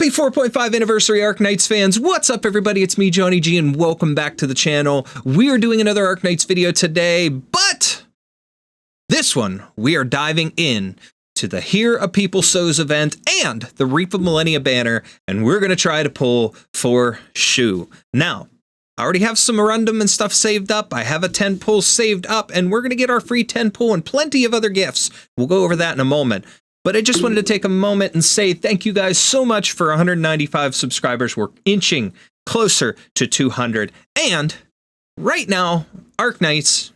Happy 4.5 anniversary Arknights fans. What's up everybody? It's me, Johnny G, and welcome back to the channel. We are doing another Arknights video today, but this one we are diving in to the Here a People Sows event and the Reap of Millenia banner, and we're going to try to pull for SHU. Now, I already have some random and stuff saved up. I have a 10 pull saved up, and we're going to get our free 10 pull and plenty of other gifts. We'll go over that in a moment. But I just wanted to take a moment and say thank you guys so much for 195 subscribers. We're inching closer to 200. And right now, Arknights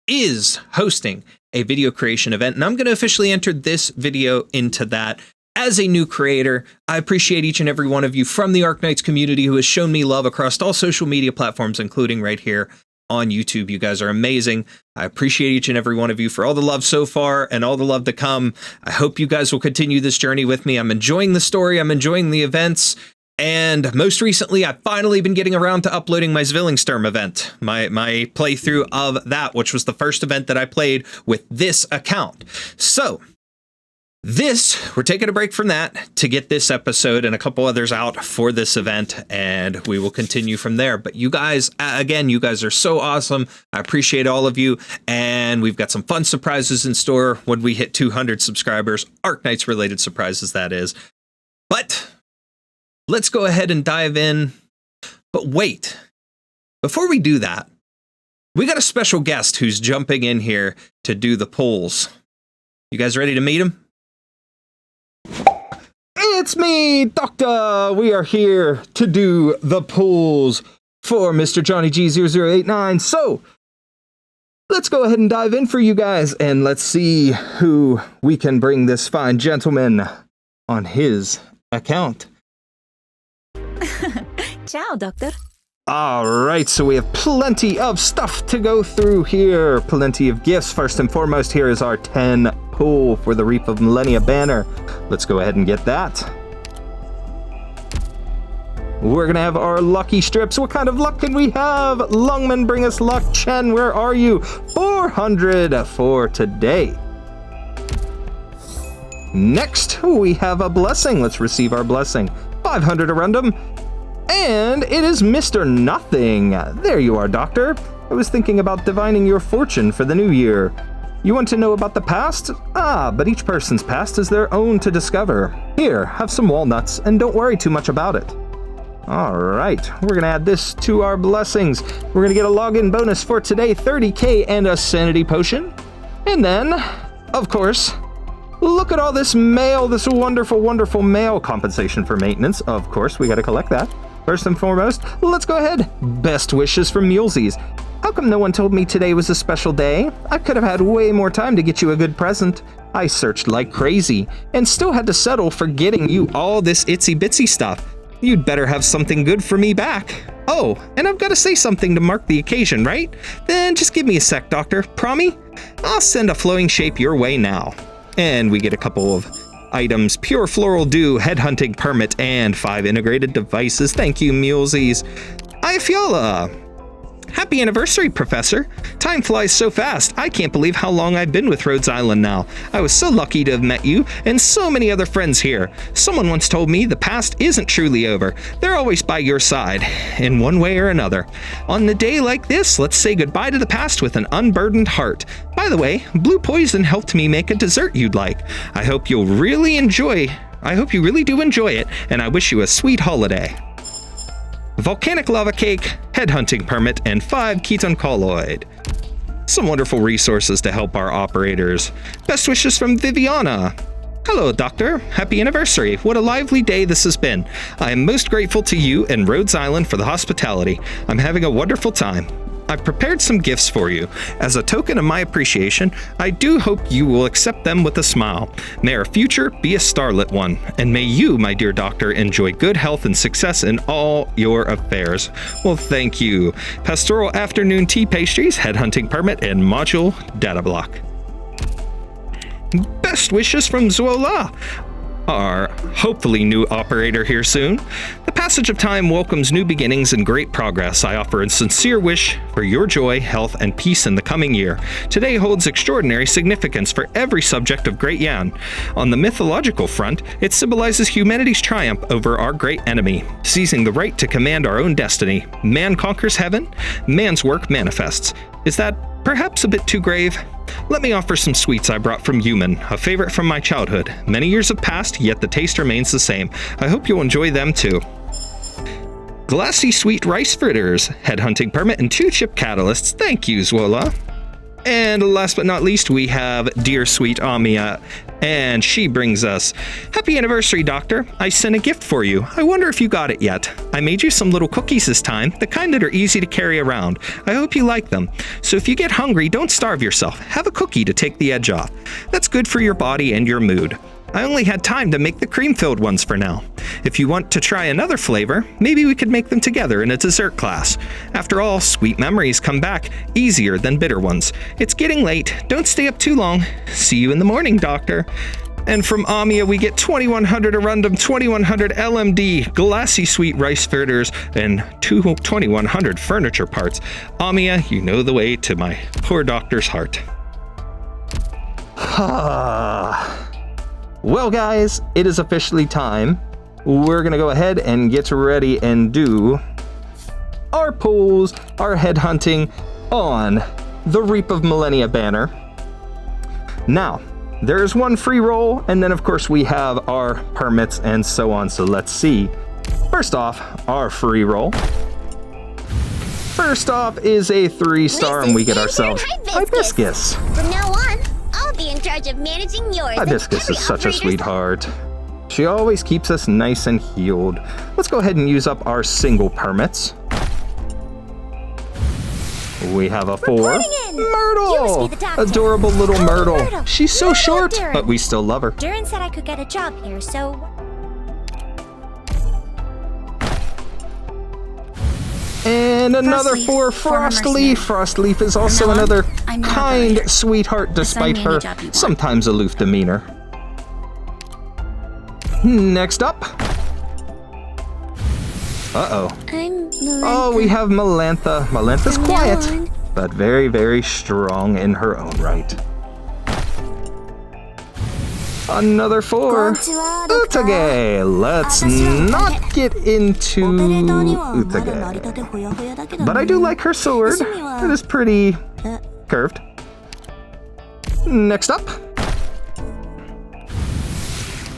is hosting a video creation event, and I'm going to officially enter this video into that. As a new creator, I appreciate each and every one of you from the Arknights community who has shown me love across all social media platforms, including right here on YouTube. You guys are amazing. I appreciate each and every one of you for all the love so far and all the love to come. I hope you guys will continue this journey with me. I'm enjoying the story. I'm enjoying the events. And most recently, I've finally been getting around to uploading my Zwillingssturm event, my playthrough of that, which was the first event that I played with this account. So we're taking a break from that to get this episode and a couple others out for this event, and we will continue from there. But you guys, again, you guys are so awesome. I appreciate all of you, and we've got some fun surprises in store when we hit 200 subscribers, Arknights related surprises, that is. But let's go ahead and dive in. But wait, before we do that, we got a special guest who's jumping in here to do the polls. You guys ready to meet him? It's me, Doctor. We are here to do the polls for Mr. Johnny G 0089. So let's go ahead and dive in for you guys, and let's see who we can bring this fine gentleman on his account. Ciao, Doctor. All right, so we have plenty of stuff to go through here. Plenty of gifts. First and foremost, here is our 10 pull for the Reap of Millenia banner. Let's go ahead and get that. We're going to have our lucky strips. What kind of luck can we have? Lungman, bring us luck. Chen, where are you? 400 for today. Next, we have a blessing. Let's receive our blessing. 500 a random. And it is Mr. Nothing. There you are, Doctor. I was thinking about divining your fortune for the new year. You want to know about the past? Ah, but each person's past is their own to discover. Here, have some walnuts, and don't worry too much about it. All right, we're going to add this to our blessings. We're going to get a login bonus for today, 30k and a sanity potion. And then, of course, look at all this mail, this wonderful, wonderful mail. Compensation for maintenance. Of course, we got to collect that. First and foremost, let's go ahead. Best wishes from Mulesies. How come no one told me today was a special day? I could have had way more time to get you a good present. I searched like crazy and still had to settle for getting you all this itsy bitsy stuff. You'd better have something good for me back. Oh, and I've got to say something to mark the occasion, right? Then just give me a sec, Doctor. Promise? I'll send a flowing shape your way now. And we get a couple of items. Pure Floral Dew, Headhunting Permit, and 5 integrated devices. Thank you, Mulesies. Ifyola. Happy anniversary, Professor. Time flies so fast. I can't believe how long I've been with Rhodes Island now. I was so lucky to have met you and so many other friends here. Someone once told me the past isn't truly over. They're always by your side, in one way or another. On a day like this, let's say goodbye to the past with an unburdened heart. By the way, Blue Poison helped me make a dessert you'd like. I hope you really do enjoy it, and I wish you a sweet holiday. Volcanic Lava Cake, Headhunting Permit, and 5 Ketone Colloid. Some wonderful resources to help our operators. Best wishes from Viviana. Hello, Doctor. Happy anniversary. What a lively day this has been. I am most grateful to you and Rhodes Island for the hospitality. I'm having a wonderful time. I've prepared some gifts for you. As a token of my appreciation, I do hope you will accept them with a smile. May our future be a starlit one, and may you, my dear Doctor, enjoy good health and success in all your affairs. Well, thank you. Pastoral Afternoon Tea Pastries, Headhunting Permit, and Module Data Block. Best wishes from Zola. our hopefully new operator here soon. The passage of time welcomes new beginnings and great progress. I offer a sincere wish for your joy, health, and peace in the coming year. Today holds extraordinary significance for every subject of Great Yan. On the mythological front, it symbolizes humanity's triumph over our great enemy, seizing the right to command our own destiny. Man conquers heaven, man's work manifests. Is that perhaps a bit too grave? Let me offer some sweets I brought from Yuman, a favorite from my childhood. Many years have passed, yet the taste remains the same. I hope you'll enjoy them too. Glassy sweet rice fritters, headhunting permit, and 2 chip catalysts. Thank you, Zwola. And last but not least, we have dear sweet Amia, and she brings us, Happy anniversary, Doctor. I sent a gift for you. I wonder if you got it yet. I made you some little cookies this time, the kind that are easy to carry around. I hope you like them. So if you get hungry, don't starve yourself. Have a cookie to take the edge off. That's good for your body and your mood. I only had time to make the cream-filled ones for now. If you want to try another flavor, maybe we could make them together in a dessert class. After all, sweet memories come back easier than bitter ones. It's getting late. Don't stay up too long. See you in the morning, Doctor. And from Amia, we get 2100 Arundum, 2100 LMD, glassy sweet rice fritters, and 2100 furniture parts. Amia, you know the way to my poor doctor's heart. Well, guys, it is officially time. We're gonna go ahead and get ready and do our pulls, our headhunting on the Reap of Millenia banner. Now, there's one free roll, and then of course we have our permits and so on. So let's see. First off, our free roll. First off is a 3-star, and we get ourselves Hibiscus. From now on, I'll be in charge of managing yours. Hibiscus is such a sweetheart. She always keeps us nice and healed. Let's go ahead and use up our single permits. We have a 4. Myrtle! Adorable little Myrtle. She's so short, but we still love her. Durin said I could get a job here, so... And another 4, Frostleaf. Frostleaf is also another kind sweetheart despite her sometimes aloof demeanor. Next up. Uh-oh. Oh, we have Melantha. Melantha's quiet, but very, very strong in her own right. Another 4. Utage. Let's not get into Utage. But I do like her sword. It is pretty curved. Next up.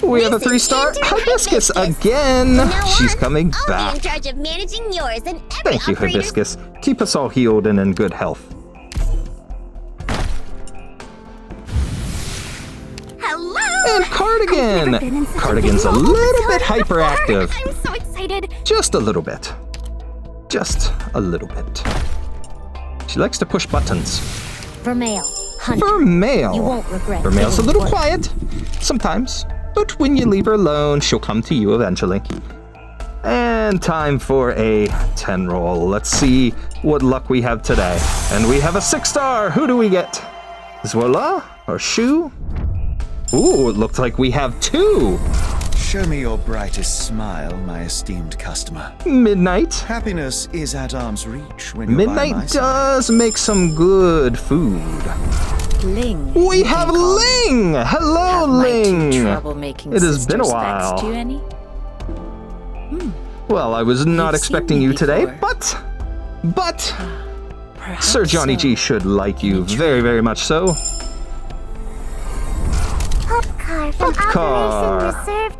We have a 3-star Hibiscus again. She's coming back. Thank you, Hibiscus. Keep us all healed and in good health. And Cardigan! Cardigan's a little bit hyperactive. I'm so excited. Just a little bit. Just a little bit. She likes to push buttons. Vermeil. Hunter. Vermeil. You won't regret. Vermeil's a little quiet. Sometimes. But when you leave her alone, she'll come to you eventually. And time for a 10 roll. Let's see what luck we have today. And we have a 6-star. Who do we get? Zwola or SHU? Ooh, it looks like we have 2. Show me your brightest smile, my esteemed customer. Midnight. Happiness is at arm's reach when you're by my Midnight side. does make some good food. Ling. We have Ling! Hello, Ling! It has been a while. Well, I was not expecting you today, but Sir Johnny G should like you very, very much so.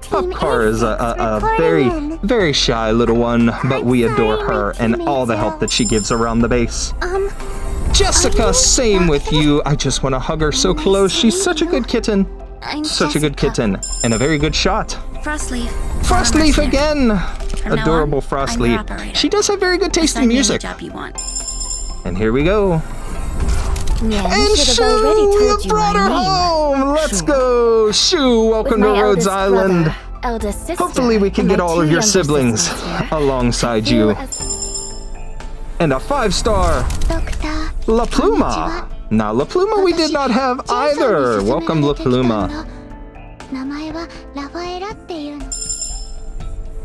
Popcar is a very, very shy little one, but we adore her and all the help that she gives around the base. Jessica, same with you. I just want to hug her so close. She's such a good kitten. Such a good kitten. And a very good shot. Frostleaf. Frostleaf again. Adorable Frostleaf. She does have very good taste in music. And here we go. And SHU, you brought her home! Let's go! SHU, welcome to Rhodes Island. Hopefully we can get all of your siblings alongside you. And a 5-star La Pluma. Now La Pluma we did not have either. Welcome La Pluma. 名前はラファエラっていうの。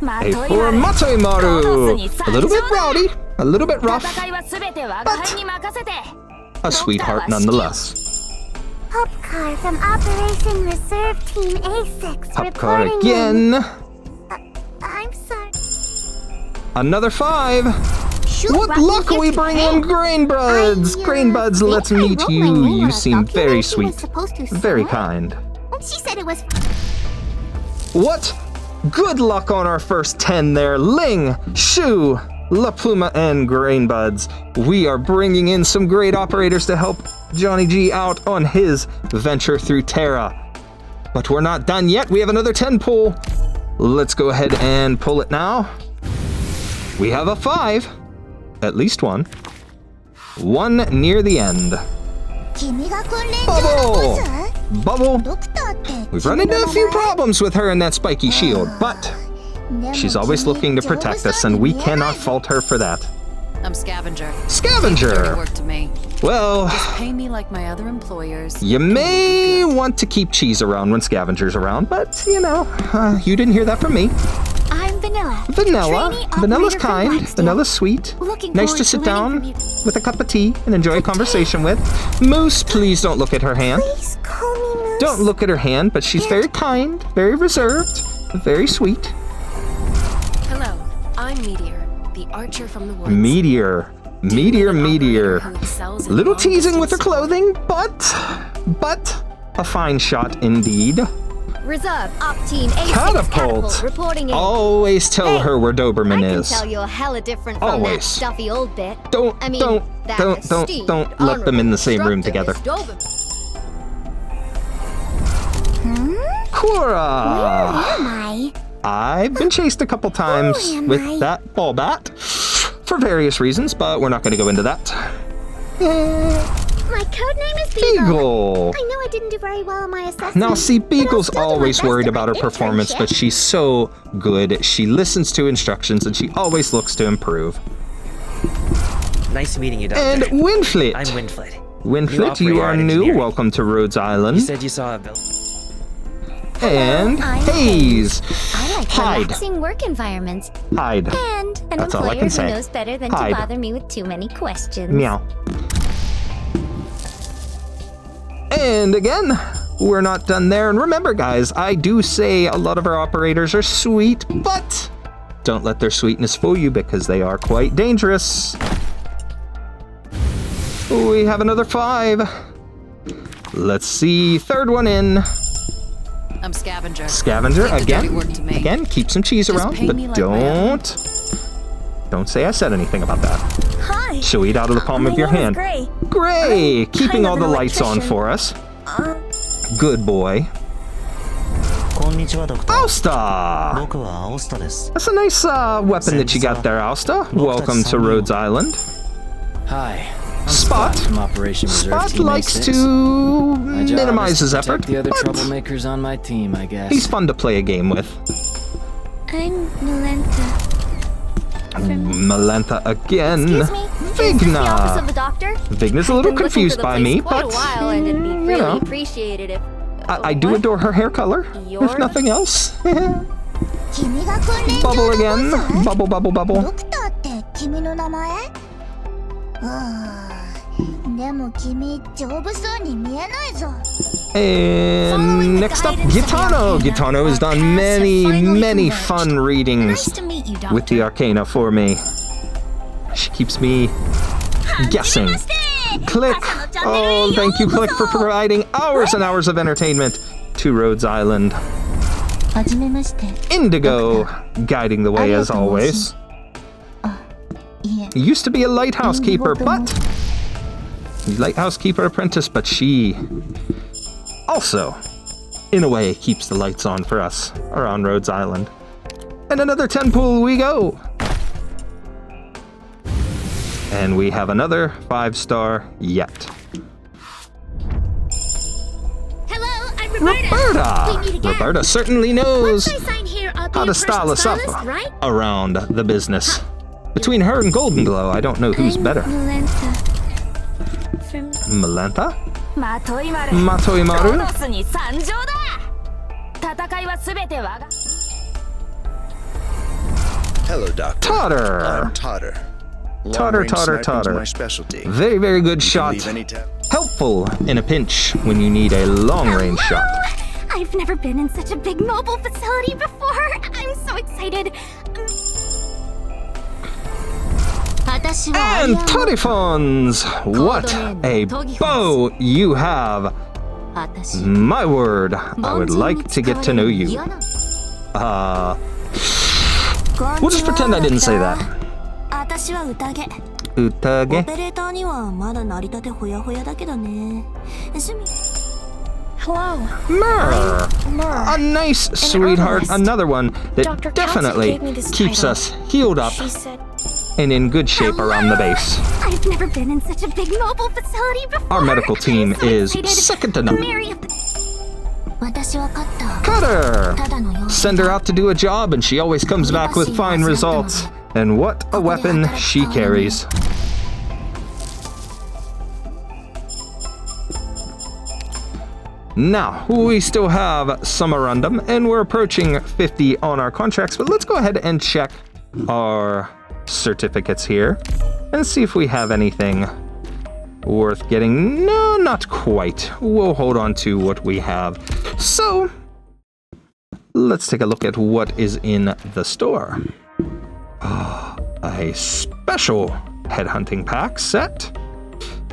A for Matoimaru! A little bit rowdy, a little bit rough, 戦いは全て我が輩に任せて。 a sweetheart nonetheless. Popcar from Operation Reserve Team A6 Popcar reporting in. again. I'm sorry. Another 5. Shoot, What Rocky, luck we here's bring your in, hand. Grainbuds! Grainbuds, let's think I meet wrote my you. name on You a seem document very she was sweet. supposed to Very sign. kind. She said it was. What? Good luck on our first 10 there. Ling, Shu, La Pluma, and Grainbuds. We are bringing in some great operators to help Johnny G out on his venture through Terra. But we're not done yet. We have another 10 pull. Let's go ahead and pull it now. We have a 5. At least one. One near the end. 君が訓練場のボス？ Bubble. ドクターって。 We've run into a few problems with her and that spiky shield, but she's always looking to protect us, and we cannot fault her for that. I'm Scavenger. Dirty Scavenger! work to me. Well, Pay me like my other employers. you may want to keep Cheese around when Scavenger's around, but, you know, you didn't hear that from me. I'm Vanilla. Vanilla. Trainee Vanilla's operator from kind. Blackstone. Vanilla's sweet. Looking Nice forward to sit learning down from you. with a cup of tea and enjoy a conversation with. Moose, please don't look at her hand. Please call me Moose. Don't look at her hand, but she's very kind, very reserved, very sweet. Hello, I'm Meteor, the archer from the woods. Meteor. Meteor. Who excels in Little long teasing with her distance clothing, but a fine shot indeed. Reserve Op Team A6 Catapult. reporting in. Always tell her where Doberman I can is. tell you're hella different from that Always. stuffy old bit. Don't I mean, that don't esteemed, let them in the same room honorable together. Miss Doberman. Cora! Where am I? I've been chased a couple times am with I? that ball bat for various reasons, but we're not going to go into that. My code name is Beagle. Beagle. I know I didn't do very well on my assessment. Now, see, but I'll Beagle's still do my always best worried at my about her performance, internship. but she's so good. She listens to instructions, and she always looks to improve. Nice meeting you, Doctor. And Winflet. I'm Winflet. Winflet, New you operator are at new. engineering. Welcome to Rhodes You Island. said you saw a bill. And I'm Hayes. I like Hide. relaxing work environments Hide. and an That's all I employer can who say. knows better than Hide. to bother me with too many questions. Meow. And again, we're not done there. And remember, guys, I do say a lot of our operators are sweet, but don't let their sweetness fool you because they are quite dangerous. We have another 5. Let's see. Third one in. I'm Scavenger. Scavenger Leave the dirty again. work to me. Again, keep some cheese Just around, pay but me like my don't say I said anything about that. Hi. She'll eat out of the palm My of your name is hand. Gray. Gray, I'm keeping kind of all the an lights on electrician. for us. Good boy. こんにちは、ドクター。 Alsta! 僕はアオスタです That's a nice weapon that you got there, Alsta. Welcome to Rhodes Island. Hi, I'm Spot. from Operation Reserve Spot Team likes A6. to My job minimize is to his protect effort, the other but troublemakers on my team, I guess. he's fun to play a game with. I'm Nolenta. Malantha again. Excuse me, is this the office of Vigna. the doctor? Vigna's a I've little been looking confused for the by place me, quite but a while, and it'd be you really know. appreciated if. I do What? adore her hair color, if Your- nothing else. 君が訓練場 Bubble の again. ボス？ Bubble, bubble, ド bubble. クターって君の名前？でも君丈夫そうに見えないぞ。 And next up, Gitano. Gitano has done many fun readings Nice to meet you, Doctor. with the Arcana for me. She keeps me guessing. Click! Oh, thank you, Click, for providing hours and hours of entertainment to Rhodes Island. はじめまして。 Indigo, guiding the way as always. いえ、 Used to be a lighthouse keeper, but... Lighthouse keeper apprentice, but she... also, in a way, keeps the lights on for us around Rhodes Island. And another 10 pool we go! And we have another 5-star yet. Hello, I'm Roberta. We Roberta! meet again. Roberta certainly knows Once I sign here, I'll be how a to style us up stylist, right? around the business. Between her and Golden Glow, I don't know who's better. Nolenta. From Malantha? まといまる Matoimaru? ロノスに参上だ Hello, Doctor. Totter. I'm Totter. Totter, Totter, Totter. My specialty. Very, very good shot. Leave any tap. Helpful in a pinch when you need a long-range shot. I've never been in such a big mobile facility before. I'm so excited. And Toddyphones! What a bow you have! My word, I would like to get to know you. We'll just pretend I didn't say that. Utage. Hello. Myrrh. A nice sweetheart. herbalist. Another one that Dr. definitely gave me this keeps title. us healed up She said, and in good shape around the base. I've never been in such a big mobile facility before. Our medical team I'm so is excited. second to none. Mary of the Cut her! Send her out to do a job and she always comes back with fine results. And what a weapon she carries. Now, we still have some Arundum, and we're approaching 50 on our contracts, but let's go ahead and check our certificates here and see if we have anything worth getting. No, not quite. We'll hold on to what we have. So, let's take a look at what is in the store. A special headhunting pack set.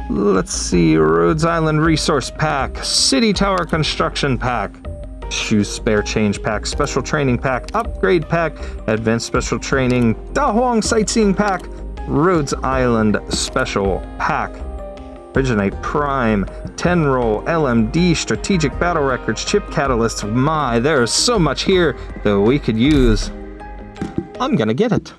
Let's see, Rhodes Island Resource Pack, City Tower Construction Pack, SHU Spare Change Pack, Special Training Pack, Upgrade Pack, Advanced Special Training, Dahuang Sightseeing Pack, Rhodes Island Special Pack, Originate Prime, 10-roll, LMD, Strategic Battle Records, Chip Catalysts. My, there's so much here that we could use. I'm gonna get it.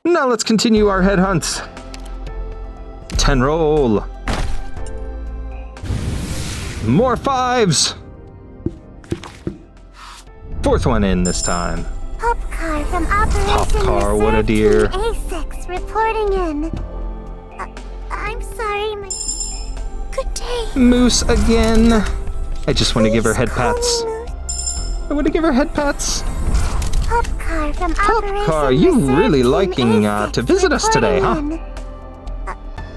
Now let's continue our headhunts. 10-roll. More 5s. 4th one in this time. Pop car from Operation Pop car, what a dear. A6 reporting in. I'm sorry, my... Good day. Moose again. I just want to give her head Please call pats. me Moose. I want to give her head pats. Pop car from Pop Operation car, you Reserve really Team liking A6 to visit us today, huh? reporting in.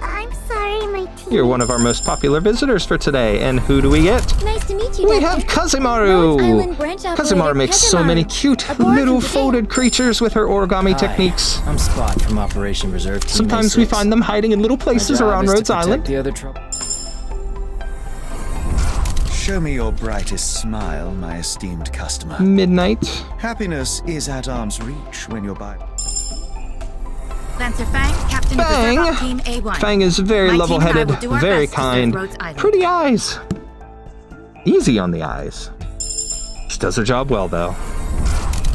I'm sorry, my team. You're one of our most popular visitors for today. And who do we get? Nice to meet you, We Doctor. have Kazimaru! Rhodes Island branch operator Kazimaru makes so many Kazimaru. cute Aboard little today. folded creatures with her origami Hi, techniques. I'm Spot from Operation Reserve Team Sometimes we A6. find them hiding in little My places job around is to Rhodes protect Island. The other trouble. Show me your brightest smile, my esteemed customer. Midnight. Happiness is at arm's reach when you're by. Lancer Fang, Captain Fang. of Reserve Team A1. Fang is very My team and I level-headed, will do our very best to serve kind. Rhodes Island. Pretty eyes. Easy on the eyes. She does her job well, though.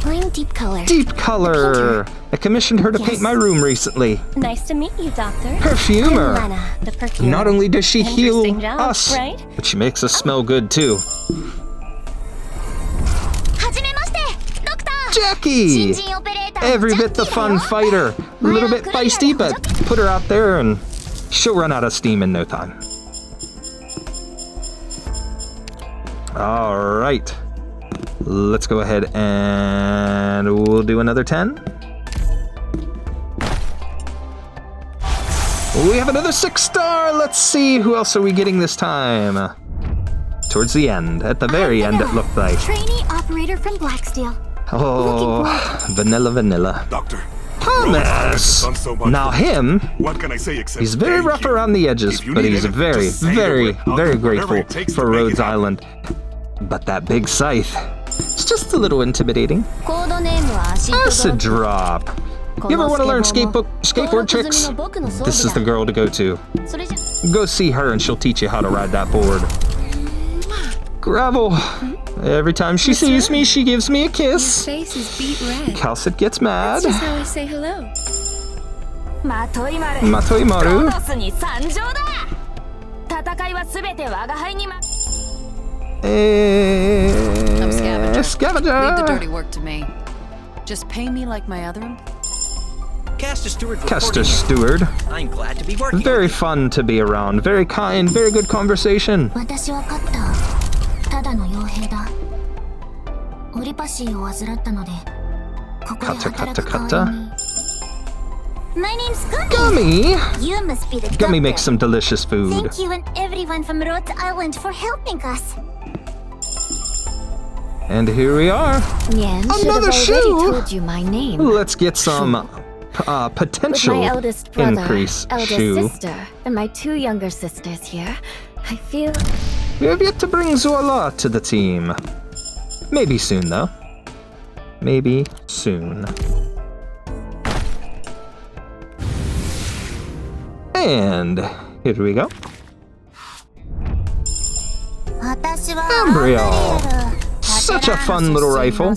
I'm Deep Color. Deep color. I commissioned her to paint my room recently. Nice to meet you, Doctor. Perfumer. I'm Lana, the perfumer. Not only does she heal Interesting job, us, right? but she makes us smell good too. Hajimemashite, Doctor. Jackie! Shinjin operator Every bit the Jackie fun da yo. fighter. A little bit feisty, but put her out there and she'll run out of steam in no time. All right. Let's go ahead and we'll do another 10. We have another 6-star. Let's see, who else are we getting this time? Towards the end, at the very end, it looked like. Trainee operator from Blacksteel. Oh, vanilla. Doctor. Thomas! Done so much Now for me. him, What can I say except he's very thank rough you? around the edges, If you but need he's anything, very, just say the very, word. I'll very do whatever grateful it takes for to make it Rhodes happen. Island. But that big scythe, it's just a little intimidating. Acid drop. You ever want to learn skateboard tricks? This is the girl to go to. Go see her and she'll teach you how to ride that board. Gravel. Every time she sees me, she gives me a kiss. Face is beet red. Calcit gets mad. That's just how I say hello. Matoimaru. I'm Scavenger. Scavenger. Leave the dirty work to me. Just pay me like my other Caster Steward. Caster Steward. I'm glad to be working. Very fun to be around. Very kind. Very good conversation. 私は勝った。ただの傭兵だ。オリパシーを患ったので、ここで働く代わりに。My name's Gummy. Gummy! You must be the Gummy doctor. makes some delicious food. Thank you and everyone from Rhodes Island for helping us. And here we are. Nyan should have Another already shoe. told you my name. Let's get some potential With my eldest brother, increase. eldest Shoe. sister, and my 2 younger sisters here, I feel... We have yet to bring Zola to the team. Maybe soon, though. Maybe soon. And here we go. Embryo. Such a fun little rifle.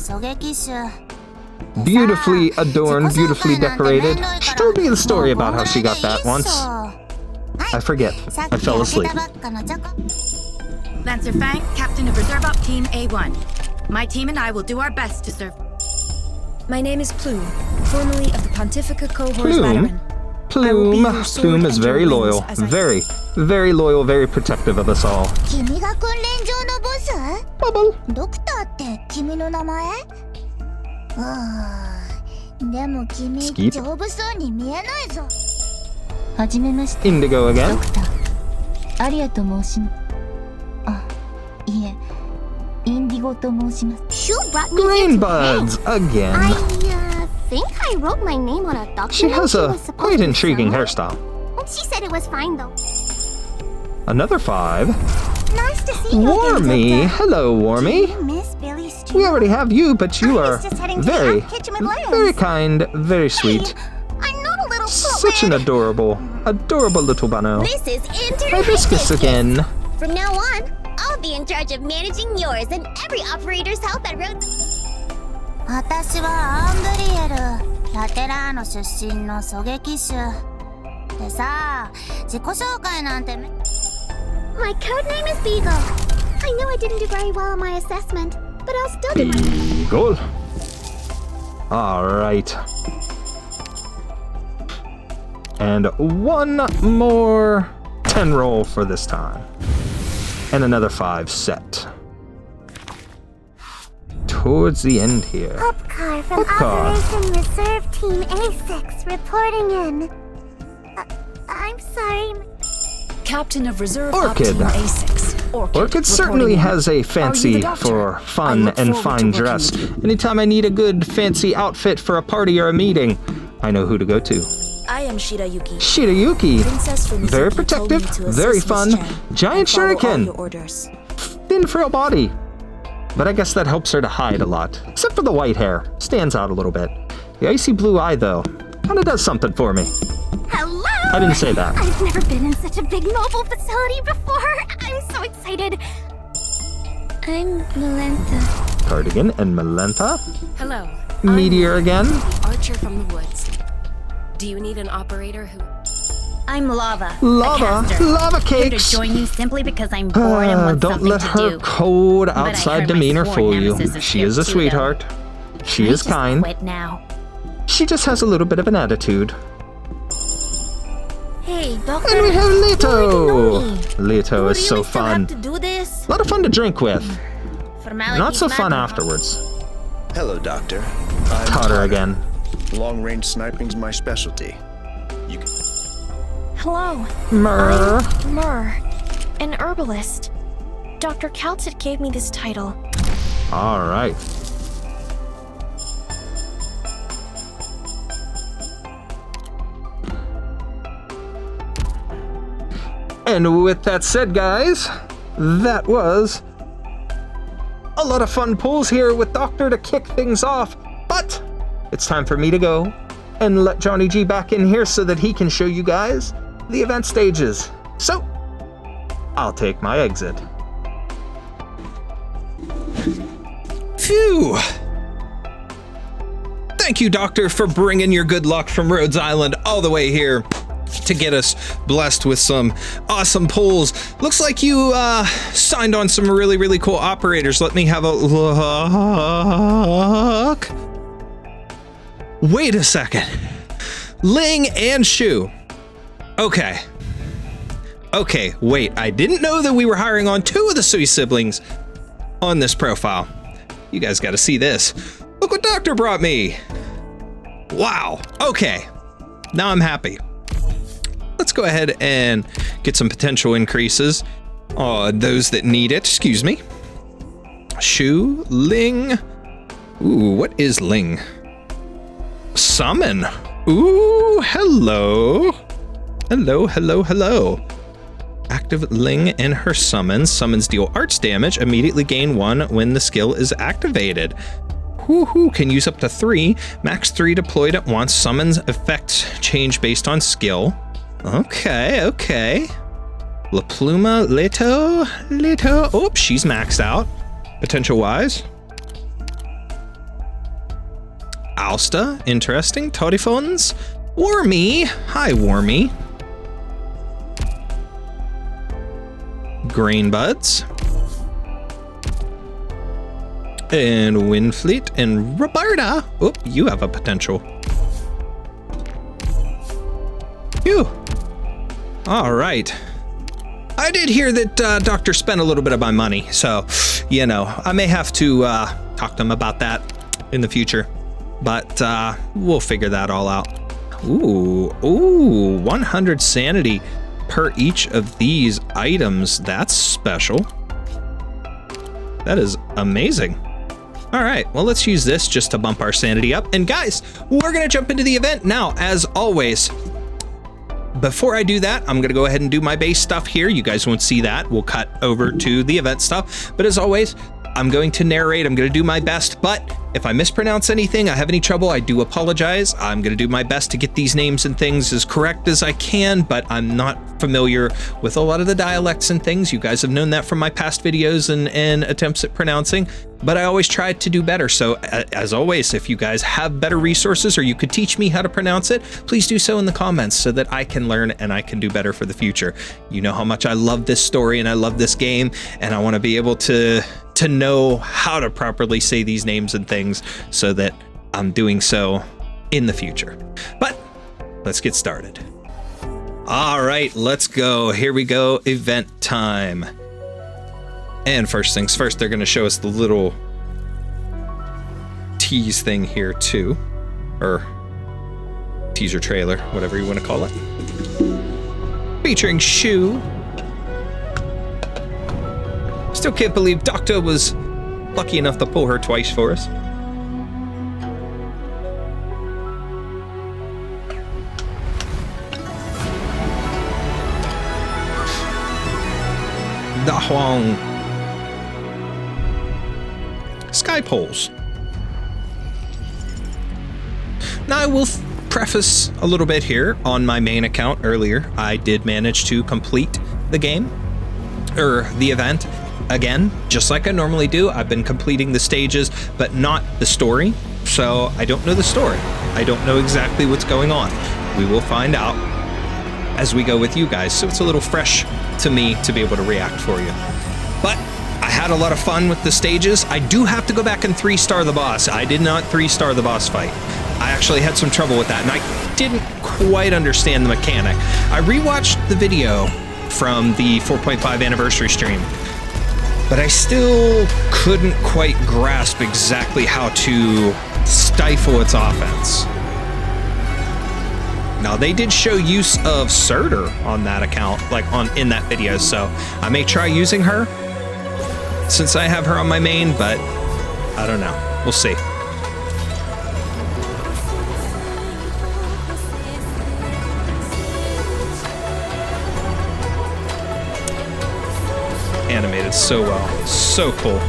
Beautifully adorned, beautifully decorated. She told me the story about how she got that once. I forget. I fell asleep. Lancer Fang, Captain of Reserve Op Team A1. My team and I will do our best to serve. My name is Plume, formerly of the Pontifica Cohorts Plume? Lateran. Plume is very loyal. Very, very loyal, very protective of us all. 君が訓練場のボス？ Bubble. ドクターって君の名前？でも君 Skeep. 丈夫そうに見えないぞ。はじめまして。 Indigo ド again. クター、アリアと申します。あ、いえ、インディゴと申します。 Shu brought me Green here to buds again. I think I wrote my name on a document. She has a was supposed quite to intriguing sign. hairstyle. She said it was fine though. Another 5. Nice to see you Warmy. again, Hello, Warmy. Doctor. Miss Billy's stew. We already have you, but you I are was just heading to the very, Half Kitchen with Lambs. very kind, very sweet. I'm not a little Such an adorable little bunno. This is Hibiscus again. From now on, I'll be in charge of managing yours and every operator's health at Rhodes. 私はアンブリエル、ラテラーノ出身の狙撃手。でさ、自己紹介なんて My code name is Beagle. I know I didn't do very well on my assessment, but I'll still do my... Beagle. All right. And one more 10 roll for this time. And another 5 set. Towards the end here. Upcar from Upcar. Operation Reserve Team A6 reporting in. I'm sorry. Captain of Reserve Orchid. Op Team A6. Orchid certainly has a fancy for fun and fine dress. Anytime I need a good fancy outfit for a party or a meeting, I know who to go to. I am Shirayuki. Shirayuki. Princess from Very Mizuki protective, told me to very assist fun. Miss Chen Giant and follow all shuriken. your orders. Thin frail body. But I guess that helps her to hide a lot. Except for the white hair. Stands out a little bit. The icy blue eye, though, kinda does something for me. Hello! I didn't say that. I've never been in such a big mobile facility before. I'm so excited. I'm Melenta. Cardigan and Melenta. Hello. Meteor I'm again. the Archer from the Woods. Do you need an operator who... I'm Lava. Lava. A caster. Lava Here to cakes. join you simply because I'm bored and want Don't something let to her do. cold But I outside heard my demeanor sworn fool you. nemesis is She here is a too, sweetheart. She Can I is just kind. quit now? She just has a little bit of an attitude. Hey, Doctor. And we have you Leto. already know me. Leto Do is we so really still fun. have to do this? A lot of fun to drink with. Formalities Not so fun matter. afterwards. Hello, Doctor. I'm Totter again. Long-range sniping's my specialty. You can... Hello. Myrrh. I'm Myrrh, an herbalist. Dr. Calcit gave me this title. All right. And with that said, guys, that was a lot of fun pulls here with Doctor to kick things off. But it's time for me to go and let Johnny G back in here so that he can show you guys the event stages. So, I'll take my exit. Phew! Thank you, Doctor, for bringing your good luck from Rhodes Island all the way here to get us blessed with some awesome pulls. Looks like you signed on some really, really cool operators. Let me have a look. Wait a second. Ling and SHU. Okay. Okay, wait, I didn't know that we were hiring on 2 of the Sui siblings on this profile. You guys gotta see this. Look what Doctor brought me. Wow, okay. Now I'm happy. Let's go ahead and get some potential increases on those that need it. Excuse me. SHU, Ling. Ooh, what is Ling? Summon. Ooh, hello. Hello, hello, hello. Active Ling and her summons. Summons deal arts damage. Immediately gain 1 when the skill is activated. Woohoo, can use up to 3. Max 3 deployed at once. Summons effects change based on skill. Okay, okay. La Pluma, Leto. Oh, she's maxed out. Potential-wise. Alsta, interesting. Torifons. Wormy. Hi, Wormy. Grain Buds. And Windfleet and Roberta. Oh, you have a potential. Phew. All right. I did hear that Doctor spent a little bit of my money, so, you know, I may have to talk to him about that in the future, but we'll figure that all out. Ooh, 100 sanity per each of these items. That's special. That is amazing. All right, well, let's use this just to bump our sanity up. And guys, we're gonna jump into the event now, as always. Before I do that, I'm gonna go ahead and do my base stuff here. You guys won't see that. We'll cut over to the event stuff. But as always, I'm going to narrate. I'm gonna do my best, but if I mispronounce anything, I have any trouble, I do apologize. I'm gonna do my best to get these names and things as correct as I can, but I'm not familiar with a lot of the dialects and things. You guys have known that from my past videos and attempts at pronouncing, but I always try to do better. So as always, if you guys have better resources or you could teach me how to pronounce it, please do so in the comments so that I can learn and I can do better for the future. You know how much I love this story and I love this game, and I want to be able to know how to properly say these names and things so that I'm doing so in the future. But let's get started. All right, let's go. Here we go, event time. And first things first, they're gonna show us the little tease thing here too, or teaser trailer, whatever you wanna call it. Featuring SHU. Still can't believe Doctor was lucky enough to pull her twice for us. Dahuang. Sky poles. Now I will preface a little bit here. On my main account earlier, I did manage to complete the game, or the event. Again, just like I normally do, I've been completing the stages, but not the story. So I don't know the story. I don't know exactly what's going on. We will find out as we go with you guys. So it's a little fresh to me to be able to react for you. But I had a lot of fun with the stages. I do have to go back and 3-star the boss. I did not 3-star the boss fight. I actually had some trouble with that, and I didn't quite understand the mechanic. I rewatched the video from the 4.5 anniversary stream, but I still couldn't quite grasp exactly how to stifle its offense. Now, they did show use of Surtur on that account, like in that video, so I may try using her since I have her on my main, but I don't know. We'll see. Animated so well. So cool.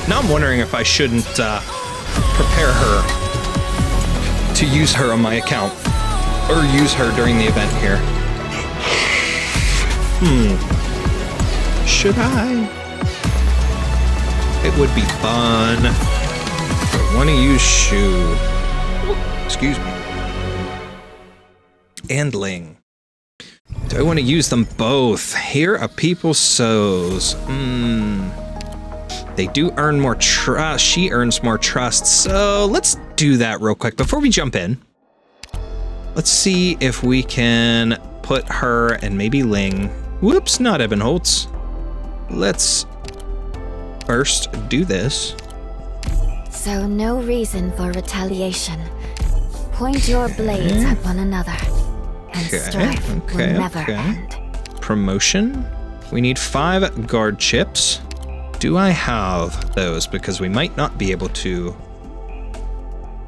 Now I'm wondering if I shouldn't prepare her to use her on my account, or use her during the event here. Should I? It would be fun. I want to use SHU. Excuse me. And Ling. Do I want to use them both? Here are People Sows. They do earn more trust. She earns more trust. So let's do that real quick. Before we jump in, let's see if we can put her and maybe Ling. Whoops, not Ebenholtz. Let's first do this. So no reason for retaliation. Point your blades at one another, and strife will never end. Promotion. We need 5 guard chips. Do I have those? Because we might not be able to.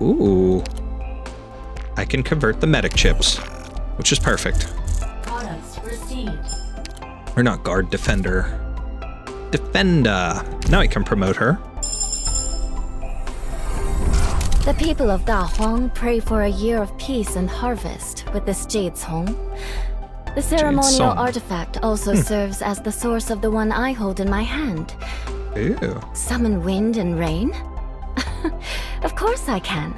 Ooh. I can convert the medic chips, which is perfect. Products received. Or not guard, defender. Defender. Now I can promote her. The people of Dahuang pray for a year of peace and harvest with this Jade's home. The ceremonial artifact also serves as the source of the one I hold in my hand. Ew. Summon wind and rain? Of course I can.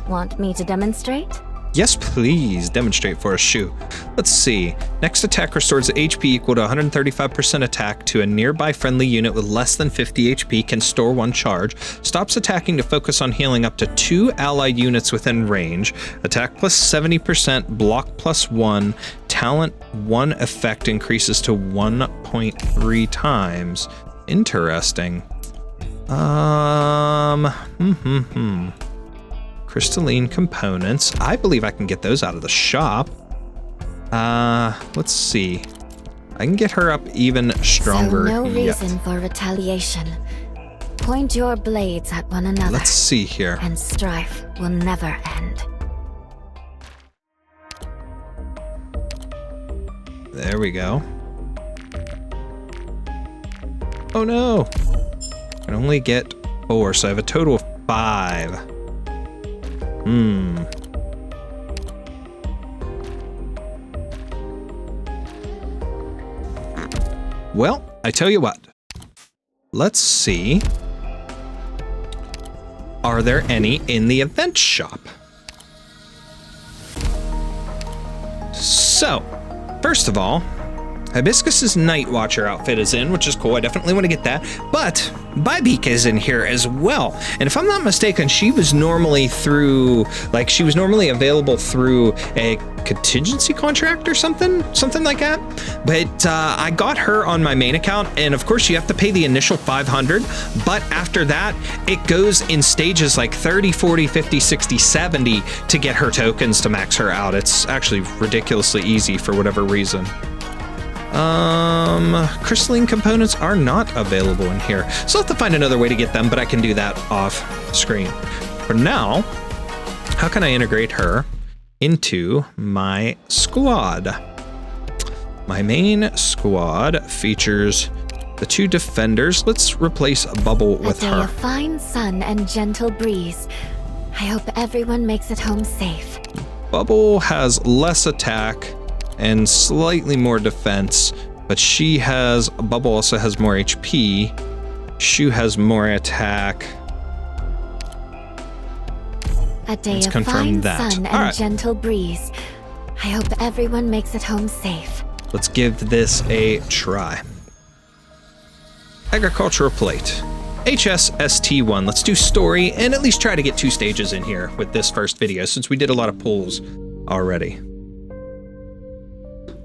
Want me to demonstrate? Yes, please. Demonstrate for us, SHU. Let's see. Next attack restores HP equal to 135% attack to a nearby friendly unit with less than 50 HP, can store 1 charge, stops attacking to focus on healing up to 2 allied units within range, attack plus 70%, block plus 1, talent 1 effect increases to 1.3 times. Interesting. Crystalline components. I believe I can get those out of the shop. Let's see. I can get her up even stronger. So no reason for retaliation. Point your blades at one another. Let's see here. And strife will never end. There we go. Oh no! I can only get 4, so I have a total of 5. Well, I tell you what. Let's see. Are there any in the event shop? So, first of all, Hibiscus's Night Watcher outfit is in, which is cool. I definitely want to get that. But Bybeke is in here as well. And if I'm not mistaken, she was normally available through a contingency contract or something like that. But I got her on my main account, and of course you have to pay the initial 500. But after that, it goes in stages like 30, 40, 50, 60, 70 to get her tokens to max her out. It's actually ridiculously easy for whatever reason. Crystalline components are not available in here, so I'll have to find another way to get them, but I can do that off screen. For now, how can I integrate her into my squad? My main squad features the 2 defenders. Let's replace Bubble with her. A day of fine sun and gentle breeze. I hope everyone makes it home safe. Bubble has less attack and slightly more defense, but Bubble also has more HP. SHU has more attack. A day of fine sun and gentle breeze. I hope everyone makes it home safe. Let's give this a try. Agricultural plate. HSST1. Let's do story and at least try to get 2 stages in here with this first video, since we did a lot of pulls already.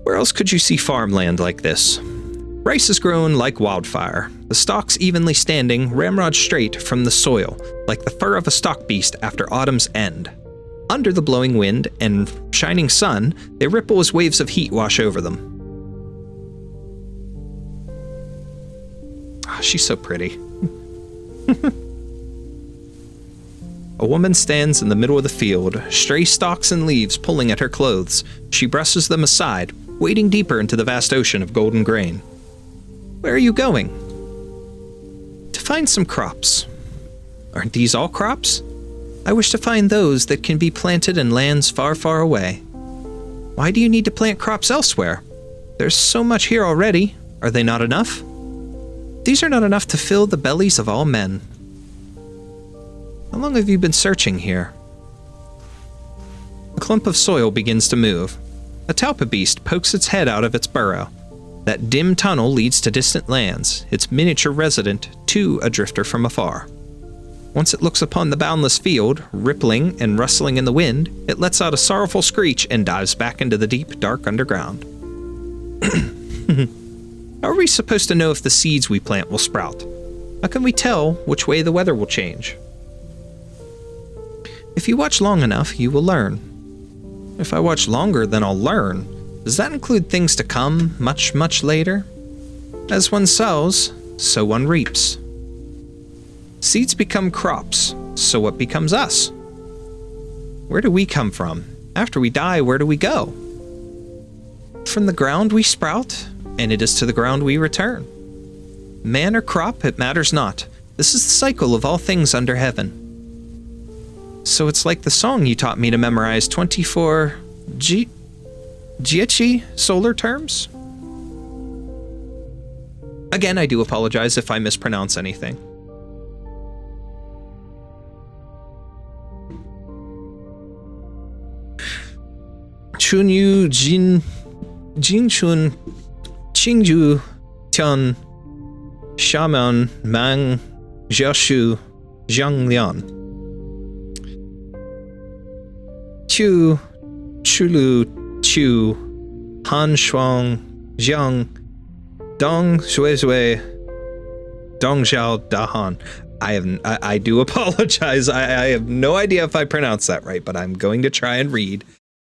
Where else could you see farmland like this? Rice is grown like wildfire, the stalks evenly standing, ramrod straight from the soil, like the fur of a stock beast after autumn's end. Under the blowing wind and shining sun, they ripple as waves of heat wash over them. Oh, she's so pretty. A woman stands in the middle of the field, stray stalks and leaves pulling at her clothes. She brushes them aside, wading deeper into the vast ocean of golden grain. Where are you going? To find some crops. Aren't these all crops? I wish to find those that can be planted in lands far, far away. Why do you need to plant crops elsewhere? There's so much here already. Are they not enough? These are not enough to fill the bellies of all men. How long have you been searching here? A clump of soil begins to move. A taupe beast pokes its head out of its burrow. That dim tunnel leads to distant lands, its miniature resident to a drifter from afar. Once it looks upon the boundless field, rippling and rustling in the wind, it lets out a sorrowful screech and dives back into the deep, dark underground. How are we supposed to know if the seeds we plant will sprout? How can we tell which way the weather will change? If you watch long enough, you will learn. If I watch longer, then I'll learn. Does that include things to come much, much later? As one sows, so one reaps. Seeds become crops, so what becomes us? Where do we come from? After we die, where do we go? From the ground we sprout, and it is to the ground we return. Man or crop, it matters not. This is the cycle of all things under heaven. So it's like the song you taught me to memorize 24 Jiechi solar terms? Again, I do apologize if I mispronounce anything. Chunyu Jinchun Qingju Tian Shaman Mang SHU Zhanglian Chu Chulu Chu Han Shuang Jiang Dong Shuizui Dongxiao Dahan. I do apologize. I have no idea if I pronounced that right, but I'm going to try and read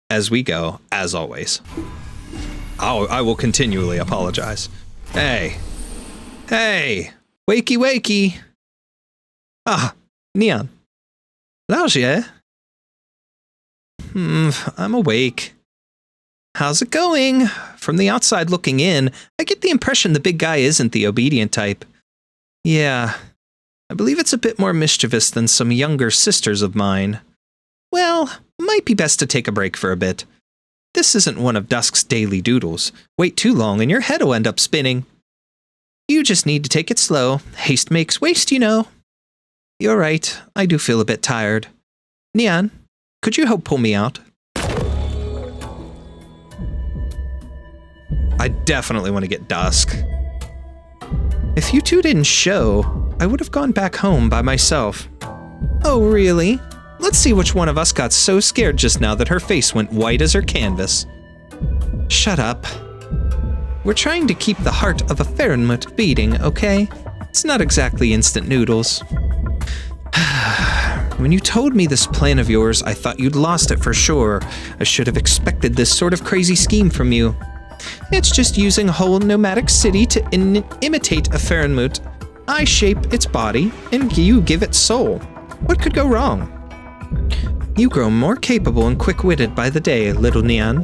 as we go, as always. I will continually apologize. Hey, wakey wakey. Ah, Neon. Laoxie. I'm awake. How's it going? From the outside looking in, I get the impression the big guy isn't the obedient type. Yeah, I believe it's a bit more mischievous than some younger sisters of mine. Well, might be best to take a break for a bit. This isn't one of Dusk's daily doodles. Wait too long and your head will end up spinning. You just need to take it slow. Haste makes waste, you know. You're right, I do feel a bit tired. Neon, could you help pull me out? I definitely want to get Dusk. If you two didn't show, I would have gone back home by myself. Oh, really? Let's see which one of us got so scared just now that her face went white as her canvas. Shut up. We're trying to keep the heart of a Fahrenheit beating, okay? It's not exactly instant noodles. When you told me this plan of yours, I thought you'd lost it for sure. I should have expected this sort of crazy scheme from you. It's just using a whole nomadic city to imitate a Fahrenheit. I shape its body, and you give it soul. What could go wrong? You grow more capable and quick-witted by the day, little Neon.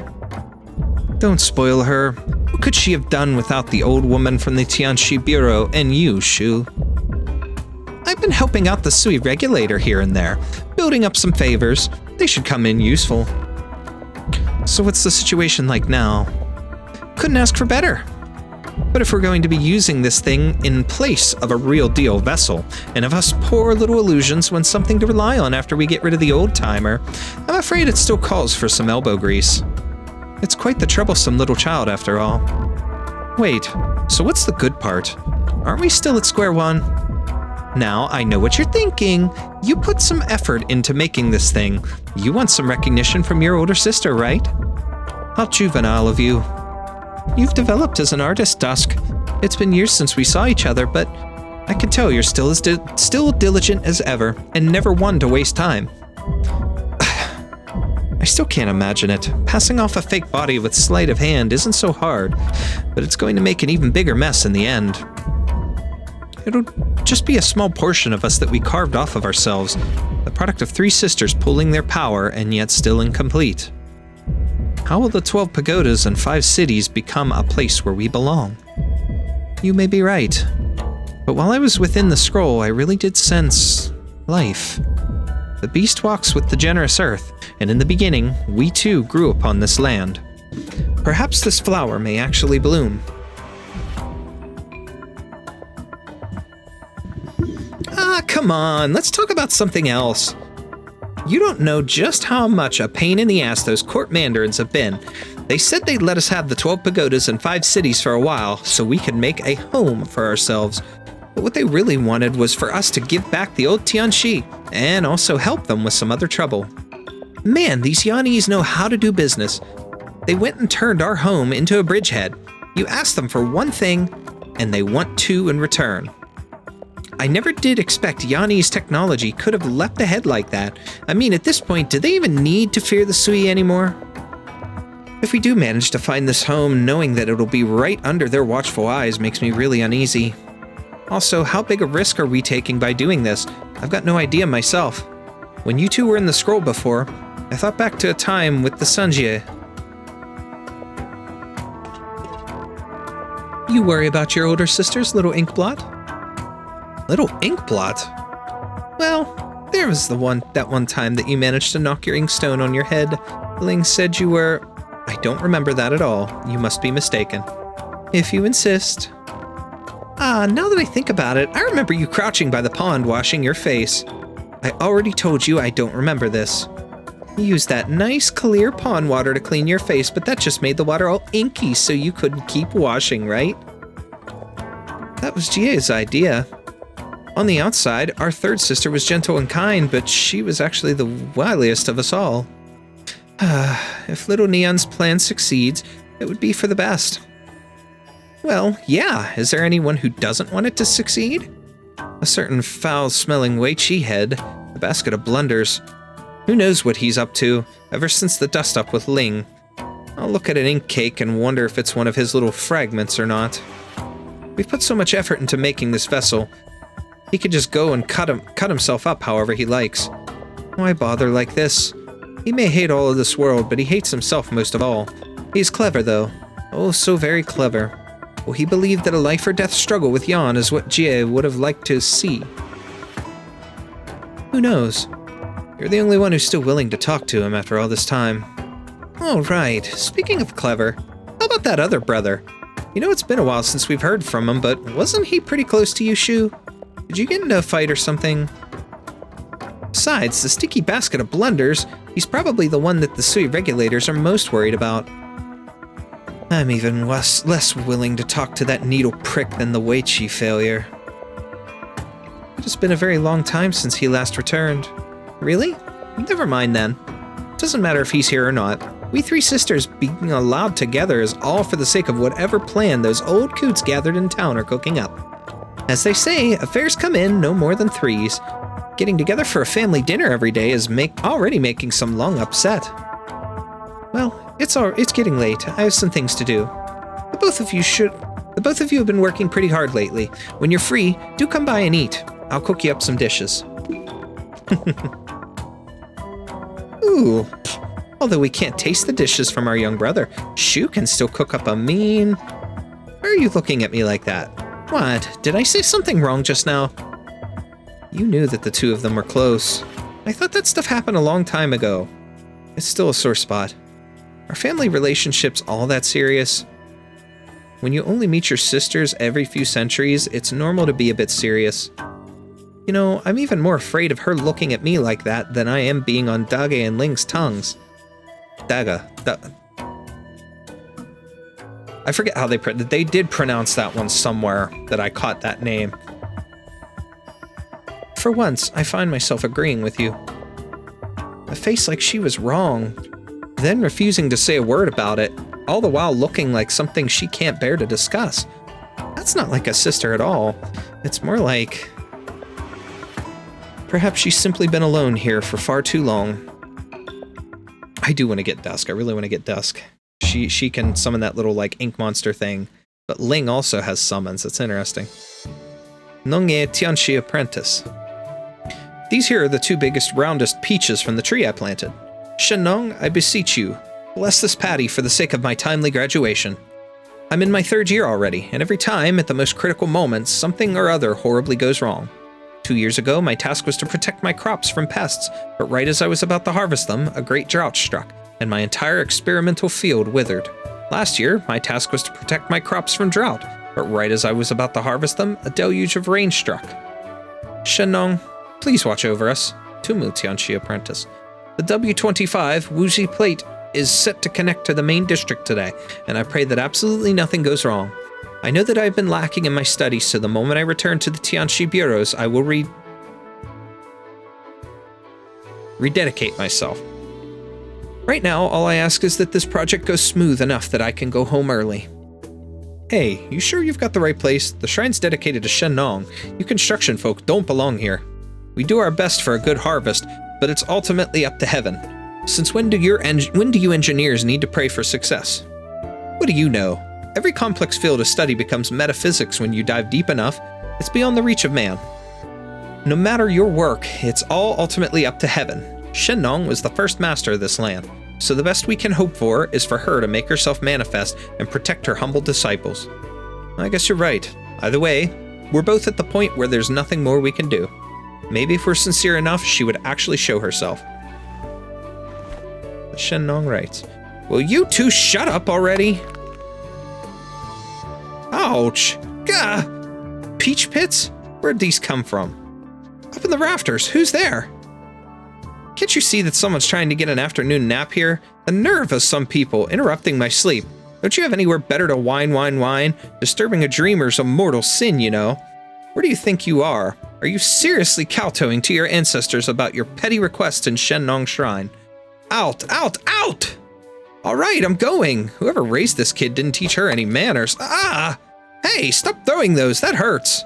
Don't spoil her. What could she have done without the old woman from the Tianxi Bureau and you, Shu? I've been helping out the Sui regulator here and there, building up some favors. They should come in useful. So what's the situation like now? Couldn't ask for better. But if we're going to be using this thing in place of a real deal vessel, and of us poor little illusions want something to rely on after we get rid of the old timer, I'm afraid it still calls for some elbow grease. It's quite the troublesome little child after all. Wait, so what's the good part? Aren't we still at square one? Now I know what you're thinking. You put some effort into making this thing. You want some recognition from your older sister, right? How juvenile of you. You've developed as an artist, Dusk. It's been years since we saw each other, but I can tell you're still as still diligent as ever, and never one to waste time. I still can't imagine it. Passing off a fake body with sleight of hand isn't so hard, but it's going to make an even bigger mess in the end. It'll just be a small portion of us that we carved off of ourselves, the product of 3 sisters pulling their power and yet still incomplete. How will the 12 pagodas and 5 cities become a place where we belong? You may be right, but while I was within the scroll, I really did sense life. The beast walks with the generous earth, and in the beginning, we too grew upon this land. Perhaps this flower may actually bloom. Ah, come on, let's talk about something else. You don't know just how much a pain in the ass those court mandarins have been. They said they'd let us have the 12 pagodas and 5 cities for a while so we could make a home for ourselves. But what they really wanted was for us to give back the old Tianxi and also help them with some other trouble. Man, these Yanese know how to do business. They went and turned our home into a bridgehead. You ask them for one thing, and they want 2 in return. I never did expect Yanese technology could have leapt ahead like that. I mean, at this point, do they even need to fear the Sui anymore? If we do manage to find this home, knowing that it'll be right under their watchful eyes makes me really uneasy. Also, how big a risk are we taking by doing this? I've got no idea myself. When you 2 were in the scroll before, I thought back to a time with the Sanjie. You worry about your older sisters, little inkblot? Little inkblot? Well, there was that one time that you managed to knock your inkstone on your head. Ling said you were... I don't remember that at all. You must be mistaken. If you insist. Now that I think about it, I remember you crouching by the pond washing your face. I already told you I don't remember this. You used that nice clear pond water to clean your face, but that just made the water all inky so you couldn't keep washing, right? That was Jie's idea. On the outside, our third sister was gentle and kind, but she was actually the wiliest of us all. If little Neon's plan succeeds, it would be for the best. Well, yeah, is there anyone who doesn't want it to succeed? A certain foul-smelling Wei-Chi head, a basket of blunders. Who knows what he's up to, ever since the dust-up with Ling. I'll look at an ink cake and wonder if it's one of his little fragments or not. We've put so much effort into making this vessel. He could just go and cut himself up however he likes. Why bother like this? He may hate all of this world, but he hates himself most of all. He's clever, though. Oh, so very clever. Well, he believed that a life-or-death struggle with Yan is what Jie would have liked to see. Who knows? You're the only one who's still willing to talk to him after all this time. Oh, right. Speaking of clever, how about that other brother? You know, it's been a while since we've heard from him, but wasn't he pretty close to you, Shu? Did you get into a fight or something? Besides, the sticky basket of blunders, he's probably the one that the Sui regulators are most worried about. I'm even less willing to talk to that needle prick than the Wei-Chi failure. It has been a very long time since he last returned. Really? Never mind then. Doesn't matter if he's here or not. We 3 sisters being allowed together is all for the sake of whatever plan those old coots gathered in town are cooking up. As they say, affairs come in no more than 3s. Getting together for a family dinner every day is already making some long upset. Well, it's getting late. I have some things to do. The both of you have been working pretty hard lately. When you're free, do come by and eat. I'll cook you up some dishes. Ooh. Although we can't taste the dishes from our young brother, Shu can still cook up a mean... Why are you looking at me like that? What? Did I say something wrong just now? You knew that the 2 of them were close. I thought that stuff happened a long time ago. It's still a sore spot. Are family relationships all that serious? When you only meet your sisters every few centuries, it's normal to be a bit serious. You know, I'm even more afraid of her looking at me like that than I am being on Dage and Ling's tongues. I forget how they did pronounce that one somewhere, that I caught that name. For once, I find myself agreeing with you. A face like she was wrong, then refusing to say a word about it, all the while looking like something she can't bear to discuss. That's not like a sister at all. It's more like... Perhaps she's simply been alone here for far too long. I do want to get Dusk. I really want to get Dusk. She can summon that little, like, ink monster thing. But Ling also has summons. That's interesting. Nongye Tianxi Apprentice. These here are the 2 biggest, roundest peaches from the tree I planted. Shenong, I beseech you, bless this patty for the sake of my timely graduation. I'm in my 3rd year already, and every time, at the most critical moments, something or other horribly goes wrong. 2 years ago, my task was to protect my crops from pests, but right as I was about to harvest them, a great drought struck, and my entire experimental field withered. Last year, my task was to protect my crops from drought, but right as I was about to harvest them, a deluge of rain struck. Shenong, please watch over us. Tumu Tianxi Apprentice. The W25 Wuxi plate is set to connect to the main district today, and I pray that absolutely nothing goes wrong. I know that I've been lacking in my studies, so the moment I return to the Tianxi bureaus, I will rededicate myself. Right now, all I ask is that this project goes smooth enough that I can go home early. Hey, you sure you've got the right place? The shrine's dedicated to Shen Nong. You construction folk don't belong here. We do our best for a good harvest, but it's ultimately up to heaven. Since when do you engineers need to pray for success? What do you know? Every complex field of study becomes metaphysics when you dive deep enough. It's beyond the reach of man. No matter your work, it's all ultimately up to heaven. Shen Nong was the first master of this land, so the best we can hope for is for her to make herself manifest and protect her humble disciples. I guess you're right. Either way, we're both at the point where there's nothing more we can do. Maybe if we're sincere enough, she would actually show herself. The Shen Nong writes, "Will you two shut up already?" Ouch! Gah! Peach pits? Where'd these come from? Up in the rafters, who's there? Can't you see that someone's trying to get an afternoon nap here? The nerve of some people interrupting my sleep. Don't you have anywhere better to whine? Disturbing a dreamer's a mortal sin, you know. Where do you think you are? Are you seriously kowtowing to your ancestors about your petty requests in Shen Nong Shrine? Out! All right, I'm going. Whoever raised this kid didn't teach her any manners. Ah! Hey, stop throwing those. That hurts.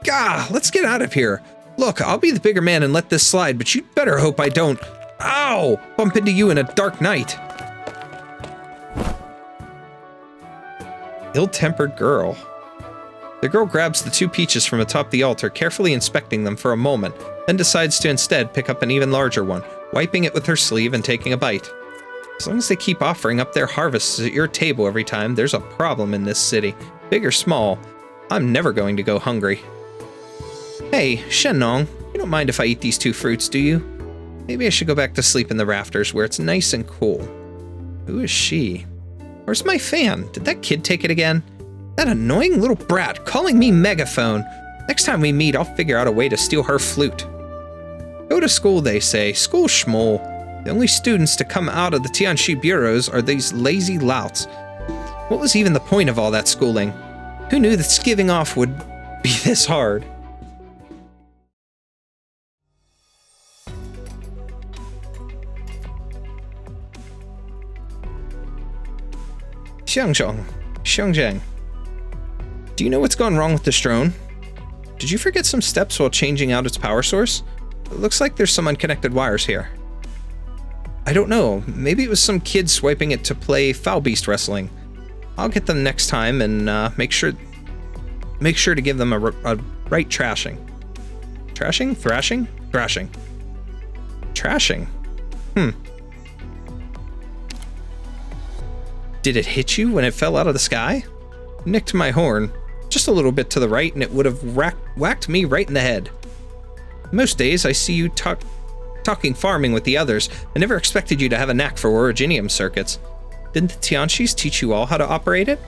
Gah, let's get out of here. Look, I'll be the bigger man and let this slide, but you'd better hope I don't. Ow! Bump into you in a dark night. Ill-tempered girl. The girl grabs the 2 peaches from atop the altar, carefully inspecting them for a moment, then decides to instead pick up an even larger one, wiping it with her sleeve and taking a bite. As long as they keep offering up their harvests at your table every time, there's a problem in this city. Big or small, I'm never going to go hungry. Hey, Shen Nong, you don't mind if I eat these 2 fruits, do you? Maybe I should go back to sleep in the rafters where it's nice and cool. Who is she? Where's my fan? Did that kid take it again? That annoying little brat calling me megaphone. Next time we meet, I'll figure out a way to steal her flute. Go to school, they say. School schmoll. The only students to come out of the Tianxi bureaus are these lazy louts. What was even the point of all that schooling? Who knew that skiving off would be this hard? Xiangzheng. Do you know what's gone wrong with this drone? Did you forget some steps while changing out its power source? It looks like there's some unconnected wires here. I don't know. Maybe it was some kid swiping it to play Foul Beast Wrestling. I'll get them next time and make sure to give them a right trashing. Trashing? Thrashing? Thrashing. Trashing? Did it hit you when it fell out of the sky? Nicked my horn. Just a little bit to the right and it would have whacked me right in the head. Most days I see you talking farming with the others. I never expected you to have a knack for originium circuits. Didn't the Tianxis teach you all how to operate it?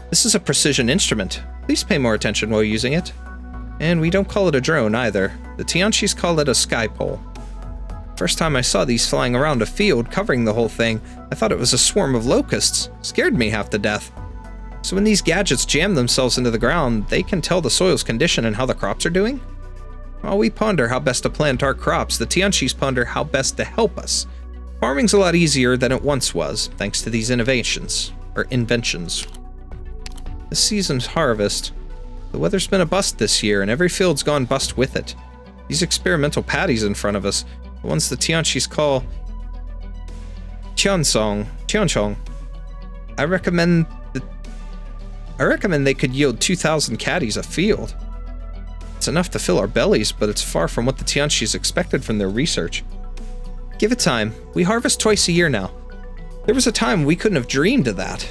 This is a precision instrument. Please pay more attention while using it. And we don't call it a drone either. The Tianxis call it a sky pole. First time I saw these flying around a field covering the whole thing, I thought it was a swarm of locusts. Scared me half to death. So when these gadgets jam themselves into the ground, they can tell the soil's condition and how the crops are doing? While we ponder how best to plant our crops, the Tianxis ponder how best to help us. Farming's a lot easier than it once was, thanks to these inventions. This season's harvest. The weather's been a bust this year, and every field's gone bust with it. These experimental paddies in front of us, the ones the Tianxis call Tianchong. I recommend they could yield 2,000 caddies a field. It's enough to fill our bellies, but it's far from what the Tianxis expected from their research. Give it time. We harvest twice a year now. There was a time we couldn't have dreamed of that.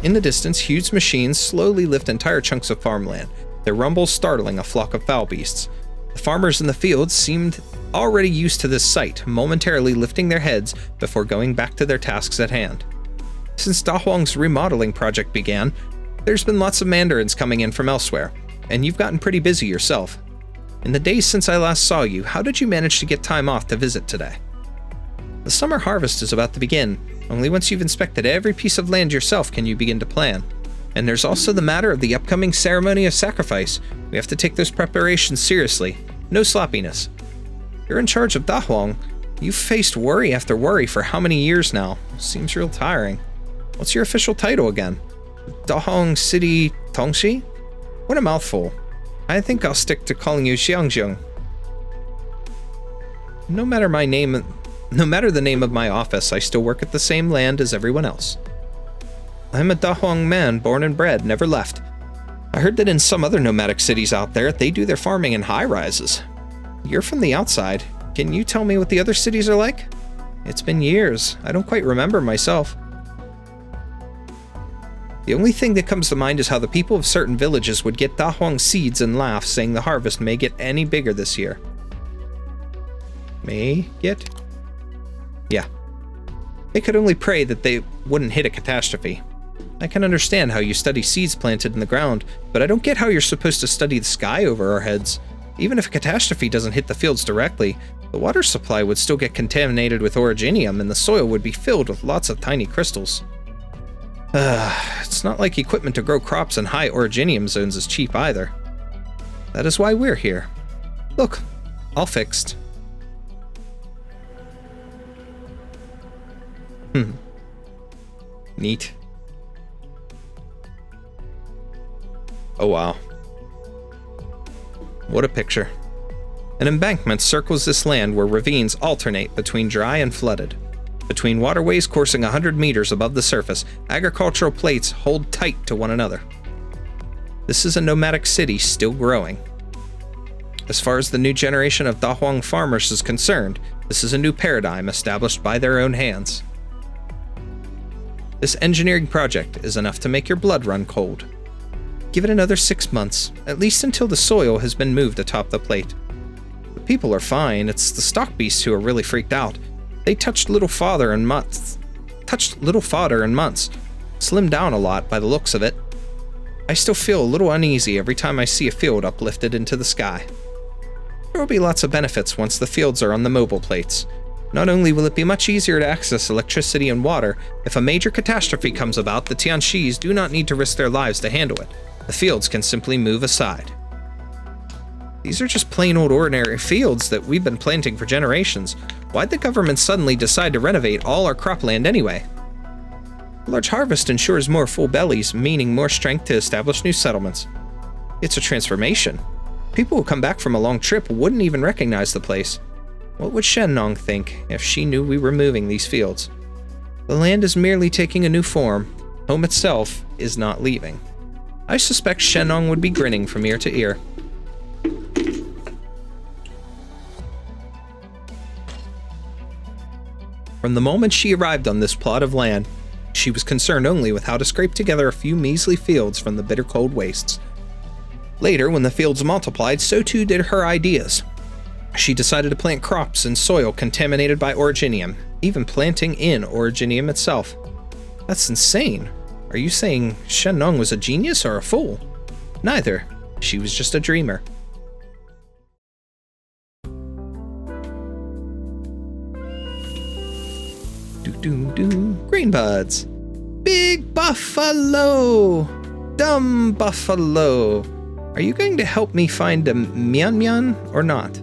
In the distance, huge machines slowly lift entire chunks of farmland, their rumble startling a flock of foul beasts. The farmers in the fields seemed already used to this sight, momentarily lifting their heads before going back to their tasks at hand. Since Dahuang's remodeling project began, there's been lots of mandarins coming in from elsewhere, and you've gotten pretty busy yourself. In the days since I last saw you, how did you manage to get time off to visit today? The summer harvest is about to begin. Only once you've inspected every piece of land yourself can you begin to plan. And there's also the matter of the upcoming ceremony of sacrifice. We have to take those preparations seriously. No sloppiness. You're in charge of Dahuang. You've faced worry after worry for how many years now? Seems real tiring. What's your official title again? Dahuang City Tongxi? What a mouthful. I think I'll stick to calling you Xiangjiang. No matter the name of my office, I still work at the same land as everyone else. I'm a Dahuang man, born and bred, never left. I heard that in some other nomadic cities out there, they do their farming in high-rises. You're from the outside. Can you tell me what the other cities are like? It's been years. I don't quite remember myself. The only thing that comes to mind is how the people of certain villages would get Dahuang seeds and laugh, saying the harvest may get any bigger this year. May get? Yeah. They could only pray that they wouldn't hit a catastrophe. I can understand how you study seeds planted in the ground, but I don't get how you're supposed to study the sky over our heads. Even if a catastrophe doesn't hit the fields directly, the water supply would still get contaminated with orogenium and the soil would be filled with lots of tiny crystals. It's not like equipment to grow crops in high orogenium zones is cheap either. That is why we're here. Look, all fixed. Neat. Oh wow. What a picture. An embankment circles this land where ravines alternate between dry and flooded. Between waterways coursing 100 meters above the surface, agricultural plates hold tight to one another. This is a nomadic city still growing. As far as the new generation of Dahuang farmers is concerned, this is a new paradigm established by their own hands. This engineering project is enough to make your blood run cold. Give it another 6 months, at least until the soil has been moved atop the plate. The people are fine, it's the stock beasts who are really freaked out. They touched little fodder in months. Slimmed down a lot by the looks of it. I still feel a little uneasy every time I see a field uplifted into the sky. There will be lots of benefits once the fields are on the mobile plates. Not only will it be much easier to access electricity and water, if a major catastrophe comes about, the Tianxis do not need to risk their lives to handle it. The fields can simply move aside. These are just plain old ordinary fields that we've been planting for generations. Why'd the government suddenly decide to renovate all our cropland anyway? A large harvest ensures more full bellies, meaning more strength to establish new settlements. It's a transformation. People who come back from a long trip wouldn't even recognize the place. What would Shennong think if she knew we were moving these fields? The land is merely taking a new form. Home itself is not leaving. I suspect Shennong would be grinning from ear to ear. From the moment she arrived on this plot of land, she was concerned only with how to scrape together a few measly fields from the bitter cold wastes. Later, when the fields multiplied, so too did her ideas. She decided to plant crops in soil contaminated by orogenium, even planting in orogenium itself. That's insane. Are you saying Shennong was a genius or a fool? Neither. She was just a dreamer. Green buds. Big buffalo. Dumb buffalo. Are you going to help me find a Mian Mian or not?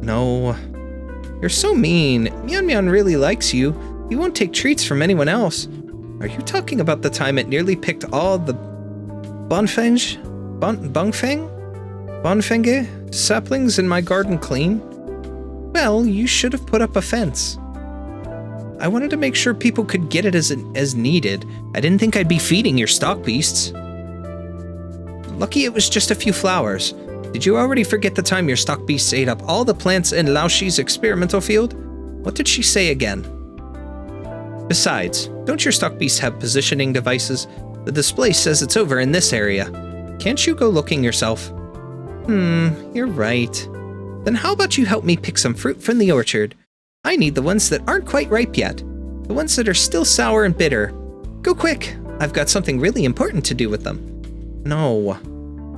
No. You're so mean. Mian Mian really likes you. He won't take treats from anyone else. Are you talking about the time it nearly picked all the Bongfenge saplings in my garden clean? Well, you should have put up a fence. I wanted to make sure people could get it as needed. I didn't think I'd be feeding your stock beasts. Lucky it was just a few flowers. Did you already forget the time your stock beasts ate up all the plants in Laoxi's experimental field? What did she say again? Besides, don't your stock beasts have positioning devices? The display says it's over in this area. Can't you go looking yourself? You're right. Then how about you help me pick some fruit from the orchard? I need the ones that aren't quite ripe yet. The ones that are still sour and bitter. Go quick. I've got something really important to do with them. No.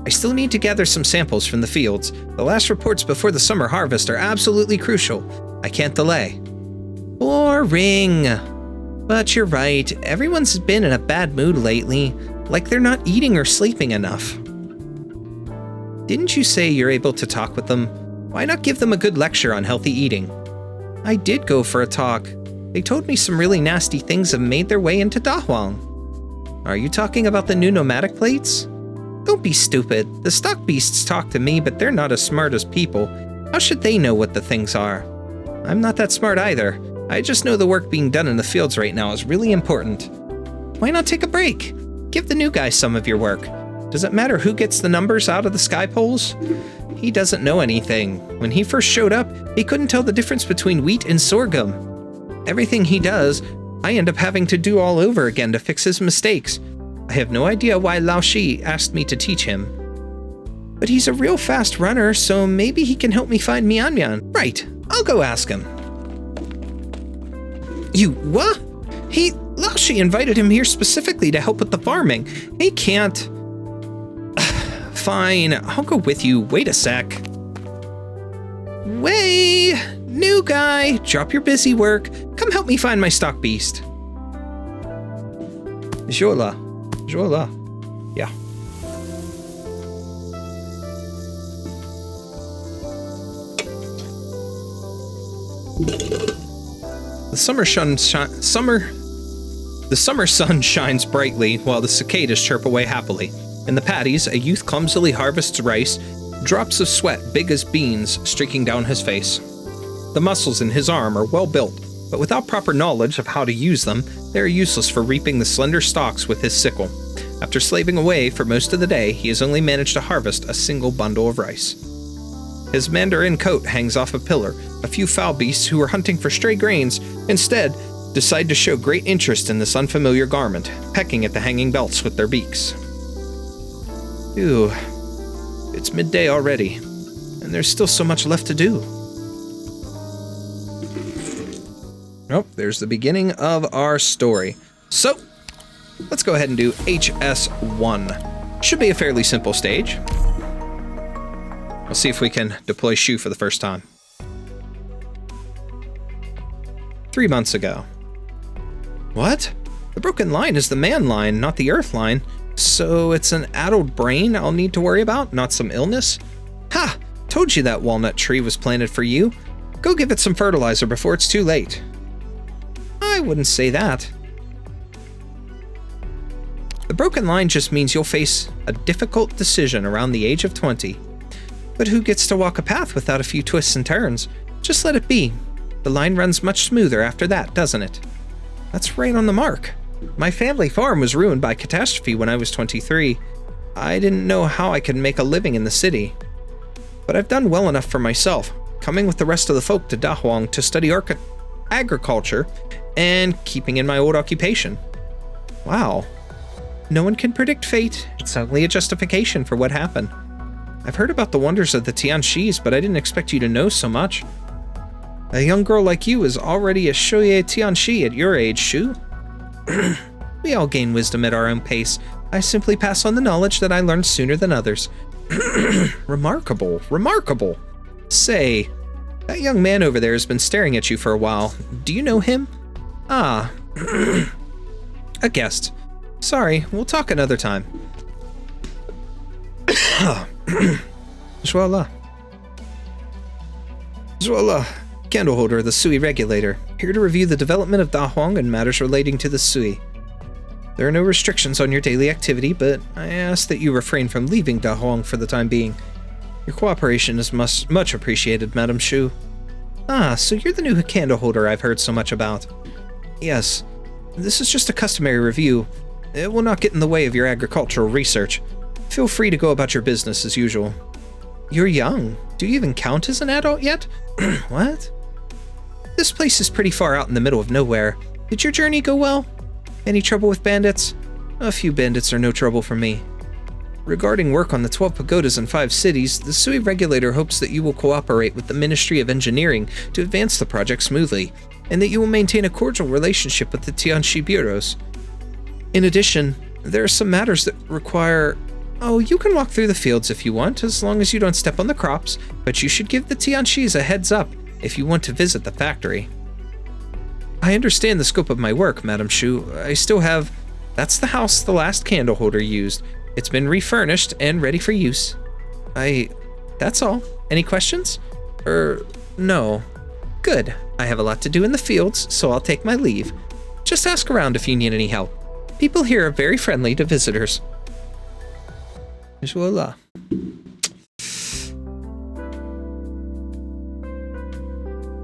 I still need to gather some samples from the fields. The last reports before the summer harvest are absolutely crucial. I can't delay. Boring. But you're right, everyone's been in a bad mood lately, like they're not eating or sleeping enough. Didn't you say you're able to talk with them? Why not give them a good lecture on healthy eating? I did go for a talk. They told me some really nasty things have made their way into Dahuang. Are you talking about the new nomadic plates? Don't be stupid. The stock beasts talk to me, but they're not as smart as people. How should they know what the things are? I'm not that smart either. I just know the work being done in the fields right now is really important. Why not take a break? Give the new guy some of your work. Does it matter who gets the numbers out of the sky poles? He doesn't know anything. When he first showed up, he couldn't tell the difference between wheat and sorghum. Everything he does, I end up having to do all over again to fix his mistakes. I have no idea why Lao Shi asked me to teach him. But he's a real fast runner, so maybe he can help me find Mian Mian. Right, I'll go ask him. You what? Lao Shi invited him here specifically to help with the farming. He can't. Fine, I'll go with you. Wait a sec. Way! New guy, drop your busy work. Come help me find my stock beast. Jola. Yeah. The summer sun shines brightly while the cicadas chirp away happily. In the paddies, a youth clumsily harvests rice, drops of sweat big as beans streaking down his face. The muscles in his arm are well built, but without proper knowledge of how to use them, they are useless for reaping the slender stalks with his sickle. After slaving away for most of the day, he has only managed to harvest a single bundle of rice. His mandarin coat hangs off a pillar. A few foul beasts who are hunting for stray grains instead decide to show great interest in this unfamiliar garment, pecking at the hanging belts with their beaks. Ooh, it's midday already, and there's still so much left to do. Oh, there's the beginning of our story. So, let's go ahead and do HS1. Should be a fairly simple stage. We'll see if we can deploy SHU for the first time. 3 months ago. What? The broken line is the man line, not the earth line. So it's an addled brain I'll need to worry about, not some illness? Ha! Told you that walnut tree was planted for you. Go give it some fertilizer before it's too late. I wouldn't say that. The broken line just means you'll face a difficult decision around the age of 20. But who gets to walk a path without a few twists and turns? Just let it be. The line runs much smoother after that, doesn't it? That's right on the mark. My family farm was ruined by catastrophe when I was 23. I didn't know how I could make a living in the city. But I've done well enough for myself, coming with the rest of the folk to Dahuang to study agriculture and keeping in my old occupation. Wow. No one can predict fate. It's only a justification for what happened. I've heard about the wonders of the Tianxis, but I didn't expect you to know so much. A young girl like you is already a Shoye Tianxi at your age, Shu. We all gain wisdom at our own pace. I simply pass on the knowledge that I learned sooner than others. Remarkable, remarkable. Say, that young man over there has been staring at you for a while. Do you know him? Ah, a guest. Sorry, we'll talk another time. Joala. Candle holder of the Sui regulator, here to review the development of Dahuang and matters relating to the Sui. There are no restrictions on your daily activity, but I ask that you refrain from leaving Dahuang for the time being. Your cooperation is much appreciated, Madam Shu. Ah, so you're the new candle holder I've heard so much about. Yes, this is just a customary review. It will not get in the way of your agricultural research. Feel free to go about your business as usual. You're young. Do you even count as an adult yet? What? This place is pretty far out in the middle of nowhere. Did your journey go well? Any trouble with bandits? A few bandits are no trouble for me. Regarding work on the 12 pagodas in 5 cities, the Sui regulator hopes that you will cooperate with the Ministry of Engineering to advance the project smoothly, and that you will maintain a cordial relationship with the Tianxi bureaus. In addition, there are some matters that require Oh, you can walk through the fields if you want, as long as you don't step on the crops, but you should give the Tianxis a heads up if you want to visit the factory. I understand the scope of my work, Madam Shu. I still have... That's the house the last candle holder used. It's been refurnished and ready for use. That's all. Any questions? No. Good. I have a lot to do in the fields, so I'll take my leave. Just ask around if you need any help. People here are very friendly to visitors. Voila.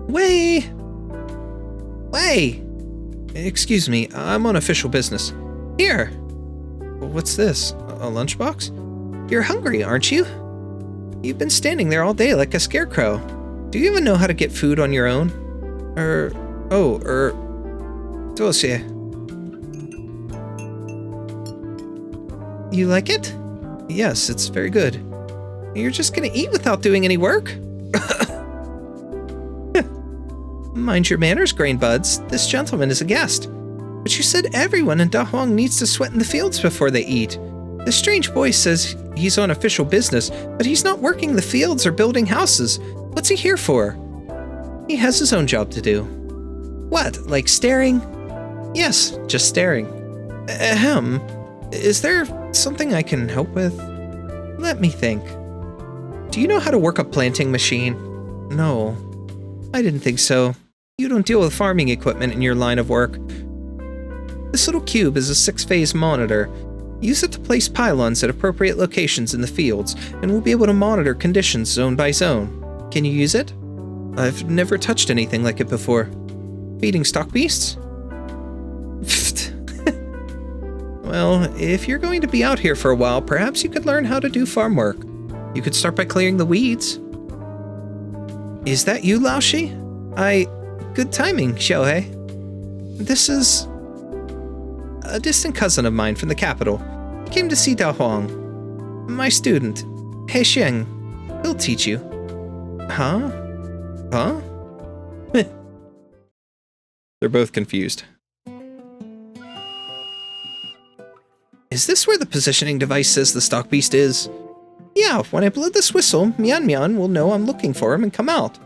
Way! Excuse me, I'm on official business. Here! What's this? A lunchbox? You're hungry, aren't you? You've been standing there all day like a scarecrow. Do you even know how to get food on your own? Dossier. You like it? Yes, it's very good. You're just gonna eat without doing any work? Mind your manners, Grain Buds. This gentleman is a guest. But you said everyone in Dahuang needs to sweat in the fields before they eat. This strange boy says he's on official business, but he's not working the fields or building houses. What's he here for? He has his own job to do. What, like staring? Yes, just staring. Ahem. Is there something I can help with? Let me think. Do you know how to work a planting machine? No. I didn't think so. You don't deal with farming equipment in your line of work. This little cube is a 6-phase monitor. Use it to place pylons at appropriate locations in the fields, and we'll be able to monitor conditions zone by zone. Can you use it? I've never touched anything like it before. Feeding stock beasts? Well, if you're going to be out here for a while, perhaps you could learn how to do farm work. You could start by clearing the weeds. Is that you, Laoshi? Good timing, Xiaohei. This is a distant cousin of mine from the capital. He came to see Dahuang. My student, He Xiang. He'll teach you. Huh? They're both confused. Is this where the positioning device says the stock beast is? Yeah, when I blow this whistle, Mian Mian will know I'm looking for him and come out.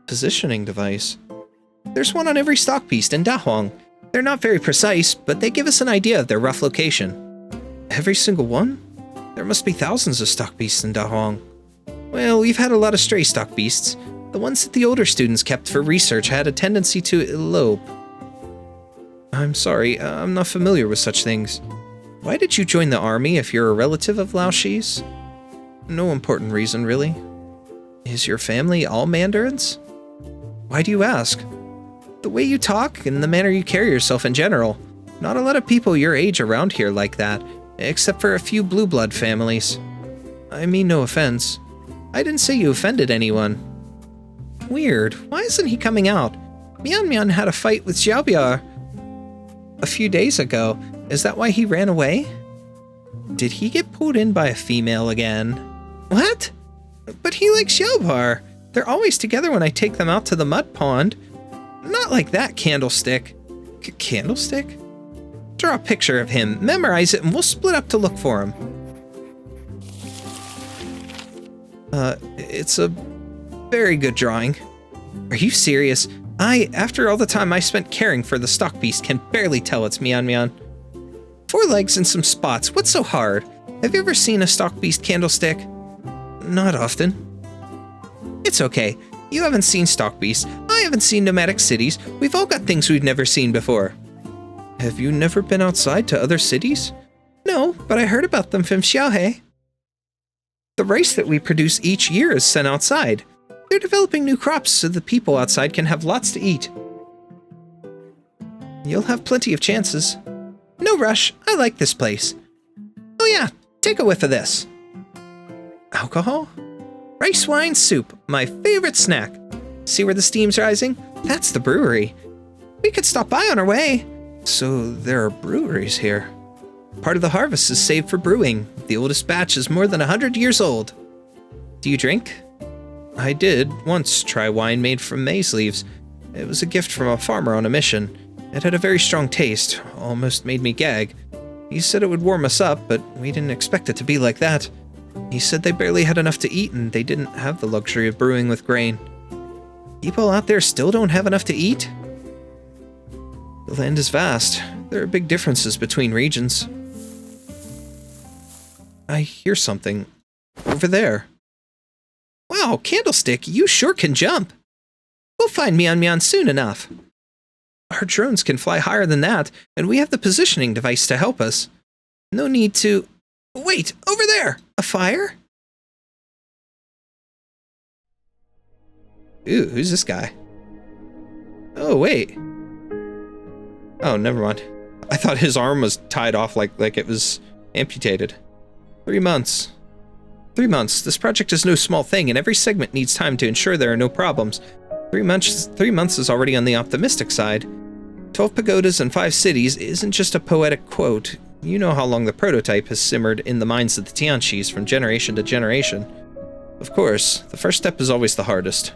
Positioning device. There's one on every stock beast in Dahuang. They're not very precise, but they give us an idea of their rough location. Every single one? There must be thousands of stock beasts in Dahuang. Well, we've had a lot of stray stock beasts. The ones that the older students kept for research had a tendency to elope. I'm sorry, I'm not familiar with such things. Why did you join the army if you're a relative of Laoshi's? No important reason, really. Is your family all mandarins? Why do you ask? The way you talk and the manner you carry yourself in general. Not a lot of people your age around here like that, except for a few blue blood families. I mean no offense. I didn't say you offended anyone. Weird, why isn't he coming out? Mian Mian had a fight with Xiaobiao a few days ago. Is that why he ran away? Did he get pulled in by a female again? What? But he likes Xiaobar. They're always together when I take them out to the mud pond. Not like that, Candlestick. Candlestick? Draw a picture of him, memorize it, and we'll split up to look for him. It's a very good drawing. Are you serious? After all the time I spent caring for the stock beast, can barely tell it's Mian Mian. 4 legs and some spots, what's so hard? Have you ever seen a stock beast, Candlestick? Not often. It's okay. You haven't seen stock beasts. I haven't seen nomadic cities. We've all got things we've never seen before. Have you never been outside to other cities? No, but I heard about them from Xiaohei. The rice that we produce each year is sent outside. They're developing new crops so the people outside can have lots to eat. You'll have plenty of chances. No rush, I like this place. Oh yeah, take a whiff of this. Alcohol? Rice wine soup, my favorite snack. See where the steam's rising? That's the brewery. We could stop by on our way. So there are breweries here. Part of the harvest is saved for brewing. The oldest batch is more than 100 years old. Do you drink? I did once try wine made from maize leaves. It was a gift from a farmer on a mission. It had a very strong taste, almost made me gag. He said it would warm us up, but we didn't expect it to be like that. He said they barely had enough to eat and they didn't have the luxury of brewing with grain. People out there still don't have enough to eat? The land is vast. There are big differences between regions. I hear something. Over there. Wow, Candlestick, you sure can jump. We'll find Mian soon enough. Our drones can fly higher than that, and we have the positioning device to help us. No need to... Wait, over there! A fire? Ooh, who's this guy? Oh, wait. Oh, never mind. I thought his arm was tied off like it was amputated. 3 months. 3 months. This project is no small thing, and every segment needs time to ensure there are no problems. 3 months is already on the optimistic side. 12 pagodas and 5 cities isn't just a poetic quote. You know how long the prototype has simmered in the minds of the Tianqis from generation to generation. Of course, the first step is always the hardest.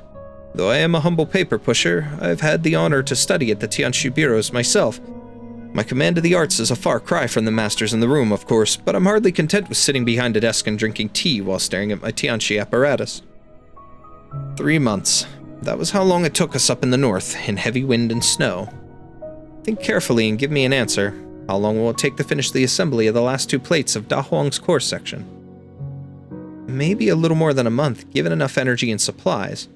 Though I am a humble paper pusher, I've had the honor to study at the Tianqi bureaus myself. My command of the arts is a far cry from the masters in the room, of course, but I'm hardly content with sitting behind a desk and drinking tea while staring at my Tianqi apparatus. 3 months. That was how long it took us up in the north, in heavy wind and snow. Think carefully and give me an answer. How long will it take to finish the assembly of the last 2 plates of Dahuang's core section? Maybe a little more than a month, given enough energy and supplies.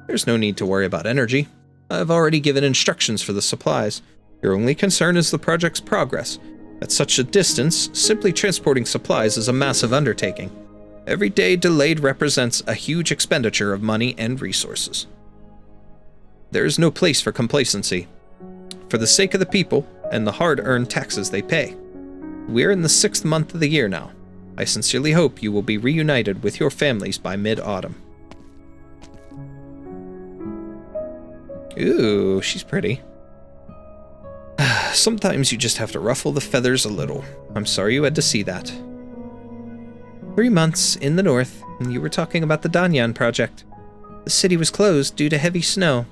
There's no need to worry about energy. I've already given instructions for the supplies. Your only concern is the project's progress. At such a distance, simply transporting supplies is a massive undertaking. Every day delayed represents a huge expenditure of money and resources. There is no place for complacency. For the sake of the people and the hard-earned taxes they pay. We're in the 6th month of the year now. I sincerely hope you will be reunited with your families by mid-autumn. Ooh, she's pretty. Sometimes you just have to ruffle the feathers a little. I'm sorry you had to see that. 3 months in the north, and you were talking about the Danyan project. The city was closed due to heavy snow.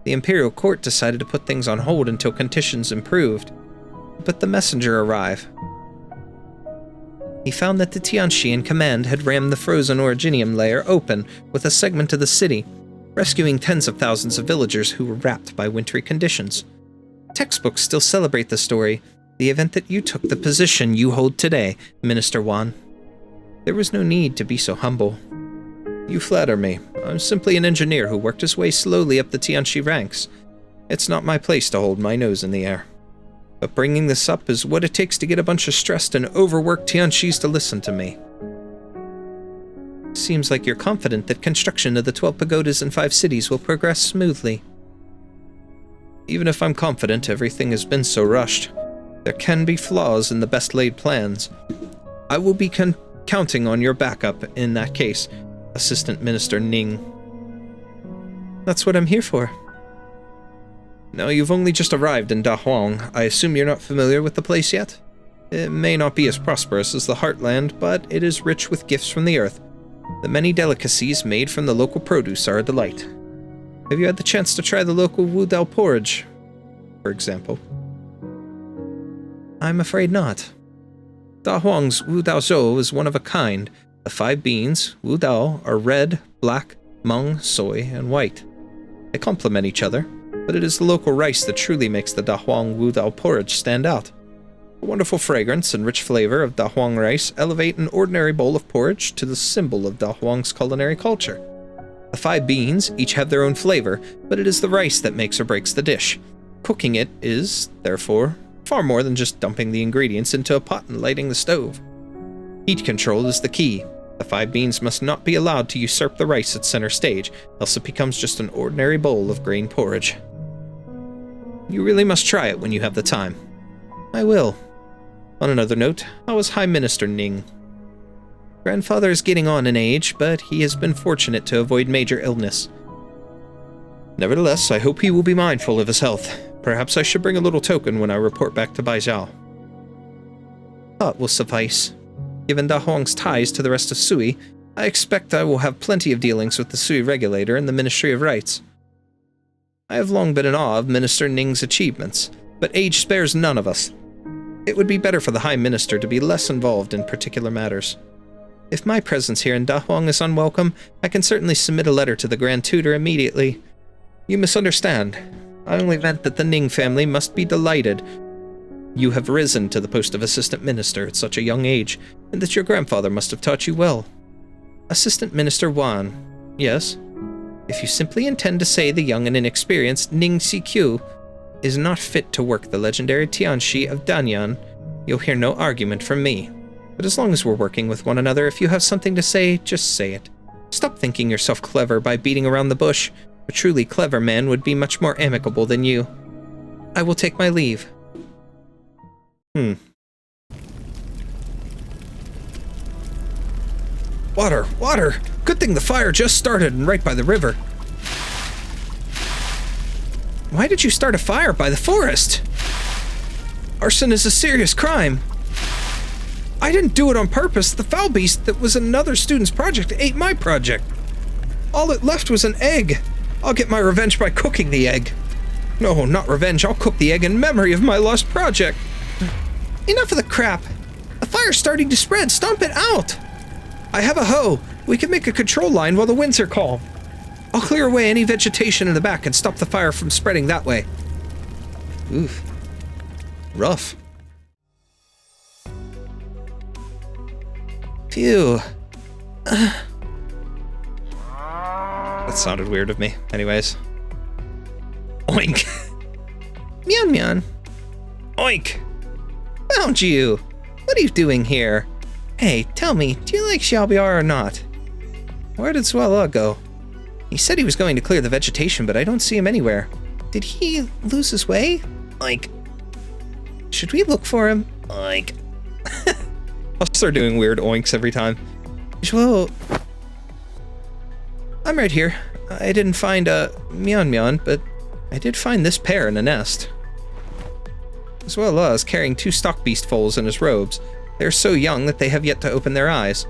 The Imperial Court decided to put things on hold until conditions improved. But the messenger arrived. He found that the Tianqi in command had rammed the frozen originium layer open with a segment of the city, rescuing tens of thousands of villagers who were wrapped by wintry conditions. Textbooks still celebrate the story, the event that you took the position you hold today, Minister Wan. There was no need to be so humble. You flatter me. I'm simply an engineer who worked his way slowly up the Tianqi ranks. It's not my place to hold my nose in the air. But bringing this up is what it takes to get a bunch of stressed and overworked Tianqis to listen to me. Seems like you're confident that construction of the 12 pagodas and 5 cities will progress smoothly. Even if I'm confident everything has been so rushed, there can be flaws in the best-laid plans. I will be counting on your backup in that case, Assistant Minister Ning. That's what I'm here for. Now, you've only just arrived in Dahuang. I assume you're not familiar with the place yet? It may not be as prosperous as the Heartland, but it is rich with gifts from the earth. The many delicacies made from the local produce are a delight. Have you had the chance to try the local Wu Dao porridge, for example? I'm afraid not. Dahuang's Wu Dao Zhou is one of a kind. The 5 beans, Wu Dao, are red, black, mung, soy, and white. They complement each other, but it is the local rice that truly makes the Dahuang Wu Dao porridge stand out. The wonderful fragrance and rich flavor of Dahuang rice elevate an ordinary bowl of porridge to the symbol of Dahuang's culinary culture. The 5 beans each have their own flavor, but it is the rice that makes or breaks the dish. Cooking it is, therefore, far more than just dumping the ingredients into a pot and lighting the stove. Heat control is the key. The 5 beans must not be allowed to usurp the rice at center stage, else it becomes just an ordinary bowl of grain porridge. You really must try it when you have the time. I will. On another note, how is High Minister Ning? Grandfather is getting on in age, but he has been fortunate to avoid major illness. Nevertheless, I hope he will be mindful of his health. Perhaps I should bring a little token when I report back to Baijiao. Thought will suffice. Given Dahuang's ties to the rest of Sui, I expect I will have plenty of dealings with the Sui regulator and the Ministry of Rights. I have long been in awe of Minister Ning's achievements, but age spares none of us. It would be better for the High Minister to be less involved in particular matters. If my presence here in Dahuang is unwelcome, I can certainly submit a letter to the Grand Tutor immediately. You misunderstand. I only meant that the Ning family must be delighted you have risen to the post of Assistant Minister at such a young age, and that your grandfather must have taught you well. Assistant Minister Wan, yes? If you simply intend to say the young and inexperienced Ning Si-Kyu is not fit to work the legendary Tianxi of Danyan, you'll hear no argument from me. But as long as we're working with one another, if you have something to say, just say it. Stop thinking yourself clever by beating around the bush. A truly clever man would be much more amicable than you. I will take my leave. Water! Water! Good thing the fire just started and right by the river. Why did you start a fire by the forest? Arson is a serious crime. I didn't do it on purpose. The foul beast that was another student's project ate my project. All it left was an egg. I'll get my revenge by cooking the egg. No, not revenge. I'll cook the egg in memory of my lost project. Enough of the crap. The fire's starting to spread. Stomp it out. I have a hoe. We can make a control line while the winds are calm. I'll clear away any vegetation in the back and stop the fire from spreading that way. Oof. Rough. Phew. That sounded weird of me. Anyways. Oink. Mian mian. Oink. Found you. What are you doing here? Hey, tell me, do you like Xiaobiar or not? Where did Suala go? He said he was going to clear the vegetation, but I don't see him anywhere. Did he lose his way? Like, should we look for him? Like, I'll start doing weird oinks every time. Well, I'm right here. I didn't find a Mian Mian, but I did find this pair in a nest. As well as carrying 2 stock beast foals in his robes. They're so young that they have yet to open their eyes.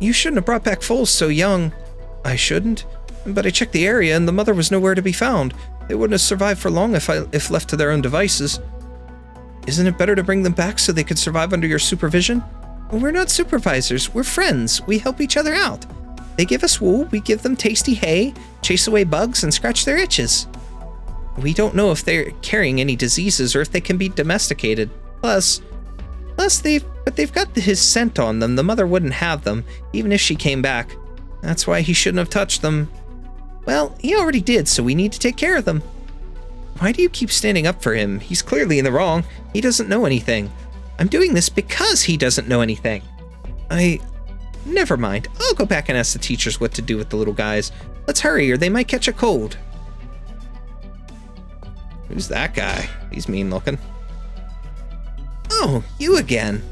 You shouldn't have brought back foals so young. I shouldn't, but I checked the area and the mother was nowhere to be found. They wouldn't have survived for long if left to their own devices. Isn't it better to bring them back so they could survive under your supervision? Well, we're not supervisors, we're friends. We help each other out. They give us wool, we give them tasty hay, chase away bugs, and scratch their itches. We don't know if they're carrying any diseases or if they can be domesticated. Plus they've got his scent on them. The mother wouldn't have them, even if she came back. That's why he shouldn't have touched them. Well, he already did, so we need to take care of them. Why do you keep standing up for him? He's clearly in the wrong. He doesn't know anything. I'm doing this because he doesn't know anything. Never mind. I'll go back and ask the teachers what to do with the little guys. Let's hurry or they might catch a cold. Who's that guy? He's mean looking. Oh, you again.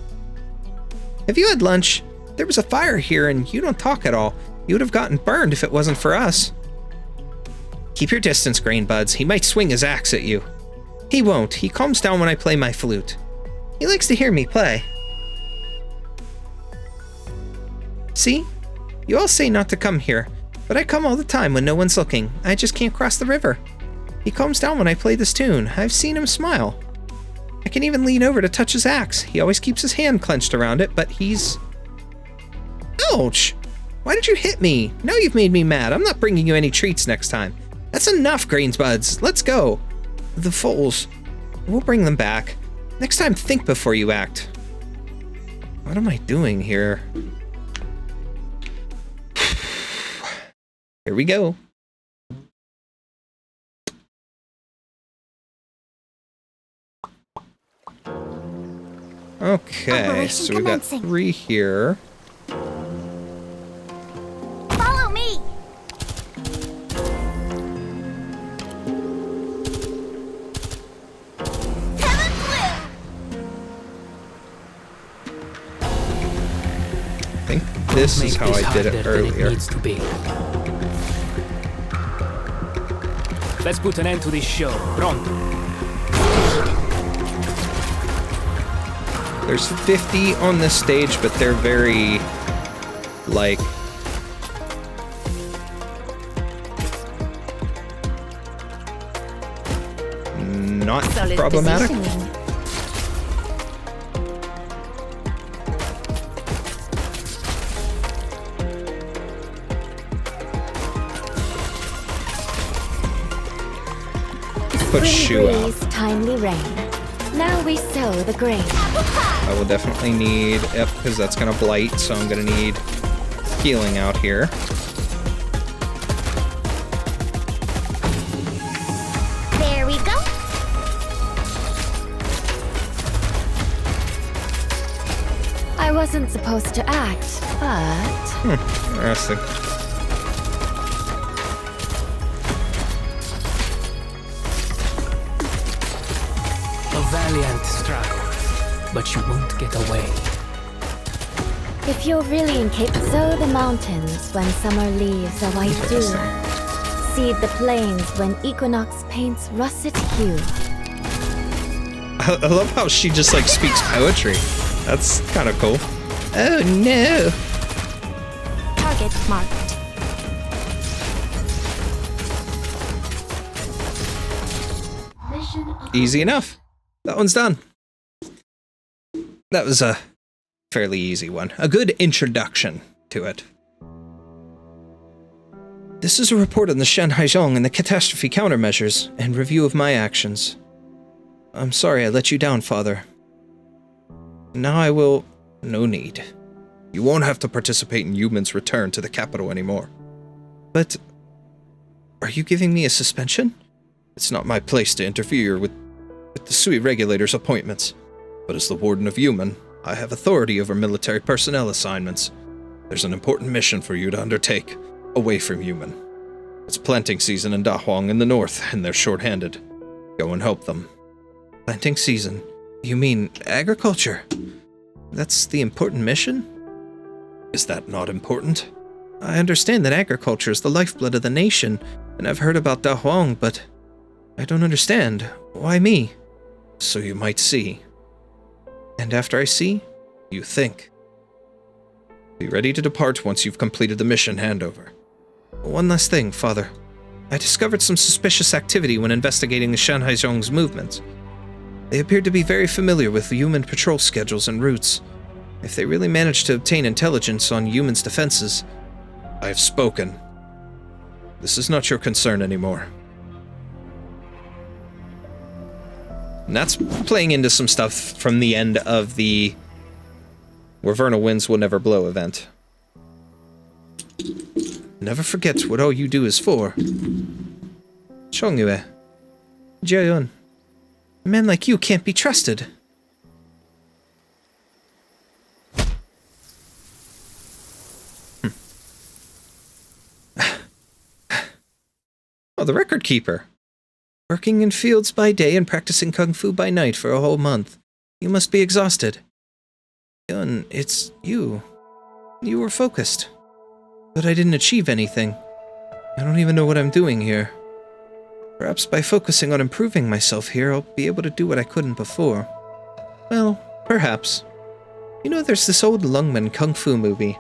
Have you had lunch? There was a fire here and you don't talk at all. You would have gotten burned if it wasn't for us. Keep your distance, Grain Buds. He might swing his axe at you. He won't. He calms down when I play my flute. He likes to hear me play. See? You all say not to come here, but I come all the time when no one's looking. I just can't cross the river. He calms down when I play this tune. I've seen him smile. I can even lean over to touch his axe. He always keeps his hand clenched around it, but he's... Ouch! Why did you hit me? Now you've made me mad. I'm not bringing you any treats next time. That's enough, Grains Buds. Let's go. The foals. We'll bring them back. Next time, think before you act. What am I doing here? Here we go. Okay, so we got 3 here. Follow me. I think this is how I did it earlier. Let's put an end to this show. Pronto. There's 50 on this stage, but they're very, like... not problematic. put SHU out. Breeze, timely rain. Now we sow the grain. I will definitely need, yep, because that's gonna blight, so I'm gonna need healing out here. There we go. I wasn't supposed to act, but... Interesting. A valiant struggle, but you won't get away. If you're really incapable, sow the mountains when summer leaves a white dew. Seed the plains when equinox paints russet hue. I love how she just like speaks poetry. That's kind of cool. Oh no! Target marked. Easy enough. That one's done. That was a fairly easy one. A good introduction to it. This is a report on the Shanhaizhong and the catastrophe countermeasures, and review of my actions. I'm sorry I let you down, Father. Now I will... No need. You won't have to participate in Yuman's return to the capital anymore. But... Are you giving me a suspension? It's not my place to interfere with the Sui regulator's appointments. But as the Warden of Yuman, I have authority over military personnel assignments. There's an important mission for you to undertake, away from Yuman. It's planting season in Dahuang in the north, and they're short-handed. Go and help them. Planting season? You mean agriculture? That's the important mission? Is that not important? I understand that agriculture is the lifeblood of the nation, and I've heard about Dahuang, but I don't understand. Why me? So you might see. And after I see, you think. Be ready to depart once you've completed the mission handover. One last thing, Father. I discovered some suspicious activity when investigating the Shanhaizhong's movements. They appeared to be very familiar with human patrol schedules and routes. If they really managed to obtain intelligence on Yuman's defenses, I have spoken. This is not your concern anymore. And that's playing into some stuff from the end of the Where Vernal Winds Will Never Blow event. Never forget what all you do is for. Chongyue. Jaehyun. A man like you can't be trusted. Oh, the record keeper. Working in fields by day and practicing kung fu by night for a whole month. You must be exhausted. Yun, it's you. You were focused. But I didn't achieve anything. I don't even know what I'm doing here. Perhaps by focusing on improving myself here, I'll be able to do what I couldn't before. Well, perhaps. You know, there's this old Lungman kung fu movie.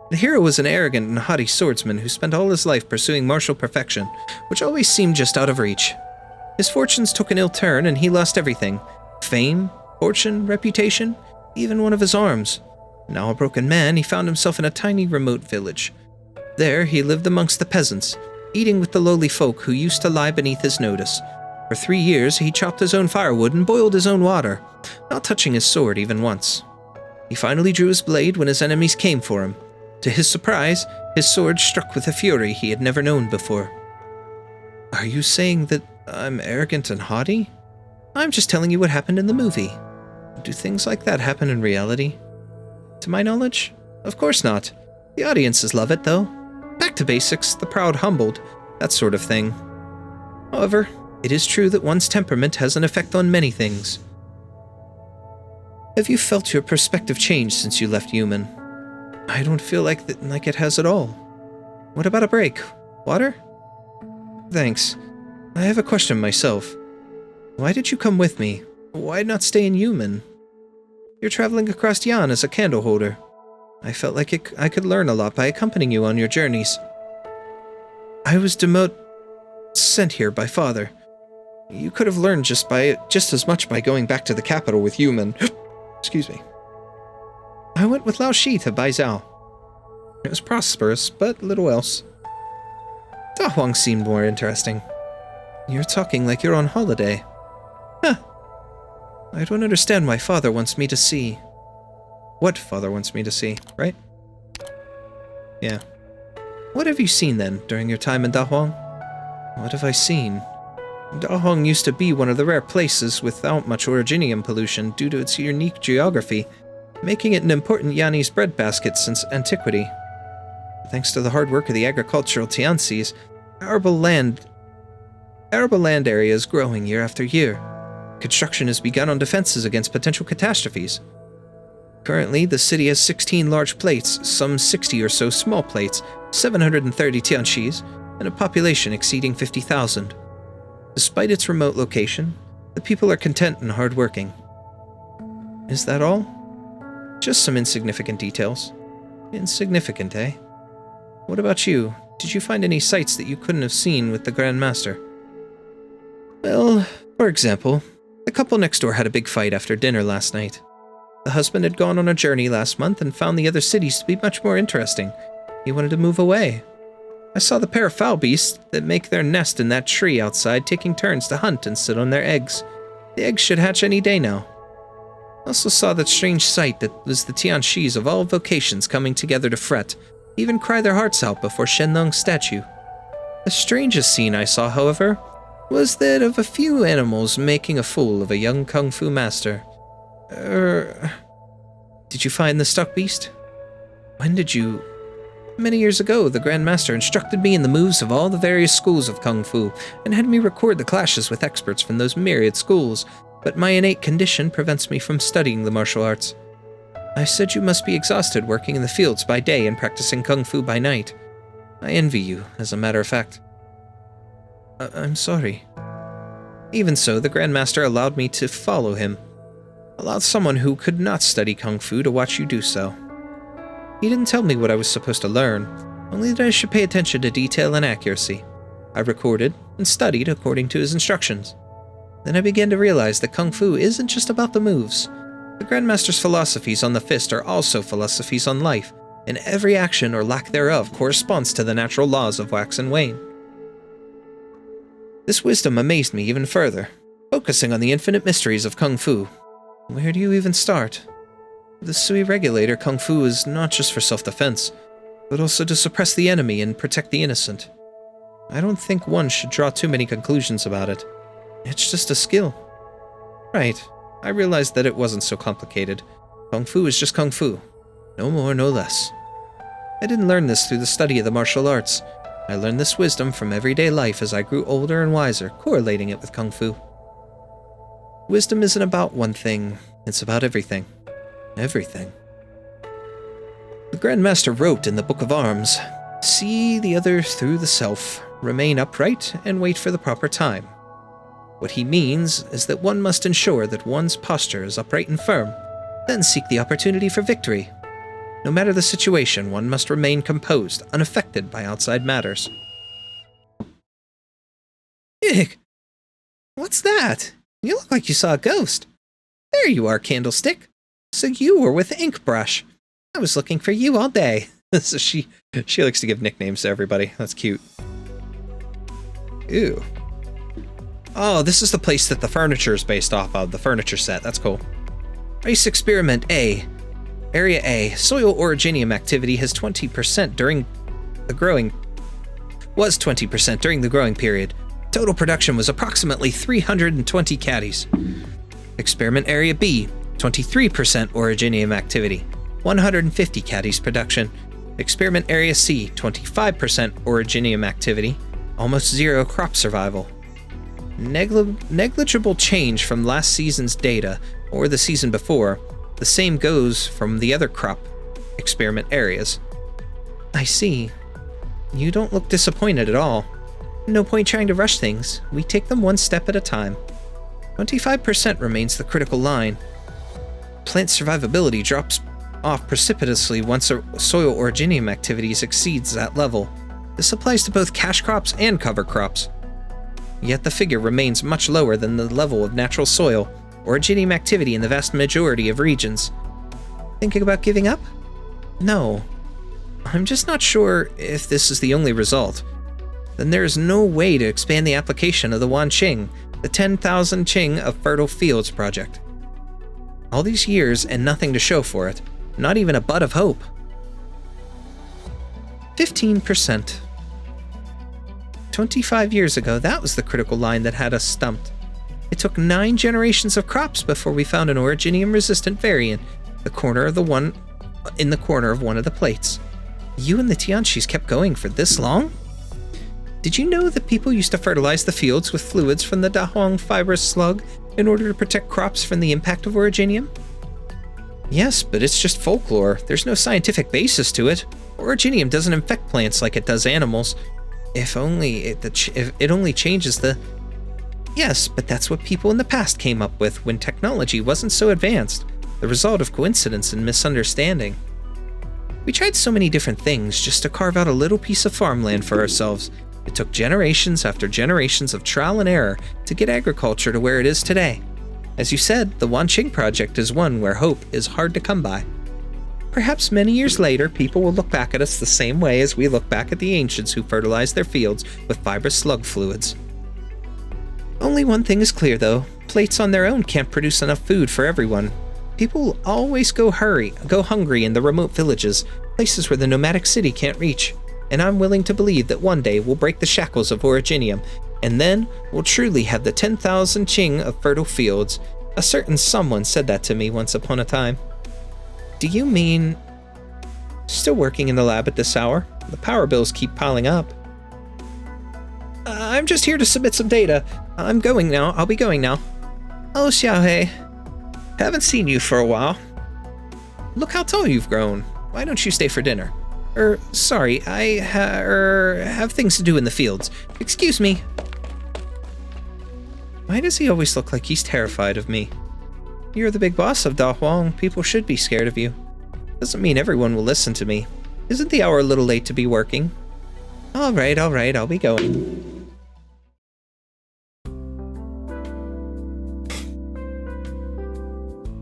The hero was an arrogant and haughty swordsman who spent all his life pursuing martial perfection, which always seemed just out of reach. His fortunes took an ill turn and he lost everything. Fame, fortune, reputation, even one of his arms. Now a broken man, he found himself in a tiny remote village. There he lived amongst the peasants, eating with the lowly folk who used to lie beneath his notice. For 3 years he chopped his own firewood and boiled his own water, not touching his sword even once. He finally drew his blade when his enemies came for him. To his surprise, his sword struck with a fury he had never known before. Are you saying that I'm arrogant and haughty? I'm just telling you what happened in the movie. Do things like that happen in reality? To my knowledge, of course not. The audiences love it, though. Back to basics, the proud humbled, that sort of thing. However, it is true that one's temperament has an effect on many things. Have you felt your perspective change since you left Yuman? I don't feel like it has at all. What about a break? Water? Thanks. I have a question myself. Why did you come with me? Why not stay in Yuman? You're traveling across Yan as a candle holder. I felt like I could learn a lot by accompanying you on your journeys. I was sent here by Father. You could have learned just as much by going back to the capital with Yuman. Excuse me. I went with Lao Shi to Baizhou. It was prosperous, but little else. Dahuang seemed more interesting. You're talking like you're on holiday. Huh. I don't understand why Father wants me to see. What Father wants me to see, right? Yeah. What have you seen then, during your time in Dahuang? What have I seen? Dahuang used to be one of the rare places without much originium pollution due to its unique geography, making it an important Yanni's breadbasket since antiquity. Thanks to the hard work of the agricultural Tiancis, arable land area is growing year after year. Construction has begun on defenses against potential catastrophes. Currently, the city has 16 large plates, some 60 or so small plates, 730 Tiancis, and a population exceeding 50,000. Despite its remote location, the people are content and hardworking. Is that all? Just some insignificant details. Insignificant, eh? What about you? Did you find any sights that you couldn't have seen with the Grand Master? Well, for example, the couple next door had a big fight after dinner last night. The husband had gone on a journey last month and found the other cities to be much more interesting. He wanted to move away. I saw the pair of foul beasts that make their nest in that tree outside taking turns to hunt and sit on their eggs. The eggs should hatch any day now. I also saw that strange sight that was the Tiancis of all vocations coming together to fret, even cry their hearts out before Shenlong's statue. The strangest scene I saw, however, was that of a few animals making a fool of a young kung fu master. Did you find the stuck beast? When did you... Many years ago, the Grand Master instructed me in the moves of all the various schools of kung fu, and had me record the clashes with experts from those myriad schools, but my innate condition prevents me from studying the martial arts. I said you must be exhausted working in the fields by day and practicing kung fu by night. I envy you, as a matter of fact. I'm sorry. Even so, the Grand Master allowed me to follow him. Allowed someone who could not study kung fu to watch you do so. He didn't tell me what I was supposed to learn, only that I should pay attention to detail and accuracy. I recorded and studied according to his instructions. Then I began to realize that kung fu isn't just about the moves. The Grandmaster's philosophies on the fist are also philosophies on life, and every action or lack thereof corresponds to the natural laws of wax and wane. This wisdom amazed me even further, focusing on the infinite mysteries of kung fu. Where do you even start? The Sui regulator kung fu is not just for self-defense, but also to suppress the enemy and protect the innocent. I don't think one should draw too many conclusions about it. It's just a skill. Right, I realized that it wasn't so complicated. Kung fu is just kung fu. No more, no less. I didn't learn this through the study of the martial arts. I learned this wisdom from everyday life as I grew older and wiser, correlating it with kung fu. Wisdom isn't about one thing, it's about everything. Everything. The Grand Master wrote in the Book of Arms, "See the other through the self, remain upright, and wait for the proper time." What he means is that one must ensure that one's posture is upright and firm, then seek the opportunity for victory. No matter the situation, one must remain composed, unaffected by outside matters. Eek! What's that? You look like you saw a ghost. There you are, Candlestick. So you were with Inkbrush. I was looking for you all day. So she likes to give nicknames to everybody. That's cute. Ew. Oh, this is the place that the furniture is based off of, the furniture set. That's cool. Race Experiment A. Area A. Soil originium activity has 20% during the growing... was 20% during the growing period. Total production was approximately 320 caddies. Experiment Area B. 23% originium activity. 150 caddies production. Experiment Area C. 25% originium activity. Almost zero crop survival. Negligible change from last season's data, or the season before. The same goes from the other crop experiment areas. I see. You don't look disappointed at all. No point trying to rush things. We take them one step at a time. 25% remains the critical line. Plant survivability drops off precipitously once a soil originium activities exceeds that level. This applies to both cash crops and cover crops. Yet the figure remains much lower than the level of natural soil originium activity in the vast majority of regions. Thinking about giving up? No. I'm just not sure if this is the only result. then there is no way to expand the application of the Wanqing, the 10,000 Qing of Fertile Fields project. All these years and nothing to show for it, not even a bud of hope. 15%. 25 years ago, that was the critical line that had us stumped. It took 9 generations of crops before we found an originium-resistant variant, in the corner of one of the plates. You and the Tianqis kept going for this long? Did you know that people used to fertilize the fields with fluids from the Dahuang fibrous slug in order to protect crops from the impact of originium? Yes, but it's just folklore. There's no scientific basis to it. Originium doesn't infect plants like it does animals. If it only changes the... Yes, but that's what people in the past came up with when technology wasn't so advanced, the result of coincidence and misunderstanding. We tried so many different things just to carve out a little piece of farmland for ourselves. It took generations after generations of trial and error to get agriculture to where it is today. As you said, the Wanqing project is one where hope is hard to come by. Perhaps many years later, people will look back at us the same way as we look back at the ancients who fertilized their fields with fibrous slug fluids. Only one thing is clear, though. Plates on their own can't produce enough food for everyone. People will always go hungry in the remote villages, places where the nomadic city can't reach. And I'm willing to believe that one day we'll break the shackles of originium, and then we'll truly have the 10,000 Qing of fertile fields. A certain someone said that to me once upon a time. Do you mean... Still working in the lab at this hour? The power bills keep piling up. I'm just here to submit some data. I'm going now. I'll be going now. Oh, Xiaohei. Haven't seen you for a while. Look how tall you've grown. Why don't you stay for dinner? Sorry, I have things to do in the fields. Excuse me. Why does he always look like he's terrified of me? You're the big boss of Dahuang. People should be scared of you. Doesn't mean everyone will listen to me. Isn't the hour a little late to be working? All right, I'll be going.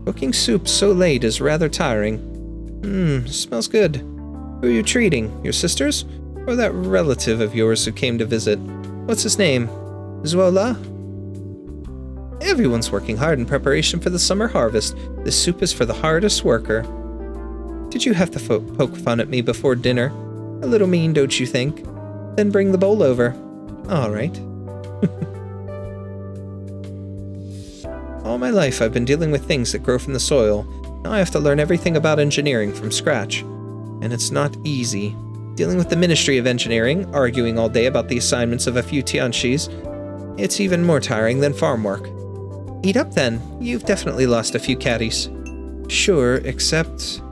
Cooking soup so late is rather tiring. Smells good. Who are you treating? Your sisters? Or that relative of yours who came to visit? What's his name? Zuola? Everyone's working hard in preparation for the summer harvest. This soup is for the hardest worker. Did you have to poke fun at me before dinner? A little mean, don't you think? Then bring the bowl over. All right. All my life I've been dealing with things that grow from the soil. Now I have to learn everything about engineering from scratch. And it's not easy. Dealing with the Ministry of Engineering, arguing all day about the assignments of a few Tianqis, it's even more tiring than farm work. Eat up then. You've definitely lost a few caddies. Sure, except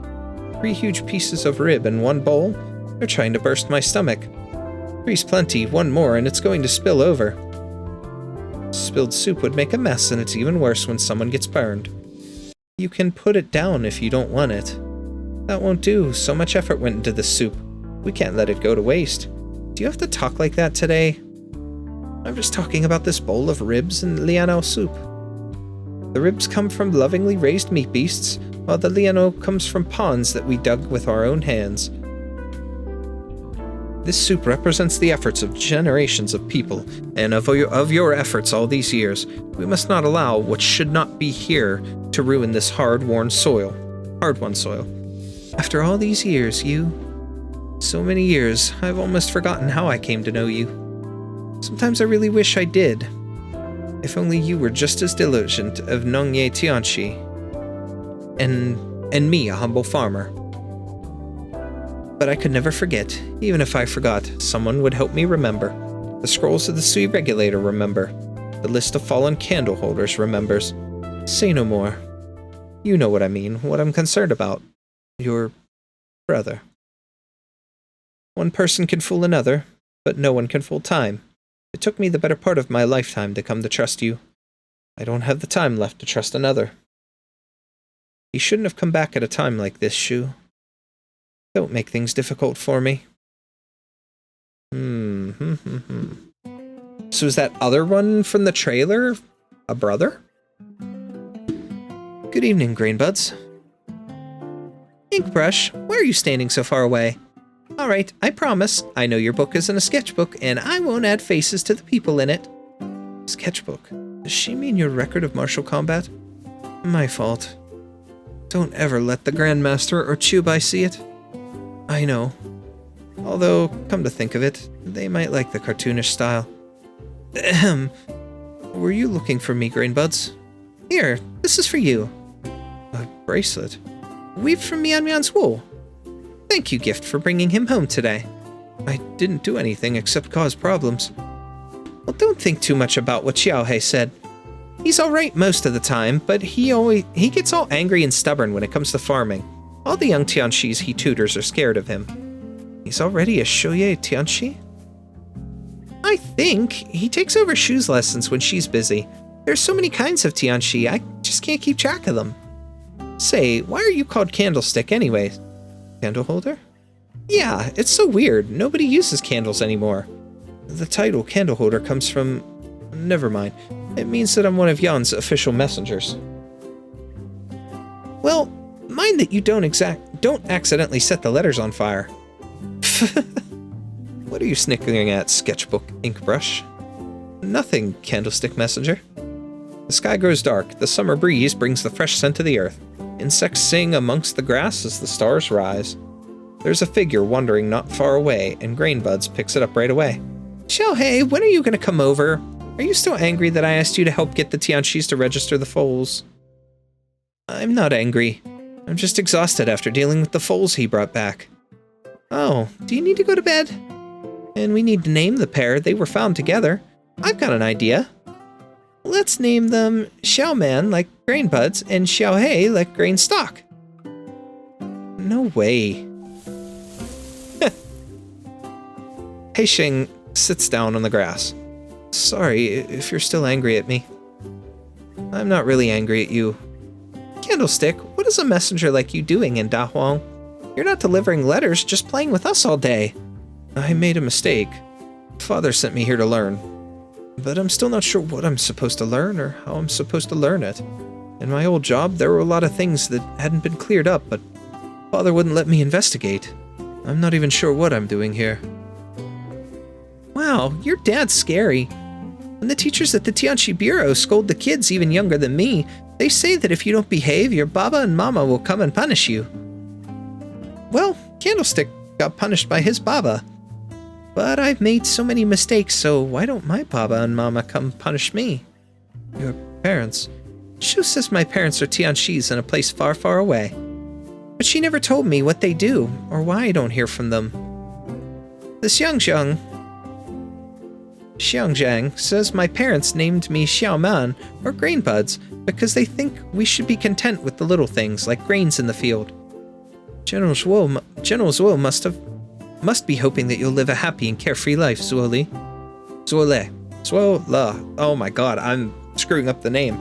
3 huge pieces of rib in one bowl? They're trying to burst my stomach. 3's plenty, 1 more and it's going to spill over. Spilled soup would make a mess, and it's even worse when someone gets burned. You can put it down if you don't want it. That won't do. So much effort went into this soup. We can't let it go to waste. Do you have to talk like that today? I'm just talking about this bowl of ribs and liano soup. The ribs come from lovingly raised meat beasts, while the liano comes from ponds that we dug with our own hands. This soup represents the efforts of generations of people, and of your efforts all these years. We must not allow what should not be here to ruin this hard-won soil. After all these years, so many years, I've almost forgotten how I came to know you. Sometimes I really wish I did. If only you were just as diligent of Nongye Tianqi, and me, a humble farmer. But I could never forget. Even if I forgot, someone would help me remember. The scrolls of the Sui regulator remember. The list of fallen candle holders remembers. Say no more. You know what I mean, what I'm concerned about. Your brother. One person can fool another, but no one can fool time. It took me the better part of my lifetime to come to trust you. I don't have the time left to trust another. He shouldn't have come back at a time like this, Shu. Don't make things difficult for me. So is that other one from the trailer a brother? Good evening, Grainbuds. Inkbrush, why are you standing so far away? Alright, I promise. I know your book isn't a sketchbook, and I won't add faces to the people in it. Sketchbook? Does she mean your record of martial combat? My fault. Don't ever let the Grandmaster or Chubai see it. I know. Although, come to think of it, they might like the cartoonish style. Ahem. Were you looking for me, Grainbuds? Here, this is for you. A bracelet. Weaved from Mian's wool. Thank you, Gift, for bringing him home today. I didn't do anything except cause problems. Well, don't think too much about what Xiaohei said. He's alright most of the time, but he gets all angry and stubborn when it comes to farming. All the young Tianxis he tutors are scared of him. He's already a Shoye Tianxi? I think he takes over Shu's lessons when she's busy. There's so many kinds of Tianxi, I just can't keep track of them. Say, why are you called Candlestick anyways? Candle holder? Yeah, it's so weird. Nobody uses candles anymore. The title candle holder comes from... Never mind. It means that I'm one of Yan's official messengers. Well, mind that you don't accidentally set the letters on fire. What are you snickering at, sketchbook ink brush? Nothing, Candlestick Messenger. The sky grows dark. The summer breeze brings the fresh scent of the earth. Insects sing amongst the grass as the stars rise. There's a figure wandering not far away, and Grainbuds picks it up right away. Xiaohei, when are you going to come over? Are you still angry that I asked you to help get the Tianxis to register the foals? I'm not angry. I'm just exhausted after dealing with the foals he brought back. Oh, do you need to go to bed? And we need to name the pair. They were found together. I've got an idea. Let's name them Xiaoman like Grainbuds and Xiaohei like Grainstalk. No way. Heisheng sits down on the grass. Sorry if you're still angry at me. I'm not really angry at you. Candlestick, what is a messenger like you doing in Dahuang? You're not delivering letters, just playing with us all day. I made a mistake. Father sent me here to learn. But I'm still not sure what I'm supposed to learn or how I'm supposed to learn it. In my old job, there were a lot of things that hadn't been cleared up, but Father wouldn't let me investigate. I'm not even sure what I'm doing here. Wow, your dad's scary. When the teachers at the Tianxi Bureau scold the kids even younger than me, they say that if you don't behave, your Baba and Mama will come and punish you. Well, Candlestick got punished by his Baba. But I've made so many mistakes, so why don't my Baba and Mama come punish me? Your parents? Shu says my parents are Tianxis in a place far, far away. But she never told me what they do, or why I don't hear from them. The Xiangjiang says my parents named me Xiaoman, or Grainbuds, because they think we should be content with the little things, like grains in the field. General Zuo must be hoping that you'll live a happy and carefree life, Zuoli. Zuola. Oh my god, I'm screwing up the name.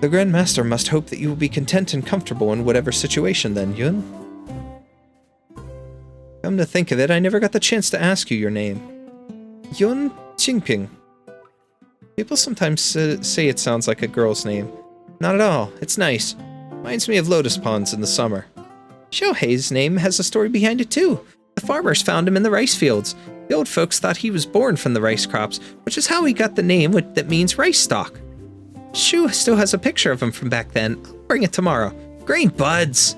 The Grandmaster must hope that you will be content and comfortable in whatever situation then, Yun. Come to think of it, I never got the chance to ask you your name. Yun Qingping. People sometimes say it sounds like a girl's name. Not at all, it's nice. Reminds me of lotus ponds in the summer. Xiaohei's name has a story behind it too. The farmers found him in the rice fields. The old folks thought he was born from the rice crops, which is how he got the name that means rice stalk. Shu still has a picture of him from back then. I'll bring it tomorrow. Grainbuds!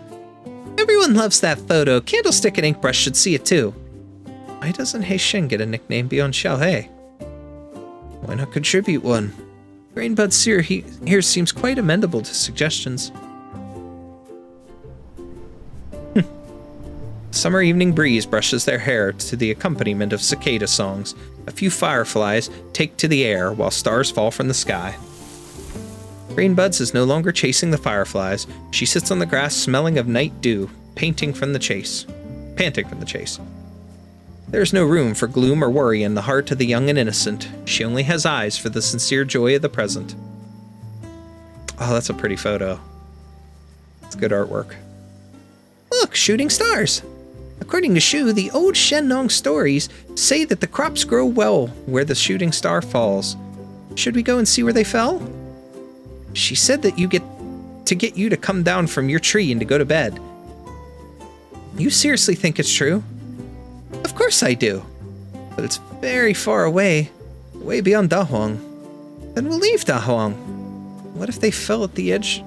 Everyone loves that photo. Candlestick and Inkbrush should see it too. Why doesn't Heisheng get a nickname beyond Xiaohei? Why not contribute one? Grainbuds here seems quite amenable to suggestions. Summer evening breeze brushes their hair to the accompaniment of cicada songs. A few fireflies take to the air while stars fall from the sky. Grainbuds is no longer chasing the fireflies. She sits on the grass smelling of night dew, panting from the chase. There is no room for gloom or worry in the heart of the young and innocent. She only has eyes for the sincere joy of the present. Oh, that's a pretty photo. It's good artwork. Look, shooting stars! According to Shu, the old Shennong stories say that the crops grow well where the shooting star falls. Should we go and see where they fell? She said that get you to come down from your tree and to go to bed. You seriously think it's true? Of course I do. But it's very far away. Way beyond Dahuang. Then we'll leave Dahuang. What if they fell at the edge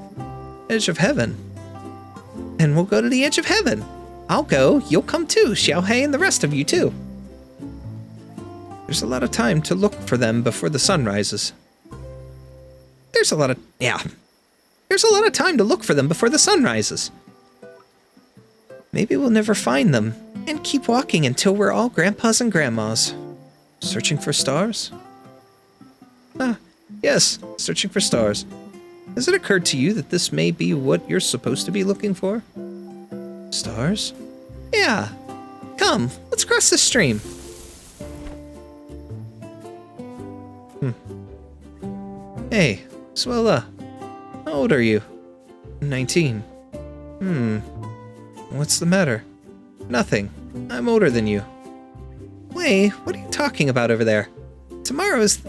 of heaven? Then we'll go to the edge of heaven. I'll go, you'll come too, Xiaohei, and the rest of you too. There's a lot of time to look for them before the sun rises. There's a lot of time to look for them before the sun rises. Maybe we'll never find them, and keep walking until we're all grandpas and grandmas. Searching for stars? Ah, yes, searching for stars. Has it occurred to you that this may be what you're supposed to be looking for? Stars? Yeah. Come, let's cross the stream. Hey, Swella. How old are you? 19. What's the matter? Nothing. I'm older than you. Wei, what are you talking about over there? Tomorrow's the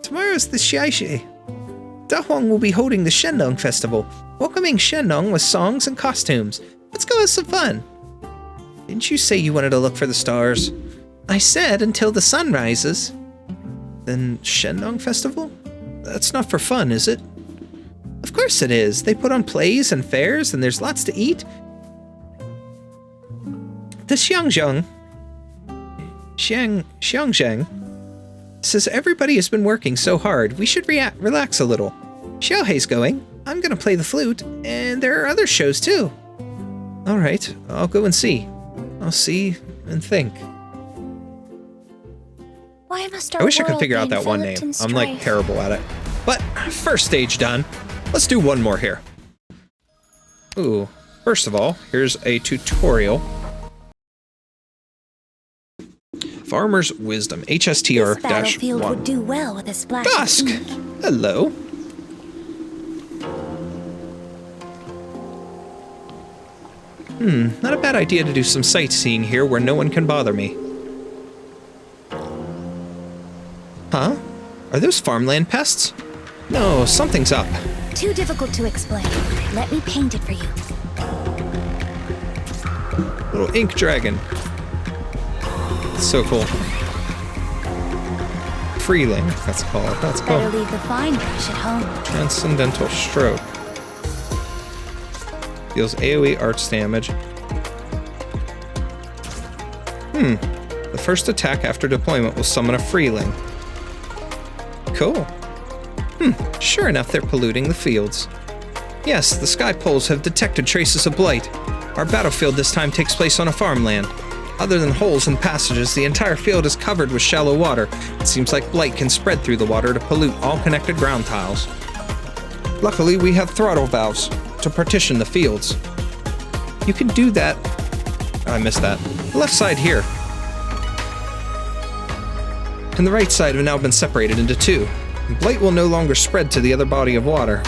Xiaixi. Dahuang will be holding the Shendong Festival, welcoming Shendong with songs and costumes. Let's go have some fun. Didn't you say you wanted to look for the stars? I said until the sun rises. Then Shendong Festival? That's not for fun, is it? Of course it is. They put on plays and fairs, and there's lots to eat. The Xiangzheng says everybody has been working so hard, we should relax a little. Xiaohei's going, I'm gonna play the flute, and there are other shows too. Alright, I'll go and see. I'll see and think. Why must I wish I could figure out that one name. I'm like terrible at it. But first stage done. Let's do one more here. Ooh, first of all, here's a tutorial. Farmer's Wisdom, HSTR-1. Would do well with a splash. Dusk! Hello. Not a bad idea to do some sightseeing here where no one can bother me. Huh? Are those farmland pests? No, something's up. Too difficult to explain. Let me paint it for you. Little ink dragon. It's so cool. Freeling, that's called. That's called. Better leave the fine brush at home. Transcendental Stroke. Deals AoE arts damage. The first attack after deployment will summon a Freeling. Cool. Sure enough, they're polluting the fields. Yes, the sky poles have detected traces of blight. Our battlefield this time takes place on a farmland. Other than holes and passages, the entire field is covered with shallow water. It seems like blight can spread through the water to pollute all connected ground tiles. Luckily, we have throttle valves to partition the fields. You can do that. Oh, I missed that. The left side here. And the right side have now been separated into two. Blight will no longer spread to the other body of water.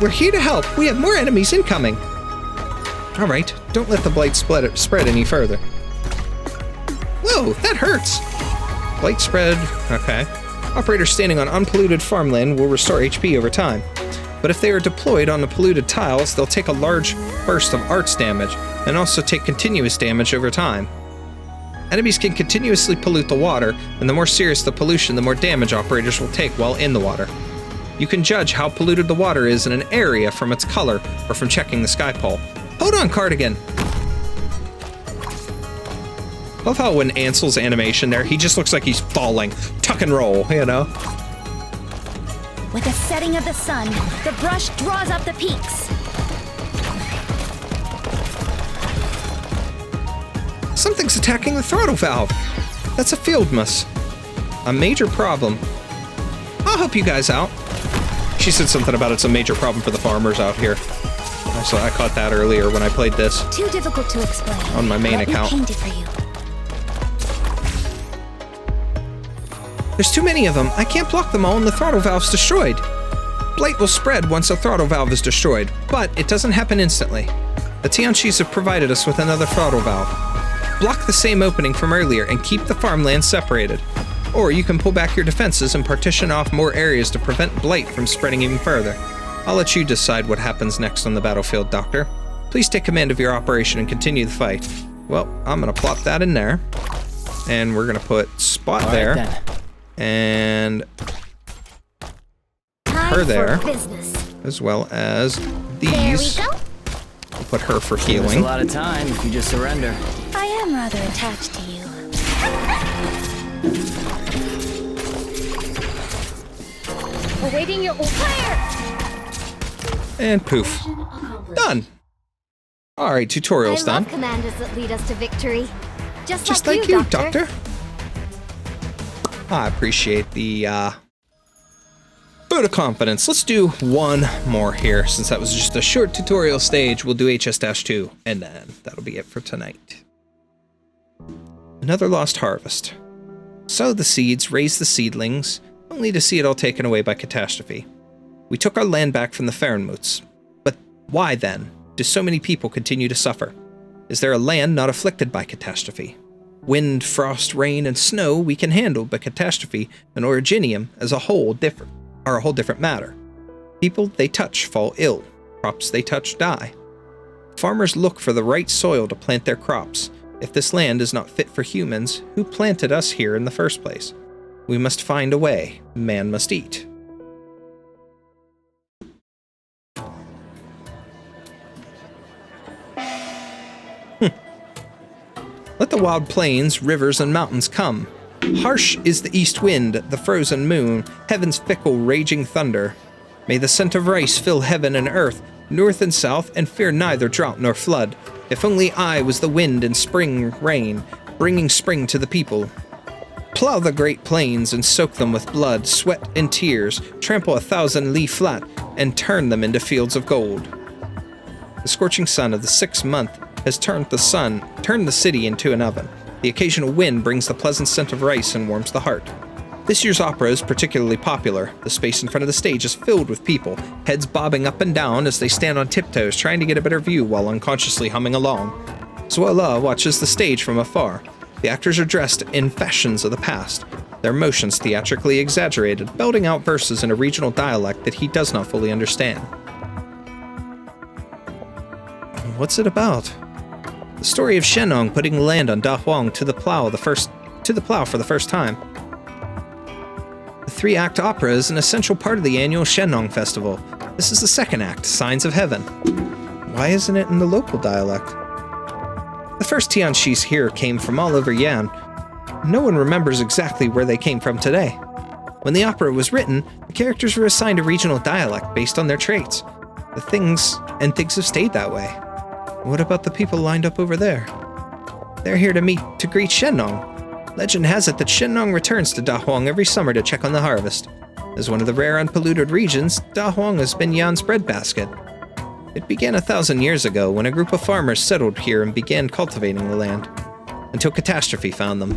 We're here to help. We have more enemies incoming. Alright, don't let the blight spread any further. Whoa, that hurts! Blight spread, okay. Operators standing on unpolluted farmland will restore HP over time. But if they are deployed on the polluted tiles, they'll take a large burst of arts damage, and also take continuous damage over time. Enemies can continuously pollute the water, and the more serious the pollution, the more damage operators will take while in the water. You can judge how polluted the water is in an area from its color, or from checking the sky pole. Hold on, Cardigan! Love how when Ansel's animation there, he just looks like he's falling. Tuck and roll, you know? With the setting of the sun, the brush draws up the peaks. Something's attacking the throttle valve. That's a field mouse. A major problem. I'll help you guys out. She said something about it's a major problem for the farmers out here. So I caught that earlier when I played this. Too difficult to explain. On my main account. Let me paint it for you. There's too many of them. I can't block them all and the throttle valve's destroyed. Blight will spread once the throttle valve is destroyed, but it doesn't happen instantly. The Tianqis have provided us with another throttle valve. Block the same opening from earlier and keep the farmland separated. Or you can pull back your defenses and partition off more areas to prevent blight from spreading even further. I'll let you decide what happens next on the battlefield, Doctor. Please take command of your operation and continue the fight. Well, I'm going to plop that in there. And we're going to put Spot there. Then. And her there. As well as these. There we go. We'll put her for There's healing. a lot of time if you just surrender. I am rather attached to you. Awaiting your fire! And poof. Done. Alright, tutorial's done. I love commanders that lead us to victory. Just like you, Doctor. I appreciate the vote of confidence. Let's do one more here, since that was just a short tutorial stage. We'll do HS-2, and then that'll be it for tonight. Another lost harvest. Sow the seeds, raise the seedlings, only to see it all taken away by catastrophe. We took our land back from the Farenmuts. But why then do so many people continue to suffer? Is there a land not afflicted by catastrophe? Wind, frost, rain, and snow we can handle, but catastrophe and originium as a whole are a whole different matter. People they touch fall ill. Crops they touch die. Farmers look for the right soil to plant their crops. If this land is not fit for humans, who planted us here in the first place? We must find a way. Man must eat. Let the wild plains, rivers, and mountains come. Harsh is the east wind, the frozen moon, heaven's fickle, raging thunder. May the scent of rice fill heaven and earth, north and south, and fear neither drought nor flood. If only I was the wind in spring rain, bringing spring to the people. Plow the great plains and soak them with blood, sweat, and tears, trample 1,000 li flat, and turn them into fields of gold. The scorching sun of the 6th month has turned the city into an oven. The occasional wind brings the pleasant scent of rice and warms the heart. This year's opera is particularly popular. The space in front of the stage is filled with people, heads bobbing up and down as they stand on tiptoes trying to get a better view while unconsciously humming along. Zola watches the stage from afar. The actors are dressed in fashions of the past, their motions theatrically exaggerated, belting out verses in a regional dialect that he does not fully understand. What's it about? The story of Shenong putting land on Dahuang to the plow for the first time. The 3-act opera is an essential part of the annual Shenong festival. This is the 2nd act, Signs of Heaven. Why isn't it in the local dialect? The first Tianxis here came from all over Yan. No one remembers exactly where they came from today. When the opera was written, the characters were assigned a regional dialect based on their traits. Things have stayed that way. What about the people lined up over there? They're here to greet Shenong. Legend has it that Shenong returns to Dahuang every summer to check on the harvest. As one of the rare unpolluted regions, Dahuang has been Yan's breadbasket. It began 1,000 years ago when a group of farmers settled here and began cultivating the land, until catastrophe found them.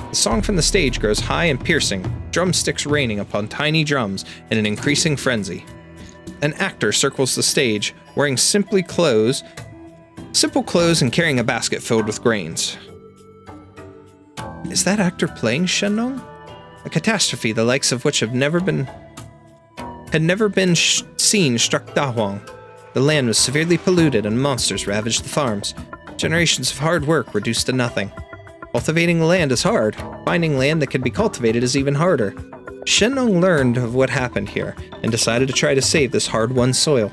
The song from the stage grows high and piercing, drumsticks raining upon tiny drums in an increasing frenzy. An actor circles the stage, wearing simple clothes and carrying a basket filled with grains. Is that actor playing Shenong? A catastrophe the likes of which had never been seen struck Dahuang. The land was severely polluted and monsters ravaged the farms. Generations of hard work reduced to nothing. Cultivating the land is hard. Finding land that can be cultivated is even harder. Shenong learned of what happened here and decided to try to save this hard-won soil.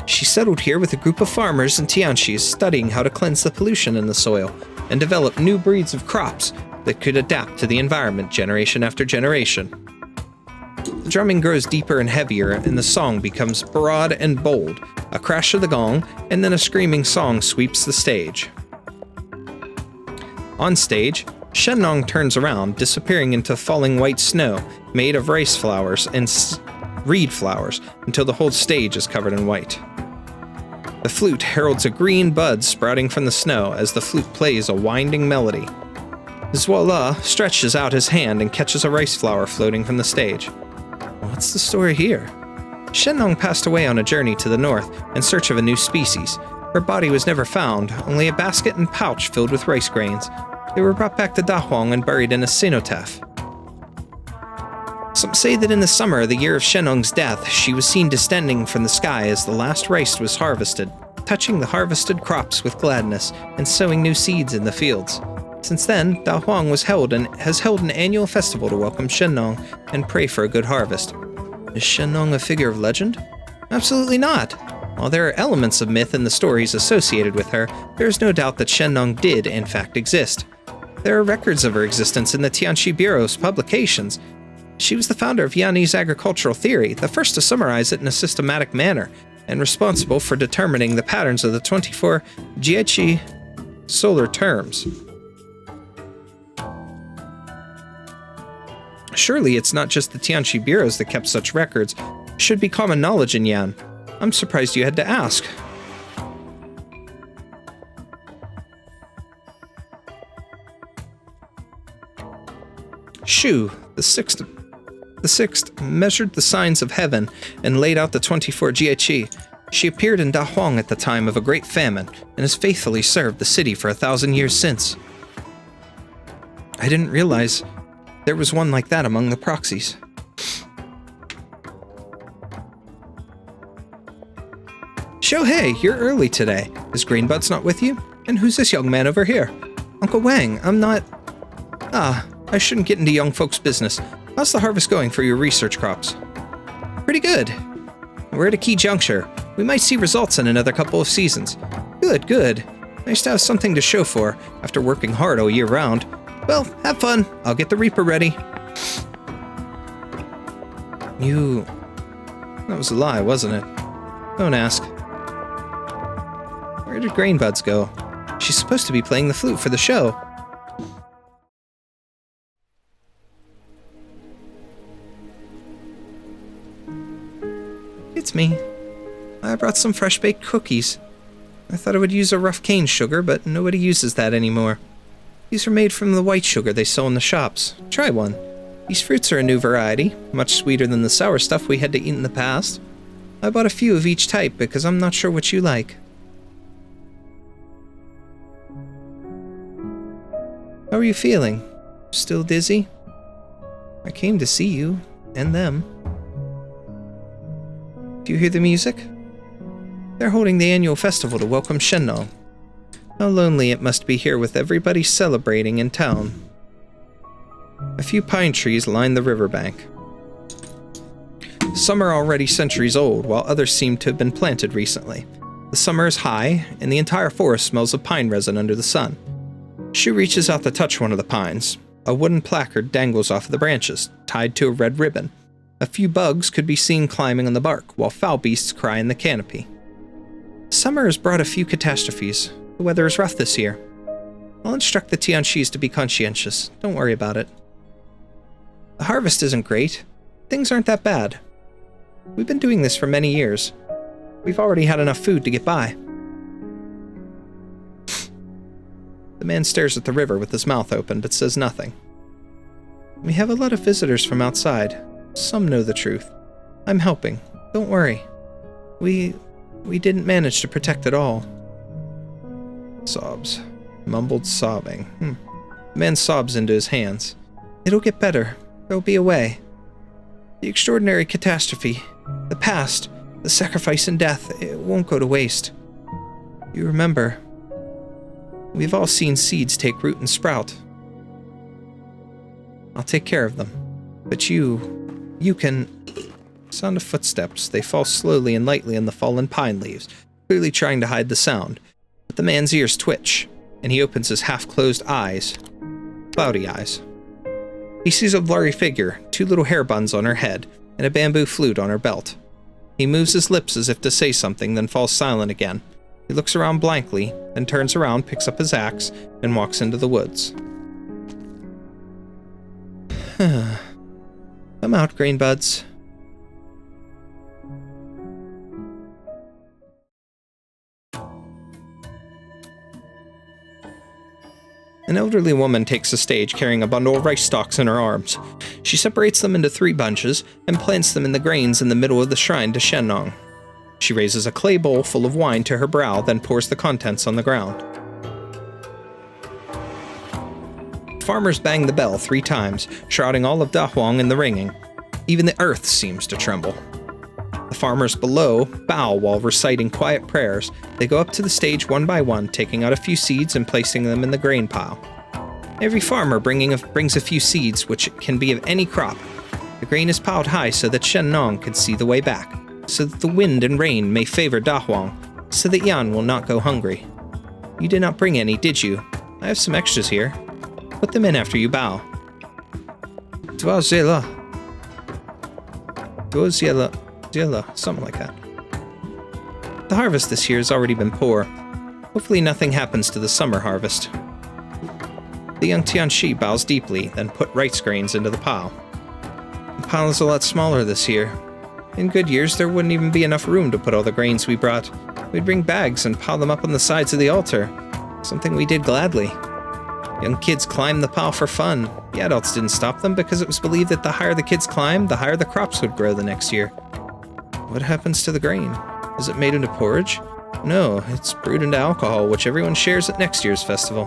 She settled here with a group of farmers and Tianxis studying how to cleanse the pollution in the soil and develop new breeds of crops that could adapt to the environment generation after generation. The drumming grows deeper and heavier and the song becomes broad and bold. A crash of the gong and then a screaming song sweeps the stage. On stage, Shenong turns around, disappearing into falling white snow made of rice flowers and reed flowers until the whole stage is covered in white. The flute heralds a green bud sprouting from the snow as the flute plays a winding melody. Zola stretches out his hand and catches a rice flower floating from the stage. What's the story here? Shenong passed away on a journey to the north in search of a new species. Her body was never found, only a basket and pouch filled with rice grains. They were brought back to Dahuang and buried in a cenotaph. Some say that in the summer, the year of Shennong's death, she was seen descending from the sky as the last rice was harvested, touching the harvested crops with gladness and sowing new seeds in the fields. Since then, Dahuang has held an annual festival to welcome Shennong and pray for a good harvest. Is Shennong a figure of legend? Absolutely not. While there are elements of myth in the stories associated with her, there is no doubt that Shennong did, in fact, exist. There are records of her existence in the Tianqi Bureau's publications. She was the founder of Yanni's agricultural theory, the first to summarize it in a systematic manner, and responsible for determining the patterns of the 24 Jieqi solar terms. Surely it's not just the Tianqi bureaus that kept such records. It should be common knowledge in Yan. I'm surprised you had to ask. SHU, the sixth, measured the signs of heaven and laid out the 24 Jieqi. She appeared in Dahuang at the time of a great famine and has faithfully served the city for 1,000 years since. I didn't realize there was one like that among the proxies. Shohei, you're early today. Is Greenbud's not with you? And who's this young man over here? Uncle Wang, I'm not... I shouldn't get into young folks' business. How's the harvest going for your research crops? Pretty good. We're at a key juncture. We might see results in another couple of seasons. Good, good. Nice to have something to show for after working hard all year round. Well, have fun. I'll get the Reaper ready. That was a lie, wasn't it? Don't ask. Where did Grainbuds go? She's supposed to be playing the flute for the show. It's me. I brought some fresh-baked cookies. I thought I would use a rough cane sugar, but nobody uses that anymore. These are made from the white sugar they sell in the shops. Try one. These fruits are a new variety, much sweeter than the sour stuff we had to eat in the past. I bought a few of each type because I'm not sure what you like. How are you feeling? Still dizzy? I came to see you, and them. Do you hear the music? They're holding the annual festival to welcome Shennong. How lonely it must be here with everybody celebrating in town. A few pine trees line the riverbank. Some are already centuries old, while others seem to have been planted recently. The summer is high, and the entire forest smells of pine resin under the sun. Shu reaches out to touch one of the pines. A wooden placard dangles off of the branches, tied to a red ribbon. A few bugs could be seen climbing on the bark, while foul beasts cry in the canopy. Summer has brought a few catastrophes. The weather is rough this year. I'll instruct the Tianqis to be conscientious. Don't worry about it. The harvest isn't great. Things aren't that bad. We've been doing this for many years. We've already had enough food to get by. The man stares at the river with his mouth open, but says nothing. We have a lot of visitors from outside. Some know the truth. I'm helping. Don't worry. We didn't manage to protect it all. Sobs. Mumbled sobbing. The man sobs into his hands. It'll get better. There'll be a way. The extraordinary catastrophe, the past, the sacrifice and death, it won't go to waste. You remember, we've all seen seeds take root and sprout. I'll take care of them. But you can... Sound of footsteps. They fall slowly and lightly on the fallen pine leaves, clearly trying to hide the sound. But the man's ears twitch, and he opens his half-closed eyes. Cloudy eyes. He sees a blurry figure, 2 little hair buns on her head, and a bamboo flute on her belt. He moves his lips as if to say something, then falls silent again. He looks around blankly, then turns around, picks up his axe, and walks into the woods. Come out, Greenbuds. An elderly woman takes the stage carrying a bundle of rice stalks in her arms. She separates them into 3 bunches and plants them in the grains in the middle of the shrine to Shennong. She raises a clay bowl full of wine to her brow, then pours the contents on the ground. Farmers bang the bell 3 times, shrouding all of Dahuang in the ringing. Even the earth seems to tremble. The farmers below bow while reciting quiet prayers. They go up to the stage one by one, taking out a few seeds and placing them in the grain pile. Every farmer brings a few seeds, which can be of any crop. The grain is piled high so that Shen Nong can see the way back, so that the wind and rain may favor Dahuang, so that Yan will not go hungry. You did not bring any, did you? I have some extras here. Put them in after you bow. Dwazela, something like that. The harvest this year has already been poor. Hopefully nothing happens to the summer harvest. The young Tianxi bows deeply, then put rice grains into the pile. The pile is a lot smaller this year. In good years, there wouldn't even be enough room to put all the grains we brought. We'd bring bags and pile them up on the sides of the altar. Something we did gladly. Young kids climbed the pile for fun. The adults didn't stop them because it was believed that the higher the kids climbed, the higher the crops would grow the next year. What happens to the grain? Is it made into porridge? No, it's brewed into alcohol, which everyone shares at next year's festival.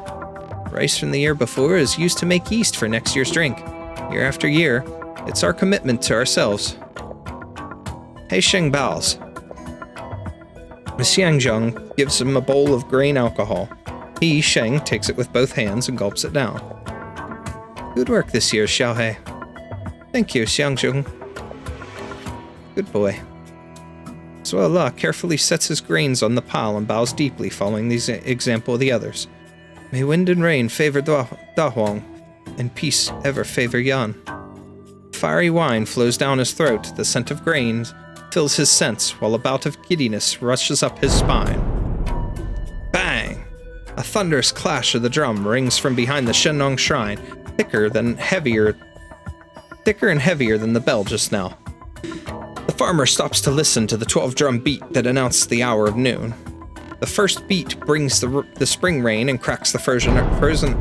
Rice from the year before is used to make yeast for next year's drink. Year after year, it's our commitment to ourselves. He Sheng bows. Xiangzheng gives him a bowl of grain alcohol. He, Sheng, takes it with both hands and gulps it down. Good work this year, Xiaohe. Thank you, Xiangzheng. Good boy. Sui La carefully sets his grains on the pile and bows deeply, following the example of the others. May wind and rain favor Dahuang, and peace ever favor Yan. Fiery wine flows down his throat, the scent of grains fills his sense, while a bout of giddiness rushes up his spine. Bang! A thunderous clash of the drum rings from behind the Shennong shrine, thicker and heavier than the bell just now. The farmer stops to listen to the 12-drum beat that announced the hour of noon. The first beat brings the spring rain and cracks the frozen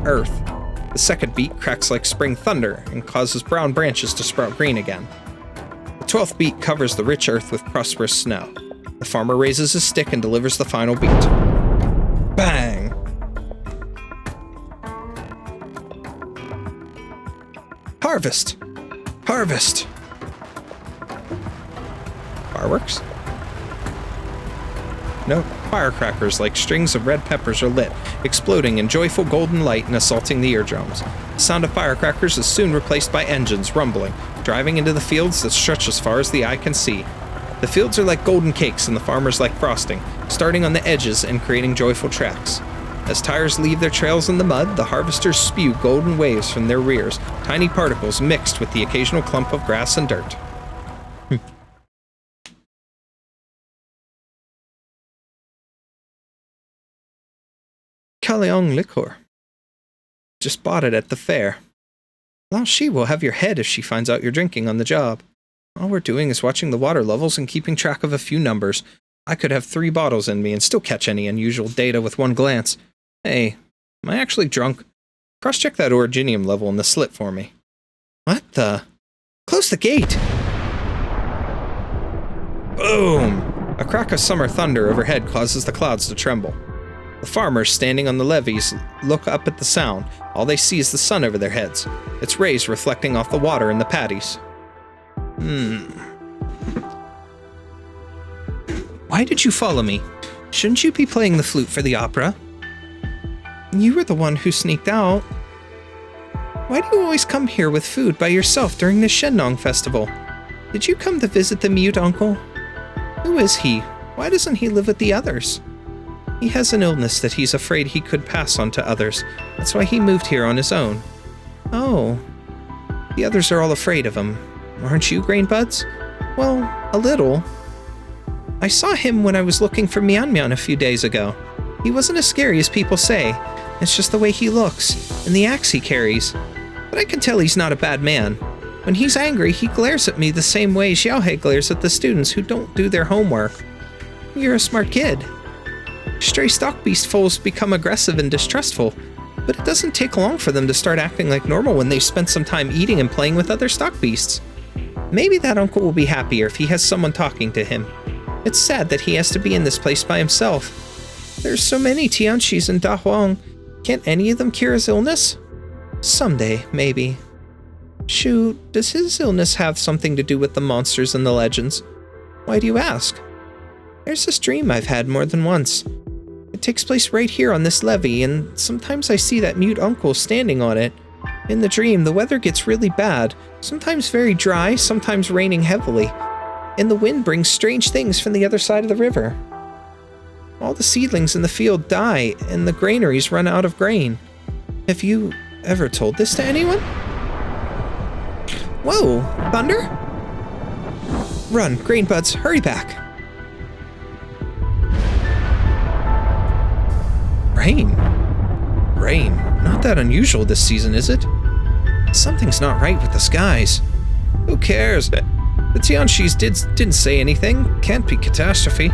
earth. The second beat cracks like spring thunder and causes brown branches to sprout green again. The 12th beat covers the rich earth with prosperous snow. The farmer raises his stick and delivers the final beat. Bang! Harvest! Harvest! Fireworks? No, firecrackers like strings of red peppers are lit, exploding in joyful golden light and assaulting the eardrums. The sound of firecrackers is soon replaced by engines rumbling, driving into the fields that stretch as far as the eye can see. The fields are like golden cakes and the farmers like frosting, starting on the edges and creating joyful tracks. As tires leave their trails in the mud, the harvesters spew golden waves from their rears, tiny particles mixed with the occasional clump of grass and dirt. Kaleong liquor. Just bought it at the fair. Lao Shi will have your head if she finds out you're drinking on the job. All we're doing is watching the water levels and keeping track of a few numbers. I could have 3 bottles in me and still catch any unusual data with one glance. Hey, am I actually drunk? Cross-check that originium level in the slit for me. What the? Close the gate! Boom! A crack of summer thunder overhead causes the clouds to tremble. The farmers standing on the levees look up at the sound. All they see is the sun over their heads, its rays reflecting off the water in the paddies. Why did you follow me? Shouldn't you be playing the flute for the opera? You were the one who sneaked out. Why do you always come here with food by yourself during the Shennong festival? Did you come to visit the mute uncle? Who is he? Why doesn't he live with the others? He has an illness that he's afraid he could pass on to others. That's why he moved here on his own. Oh. The others are all afraid of him. Aren't you, Grainbuds? Well, a little. I saw him when I was looking for Mian Mian a few days ago. He wasn't as scary as people say. It's just the way he looks, and the axe he carries. But I can tell he's not a bad man. When he's angry, he glares at me the same way Xiaohe glares at the students who don't do their homework. You're a smart kid. Stray stock beast foals become aggressive and distrustful, but it doesn't take long for them to start acting like normal when they've spent some time eating and playing with other stock beasts. Maybe that uncle will be happier if he has someone talking to him. It's sad that he has to be in this place by himself. There's so many Tianxis in Dahuang. Can't any of them cure his illness? Someday, maybe. SHU, does his illness have something to do with the monsters and the legends? Why do you ask? There's this dream I've had more than once. It takes place right here on this levee, and sometimes I see that mute uncle standing on it. In the dream, the weather gets really bad, sometimes very dry, sometimes raining heavily, and the wind brings strange things from the other side of the river. All the seedlings in the field die, and the granaries run out of grain. Have you ever told this to anyone? Whoa, thunder? Run, grain buds, hurry back. Rain. Not that unusual this season, is it? Something's not right with the skies. Who cares? The Tianxis didn't say anything. Can't be catastrophe.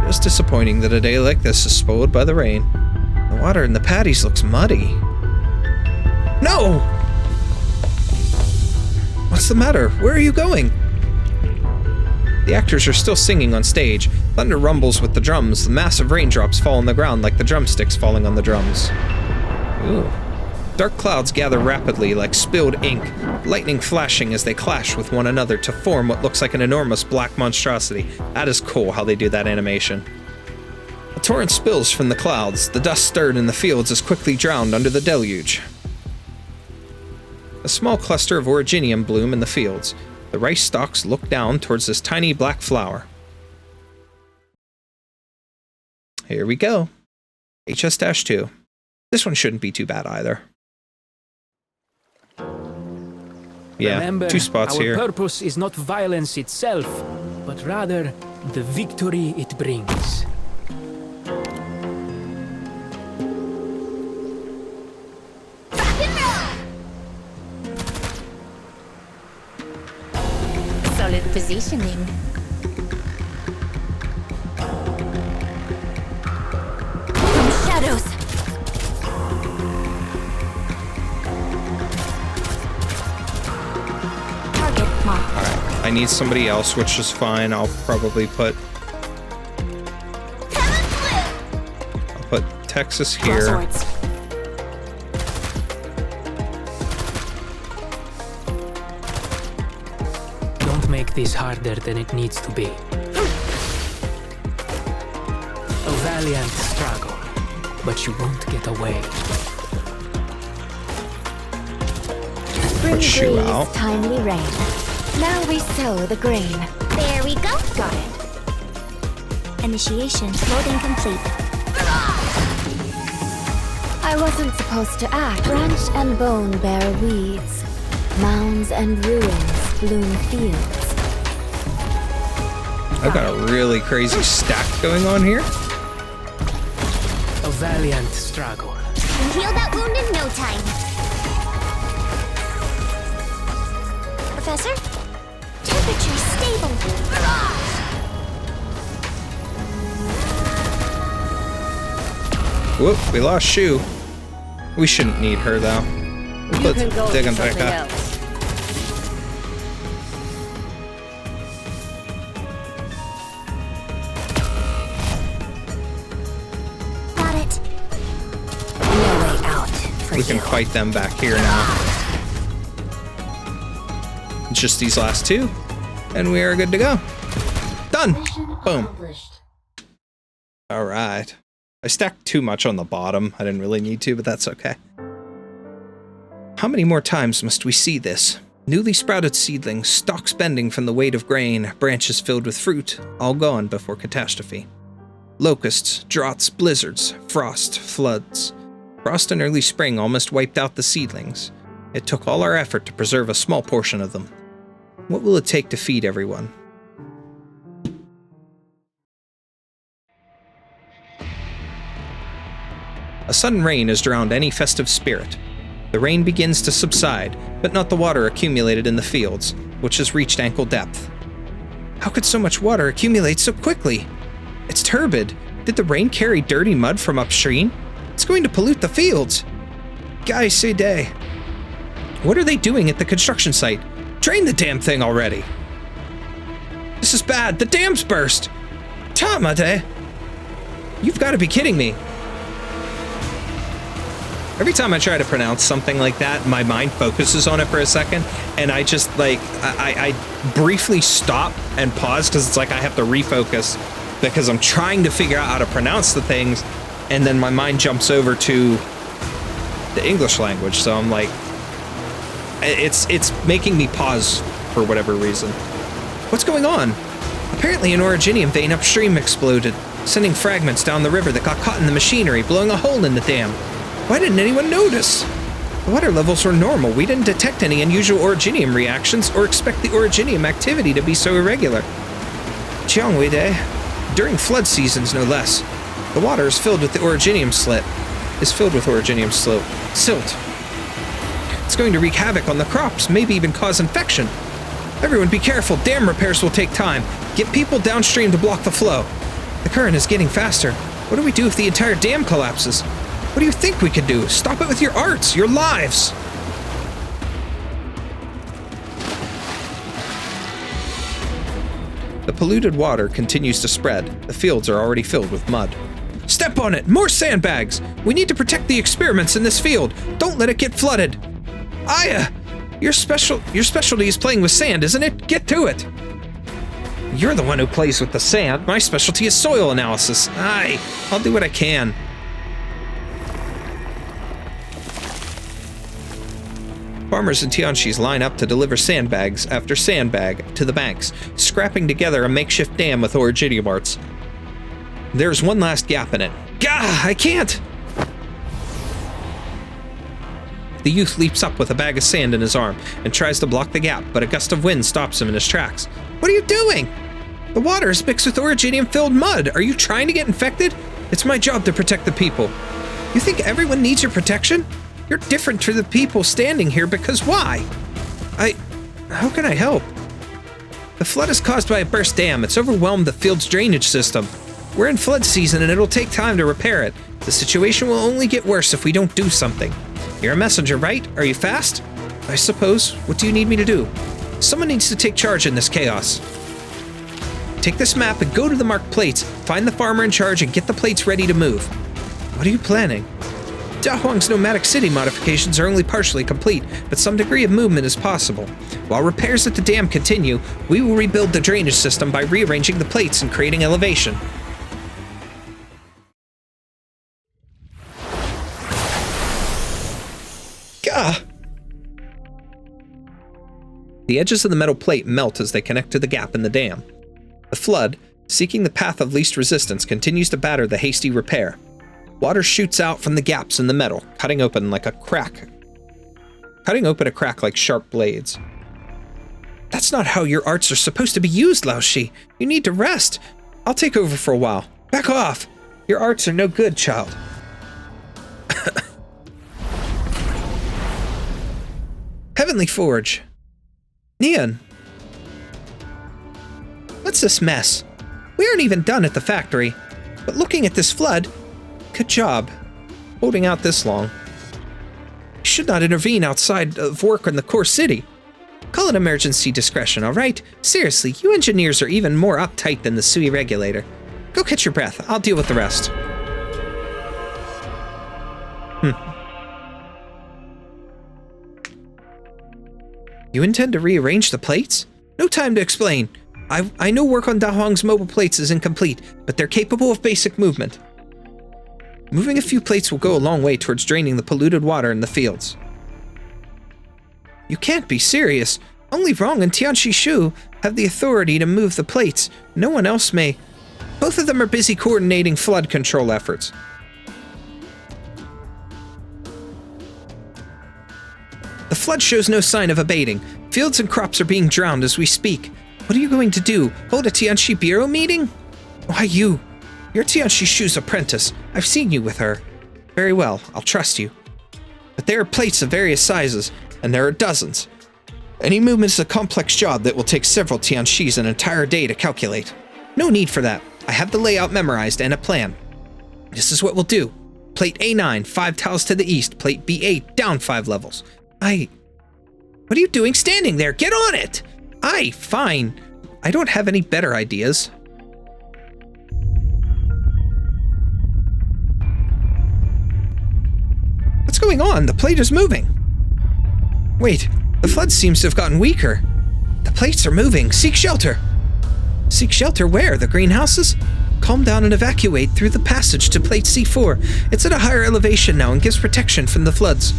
Just disappointing that a day like this is spoiled by the rain. The water in the paddies looks muddy. No! What's the matter? Where are you going? The actors are still singing on stage. Thunder rumbles with the drums. The massive raindrops fall on the ground like the drumsticks falling on the drums. Ooh. Dark clouds gather rapidly like spilled ink, lightning flashing as they clash with one another to form what looks like an enormous black monstrosity. That is cool how they do that animation. A torrent spills from the clouds. The dust stirred in the fields is quickly drowned under the deluge. A small cluster of originium bloom in the fields. The rice stalks look down towards this tiny black flower. Here we go. HS-2. This one shouldn't be too bad either. Yeah, Remember, 2 spots our here. Our purpose is not violence itself, but rather the victory it brings. Solid positioning. Shadows. Target marked. Alright, I need somebody else, which is fine. I'll probably put Texas here. Don't make this harder than it needs to be. A valiant struggle, but you won't get away. Put SHU out. Timely rain. Now we sow the grain. There we go. Got it. Initiation. Loading complete. I wasn't supposed to act. Branch and bone bear weeds. Mounds and ruins bloom fields. I've got a really crazy stack going on here. A valiant struggle. Can heal that wound in no time. Professor? Temperature stable. Whoop, we lost SHU. We shouldn't need her though. Let's dig him back up. Got it. No way out for We can fight them back here now. It's just these last 2, and we are good to go. Done. Boom. All right. I stacked too much on the bottom. I didn't really need to, but that's okay. How many more times must we see this? Newly sprouted seedlings, stalks bending from the weight of grain, branches filled with fruit, all gone before catastrophe. Locusts, droughts, blizzards, frost, floods. Frost in early spring almost wiped out the seedlings. It took all our effort to preserve a small portion of them. What will it take to feed everyone? A sudden rain has drowned any festive spirit. The rain begins to subside, but not the water accumulated in the fields, which has reached ankle depth. How could so much water accumulate so quickly? It's turbid. Did the rain carry dirty mud from upstream? It's going to pollute the fields. Guys, say day. What are they doing at the construction site? Drain the damn thing already. This is bad. The dam's burst. Tamade. You've got to be kidding me. Every time I try to pronounce something like that, my mind focuses on it for a second, and I just, like, I briefly stop and pause, because it's like I have to refocus, because I'm trying to figure out how to pronounce the things, and then my mind jumps over to the English language, so I'm like, it's making me pause for whatever reason. What's going on? Apparently an originium vein upstream exploded, sending fragments down the river that got caught in the machinery, blowing a hole in the dam. Why didn't anyone notice? The water levels were normal. We didn't detect any unusual originium reactions or expect the originium activity to be so irregular. Jiangweide, during flood seasons no less, the water is filled with the originium silt. It's going to wreak havoc on the crops, maybe even cause infection. Everyone be careful, dam repairs will take time. Get people downstream to block the flow. The current is getting faster. What do we do if the entire dam collapses? What do you think we could do? Stop it with your arts, your lives! The polluted water continues to spread. The fields are already filled with mud. Step on it! More sandbags! We need to protect the experiments in this field. Don't let it get flooded. Aya! Your specialty is playing with sand, isn't it? Get to it! You're the one who plays with the sand. My specialty is soil analysis. Aye, I'll do what I can. Farmers in Tianxi's line up to deliver sandbags after sandbag to the banks, scrapping together a makeshift dam with originium arts. There's one last gap in it. Gah! I can't! The youth leaps up with a bag of sand in his arm and tries to block the gap, but a gust of wind stops him in his tracks. What are you doing? The water is mixed with originium-filled mud. Are you trying to get infected? It's my job to protect the people. You think everyone needs your protection? You're different to the people standing here because why? How can I help? The flood is caused by a burst dam. It's overwhelmed the field's drainage system. We're in flood season and it'll take time to repair it. The situation will only get worse if we don't do something. You're a messenger, right? Are you fast? I suppose. What do you need me to do? Someone needs to take charge in this chaos. Take this map and go to the marked plates. Find the farmer in charge and get the plates ready to move. What are you planning? Dahuang's nomadic city modifications are only partially complete, but some degree of movement is possible. While repairs at the dam continue, we will rebuild the drainage system by rearranging the plates and creating elevation. Gah! The edges of the metal plate melt as they connect to the gap in the dam. The flood, seeking the path of least resistance, continues to batter the hasty repair. Water shoots out from the gaps in the metal, cutting open a crack like sharp blades. That's not how your arts are supposed to be used, Laoshi. You need to rest. I'll take over for a while. Back off. Your arts are no good, child. Heavenly Forge. Nian. What's this mess? We aren't even done at the factory. But looking at this flood, good job. Holding out this long. You should not intervene outside of work in the core city. Call it emergency discretion, alright? Seriously, you engineers are even more uptight than the Sui regulator. Go catch your breath. I'll deal with the rest. You intend to rearrange the plates? No time to explain. I know work on Dahuang's mobile plates is incomplete, but they're capable of basic movement. Moving a few plates will go a long way towards draining the polluted water in the fields. You can't be serious. Only Rong and SHU have the authority to move the plates. No one else may. Both of them are busy coordinating flood control efforts. The flood shows no sign of abating. Fields and crops are being drowned as we speak. What are you going to do? Hold a Tianxi Bureau meeting? Why you? You're SHU's apprentice. I've seen you with her. Very well, I'll trust you. But there are plates of various sizes, and there are dozens. Any movement is a complex job that will take several Tianxis an entire day to calculate. No need for that. I have the layout memorized and a plan. This is what we'll do. Plate A9, 5 tiles to the east. Plate B8, down 5 levels. What are you doing standing there? Get on it! Fine. I don't have any better ideas. What's going on? The plate is moving. Wait, the flood seems to have gotten weaker. The plates are moving. Seek shelter. Seek shelter where? The greenhouses? Calm down and evacuate through the passage to plate C4. It's at a higher elevation now and gives protection from the floods.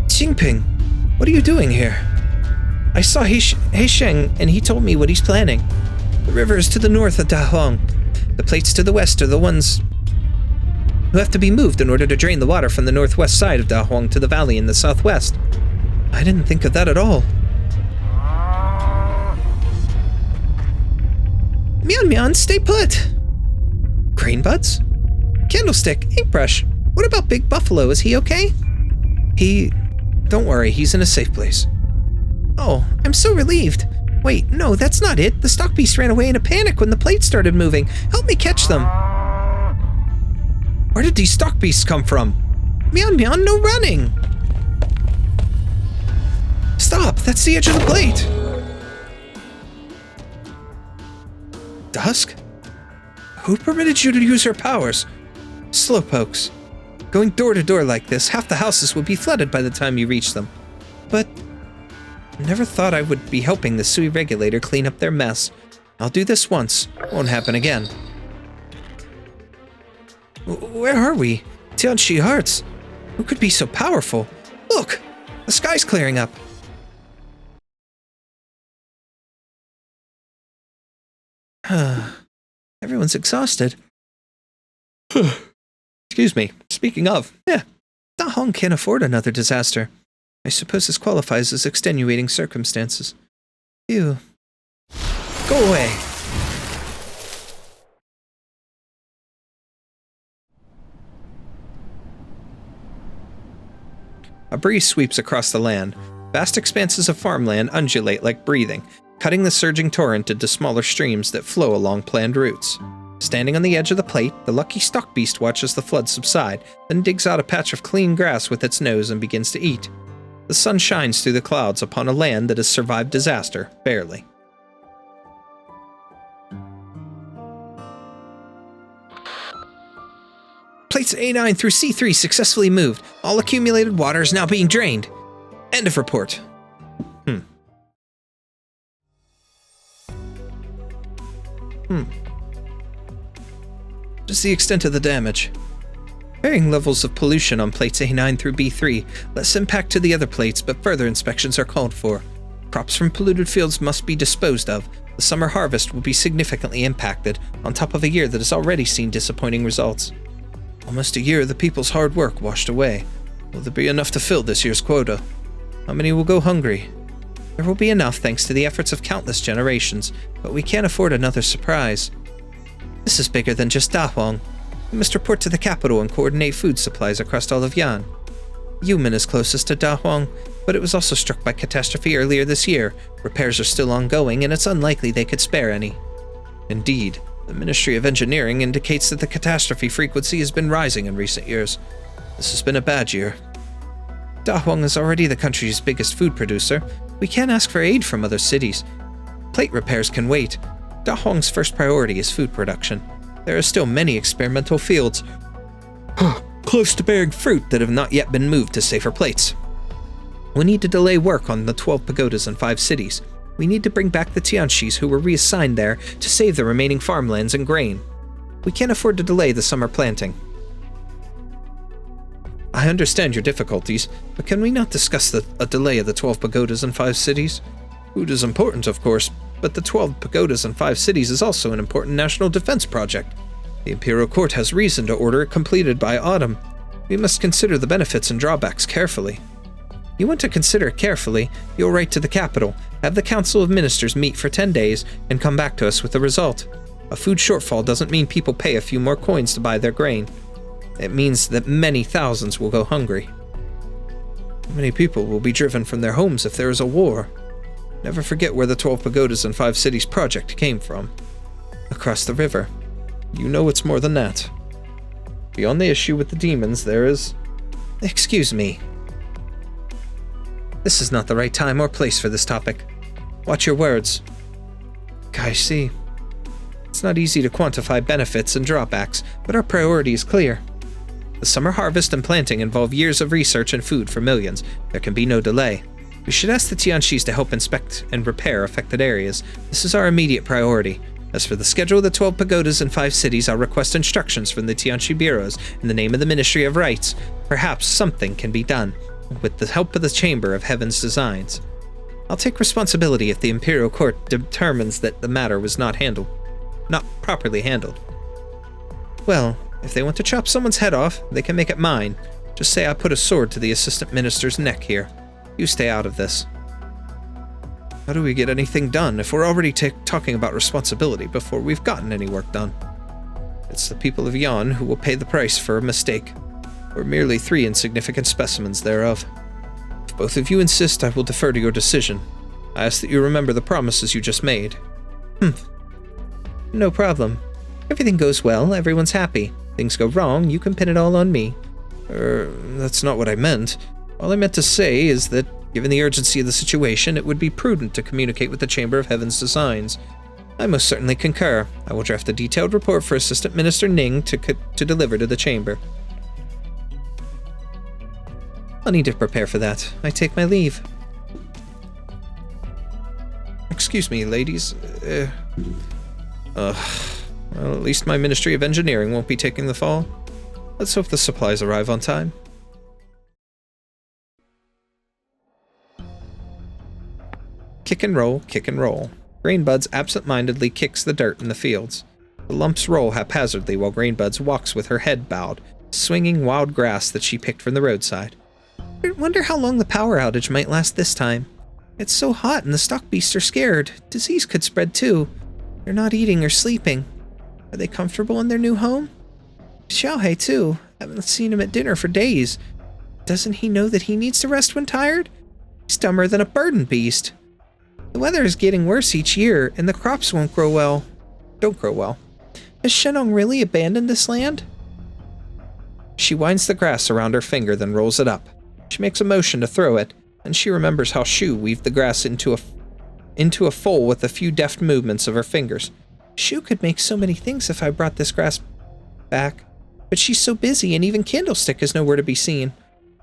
Xingping, what are you doing here? I saw Heisheng and he told me what he's planning. The river is to the north of Dahuang. The plates to the west are the ones who have to be moved in order to drain the water from the northwest side of Dahuang to the valley in the southwest. I didn't think of that at all. Mian, stay put. Crane buds? Candlestick, ink brush. What about Big Buffalo? Is he okay? Don't worry, he's in a safe place. Oh, I'm so relieved. Wait, no, that's not it. The stock beast ran away in a panic when the plates started moving. Help me catch them. Where did these stock beasts come from? Mian, no running. Stop, that's the edge of the plate. Dusk? Who permitted you to use her powers? Slowpokes. Going door to door like this, half the houses would be flooded by the time you reach them. But I never thought I would be helping the Sui regulator clean up their mess. I'll do this once. Won't happen again. Where are we? Tianxi Hearts. Who could be so powerful? Look! The sky's clearing up. Everyone's exhausted. Excuse me. Speaking of, Dahuang can't afford another disaster. I suppose this qualifies as extenuating circumstances. Ew. Go away. A breeze sweeps across the land. Vast expanses of farmland undulate like breathing, cutting the surging torrent into smaller streams that flow along planned routes. Standing on the edge of the plate, the lucky stock beast watches the flood subside, then digs out a patch of clean grass with its nose and begins to eat. The sun shines through the clouds upon a land that has survived disaster, barely. Plates A9 through C3 successfully moved. All accumulated water is now being drained. End of report. What is the extent of the damage? Varying levels of pollution on plates A9 through B3, less impact to the other plates, but further inspections are called for. Crops from polluted fields must be disposed of. The summer harvest will be significantly impacted, on top of a year that has already seen disappointing results. Almost a year of the people's hard work washed away. Will there be enough to fill this year's quota? How many will go hungry? There will be enough thanks to the efforts of countless generations, but we can't afford another surprise. This is bigger than just Dahuang. We must report to the capital and coordinate food supplies across all of Yan. Yumen is closest to Dahuang, but it was also struck by catastrophe earlier this year. Repairs are still ongoing, and it's unlikely they could spare any. Indeed, the Ministry of Engineering indicates that the catastrophe frequency has been rising in recent years. This has been a bad year. Dahuang is already the country's biggest food producer. We can't ask for aid from other cities. Plate repairs can wait. Dahuang's first priority is food production. There are still many experimental fields close to bearing fruit that have not yet been moved to safer plates. We need to delay work on the 12 pagodas in 5 cities. We need to bring back the Tianxis who were reassigned there to save the remaining farmlands and grain. We can't afford to delay the summer planting. I understand your difficulties, but can we not discuss a delay of the 12 pagodas in 5 cities? Food is important, of course, but the 12 pagodas in 5 cities is also an important national defense project. The Imperial Court has reason to order it completed by autumn. We must consider the benefits and drawbacks carefully. You want to consider it carefully, you'll write to the capital, have the Council of Ministers meet for 10 days, and come back to us with the result. A food shortfall doesn't mean people pay a few more coins to buy their grain. It means that many thousands will go hungry. Many people will be driven from their homes if there is a war. Never forget where the 12 pagodas in 5 cities project came from. Across the river. You know it's more than that. Beyond the issue with the demons, there is... Excuse me. This is not the right time or place for this topic. Watch your words. I see. It's not easy to quantify benefits and drawbacks, but our priority is clear. The summer harvest and planting involve years of research and food for millions. There can be no delay. We should ask the Tianxis to help inspect and repair affected areas. This is our immediate priority. As for the schedule of the 12 pagodas in 5 cities, I'll request instructions from the Tianxi bureaus in the name of the Ministry of Rights. Perhaps something can be done, with the help of the Chamber of Heaven's Designs. I'll take responsibility if the Imperial Court determines that the matter was not properly handled. Well, if they want to chop someone's head off, they can make it mine. Just say I put a sword to the Assistant Minister's neck here. You stay out of this. How do we get anything done if we're already talking about responsibility before we've gotten any work done? It's the people of Yan who will pay the price for a mistake. We're merely 3 insignificant specimens thereof. If both of you insist, I will defer to your decision. I ask that you remember the promises you just made. No problem. Everything goes well, everyone's happy. Things go wrong, you can pin it all on me. That's not what I meant. All I meant to say is that, given the urgency of the situation, it would be prudent to communicate with the Chamber of Heaven's Designs. I most certainly concur. I will draft a detailed report for Assistant Minister Ning to deliver to the Chamber. I'll need to prepare for that. I take my leave. Excuse me, ladies. Well, at least my Ministry of Engineering won't be taking the fall. Let's hope the supplies arrive on time. Kick and roll, kick and roll. Grainbuds absent-mindedly kicks the dirt in the fields. The lumps roll haphazardly while Grainbuds walks with her head bowed, swinging wild grass that she picked from the roadside. I wonder how long the power outage might last this time. It's so hot and the stock beasts are scared. Disease could spread too. They're not eating or sleeping. Are they comfortable in their new home? Xiaohei too. Haven't seen him at dinner for days. Doesn't he know that he needs to rest when tired? He's dumber than a burden beast. The weather is getting worse each year, and the crops don't grow well. Has Shenong really abandoned this land? She winds the grass around her finger, then rolls it up. She makes a motion to throw it, and she remembers how Shu weaved the grass into a foal with a few deft movements of her fingers. Shu could make so many things if I brought this grass back, but she's so busy, and even Candlestick is nowhere to be seen.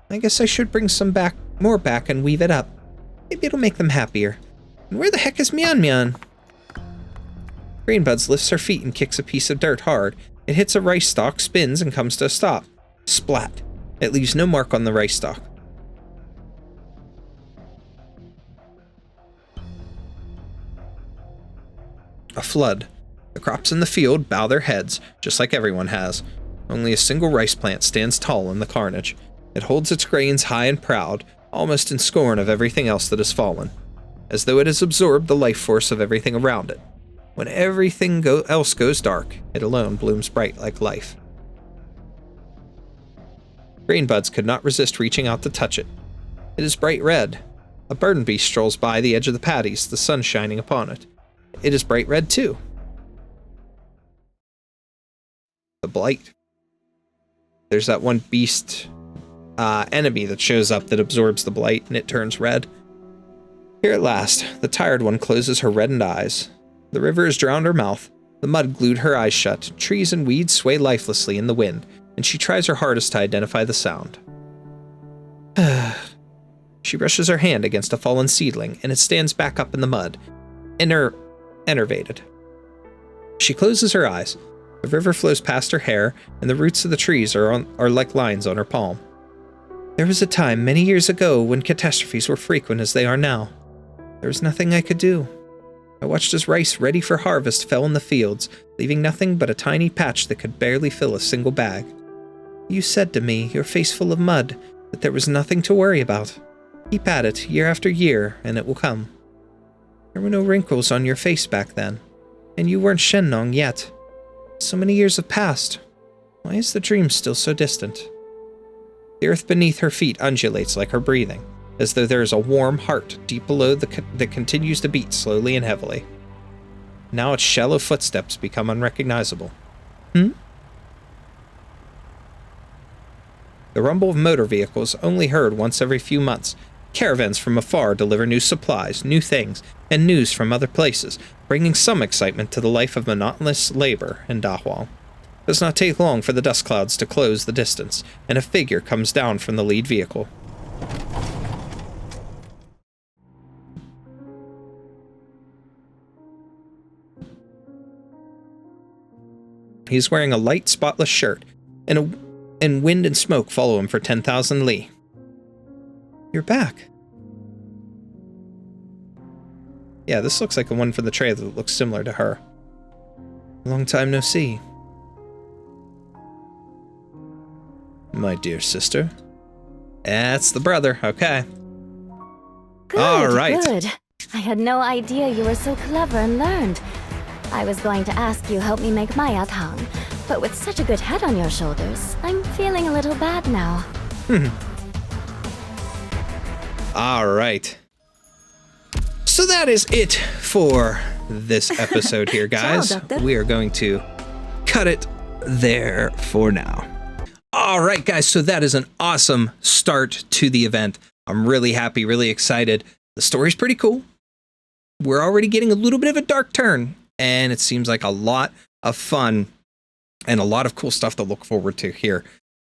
I guess I should bring more back and weave it up. Maybe it'll make them happier. And where the heck is Mian Mian? Grainbuds lifts her feet and kicks a piece of dirt hard. It hits a rice stalk, spins, and comes to a stop. Splat. It leaves no mark on the rice stalk. A flood. The crops in the field bow their heads, just like everyone has. Only a single rice plant stands tall in the carnage. It holds its grains high and proud, almost in scorn of everything else that has fallen, as though it has absorbed the life force of everything around it. When everything else goes dark, it alone blooms bright like life. Grainbuds could not resist reaching out to touch it. It is bright red. A burden beast strolls by the edge of the paddies, the sun shining upon it. It is bright red too. The blight. There's that one beast enemy that shows up that absorbs the blight and it turns red. Here at last, the tired one closes her reddened eyes. The river has drowned her mouth. The mud glued her eyes shut. Trees and weeds sway lifelessly in the wind, and she tries her hardest to identify the sound. She brushes her hand against a fallen seedling, and it stands back up in the mud, enervated. She closes her eyes. The river flows past her hair, and the roots of the trees are like lines on her palm. There was a time many years ago when catastrophes were frequent as they are now. There was nothing I could do. I watched as rice ready for harvest fell in the fields, leaving nothing but a tiny patch that could barely fill a single bag. You said to me, your face full of mud, that there was nothing to worry about. Keep at it year after year, and it will come. There were no wrinkles on your face back then, and you weren't Shenong yet. So many years have passed. Why is the dream still so distant? The earth beneath her feet undulates like her breathing, as though there is a warm heart deep below that continues to beat slowly and heavily. Now its shallow footsteps become unrecognizable. The rumble of motor vehicles, only heard once every few months. Caravans from afar deliver new supplies, new things, and news from other places, bringing some excitement to the life of monotonous labor in Dahuang. does not take long for the dust clouds to close the distance, and a figure comes down from the lead vehicle. He's wearing a light, spotless shirt, and wind and smoke follow him for 10,000 li. You're back. Yeah, this looks like the one from the trailer that looks similar to her. Long time no see. My dear sister. That's the brother, okay. Good, all right. Good. I had no idea you were so clever and learned. I was going to ask you help me make my Dahuang, but with such a good head on your shoulders, I'm feeling a little bad now. All right. So that is it for this episode here, guys. Ciao, we are going to cut it there for now. All right, guys. So that is an awesome start to the event. I'm really happy, really excited. The story's pretty cool. We're already getting a little bit of a dark turn, and it seems like a lot of fun and a lot of cool stuff to look forward to here.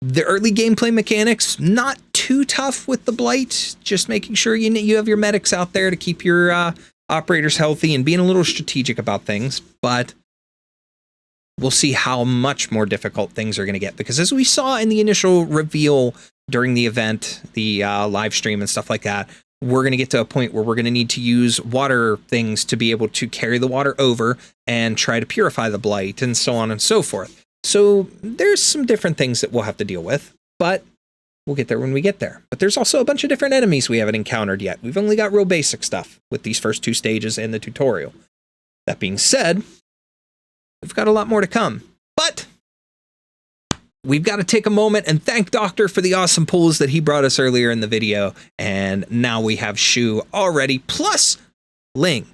The early gameplay mechanics, not too tough with the Blight, just making sure you have your medics out there to keep your operators healthy and being a little strategic about things, but we'll see how much more difficult things are going to get, because as we saw in the initial reveal during the event, the live stream and stuff like that, we're going to get to a point where we're going to need to use water things to be able to carry the water over and try to purify the Blight and so on and so forth. So there's some different things that we'll have to deal with, but we'll get there when we get there. But there's also a bunch of different enemies we haven't encountered yet. We've only got real basic stuff with these first 2 stages and the tutorial. That being said, we've got a lot more to come. But we've got to take a moment and thank Doctor for the awesome pulls that he brought us earlier in the video. And now we have SHU already, plus Ling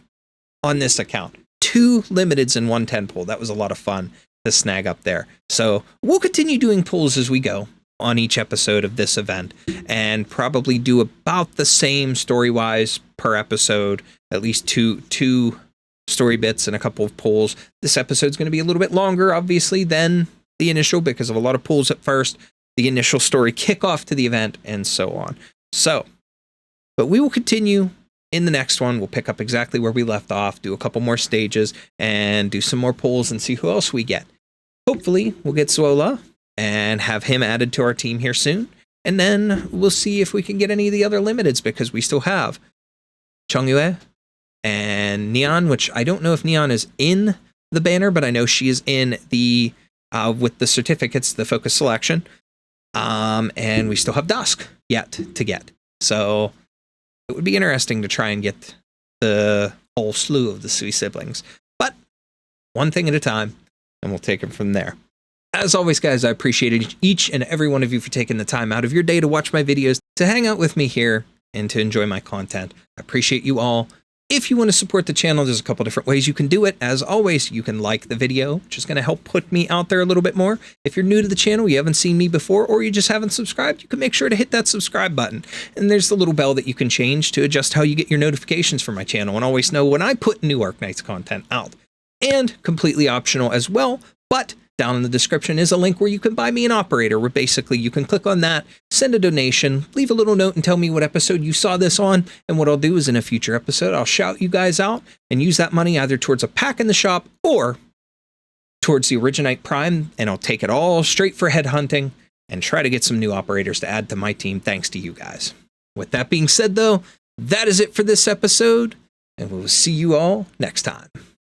on this account. 2 limiteds and 1 10 pull. That was a lot of fun to snag up there. So we'll continue doing pulls as we go on each episode of this event, and probably do about the same story-wise per episode, at least two story bits and a couple of pulls. This episode's going to be a little bit longer, obviously, than the initial, because of a lot of pulls at first, the initial story kickoff to the event, and so on. So, but we will continue in the next one. We'll pick up exactly where we left off, do a couple more stages, and do some more pulls and see who else we get. Hopefully, we'll get Zuola and have him added to our team here soon. And then we'll see if we can get any of the other limiteds, because we still have Chongyue and Neon, which I don't know if Neon is in the banner, but I know she is in the, with the certificates, the focus selection. And we still have Dusk yet to get. So it would be interesting to try and get the whole slew of the Sui Siblings. But one thing at a time, and we'll take them from there. As always, guys, I appreciate each and every one of you for taking the time out of your day to watch my videos, to hang out with me here, and to enjoy my content. I appreciate you all. If you want to support the channel, there's a couple different ways you can do it. As always, you can like the video, which is going to help put me out there a little bit more. If you're new to the channel, you haven't seen me before, or you just haven't subscribed, you can make sure to hit that subscribe button. And there's the little bell that you can change to adjust how you get your notifications from my channel and always know when I put new Arknights content out. And completely optional as well, but down in the description is a link where you can buy me an operator, where basically you can click on that, send a donation, leave a little note and tell me what episode you saw this on, and what I'll do is in a future episode, I'll shout you guys out and use that money either towards a pack in the shop or towards the Originite Prime, and I'll take it all straight for headhunting and try to get some new operators to add to my team thanks to you guys. With that being said, though, that is it for this episode, and we'll see you all next time.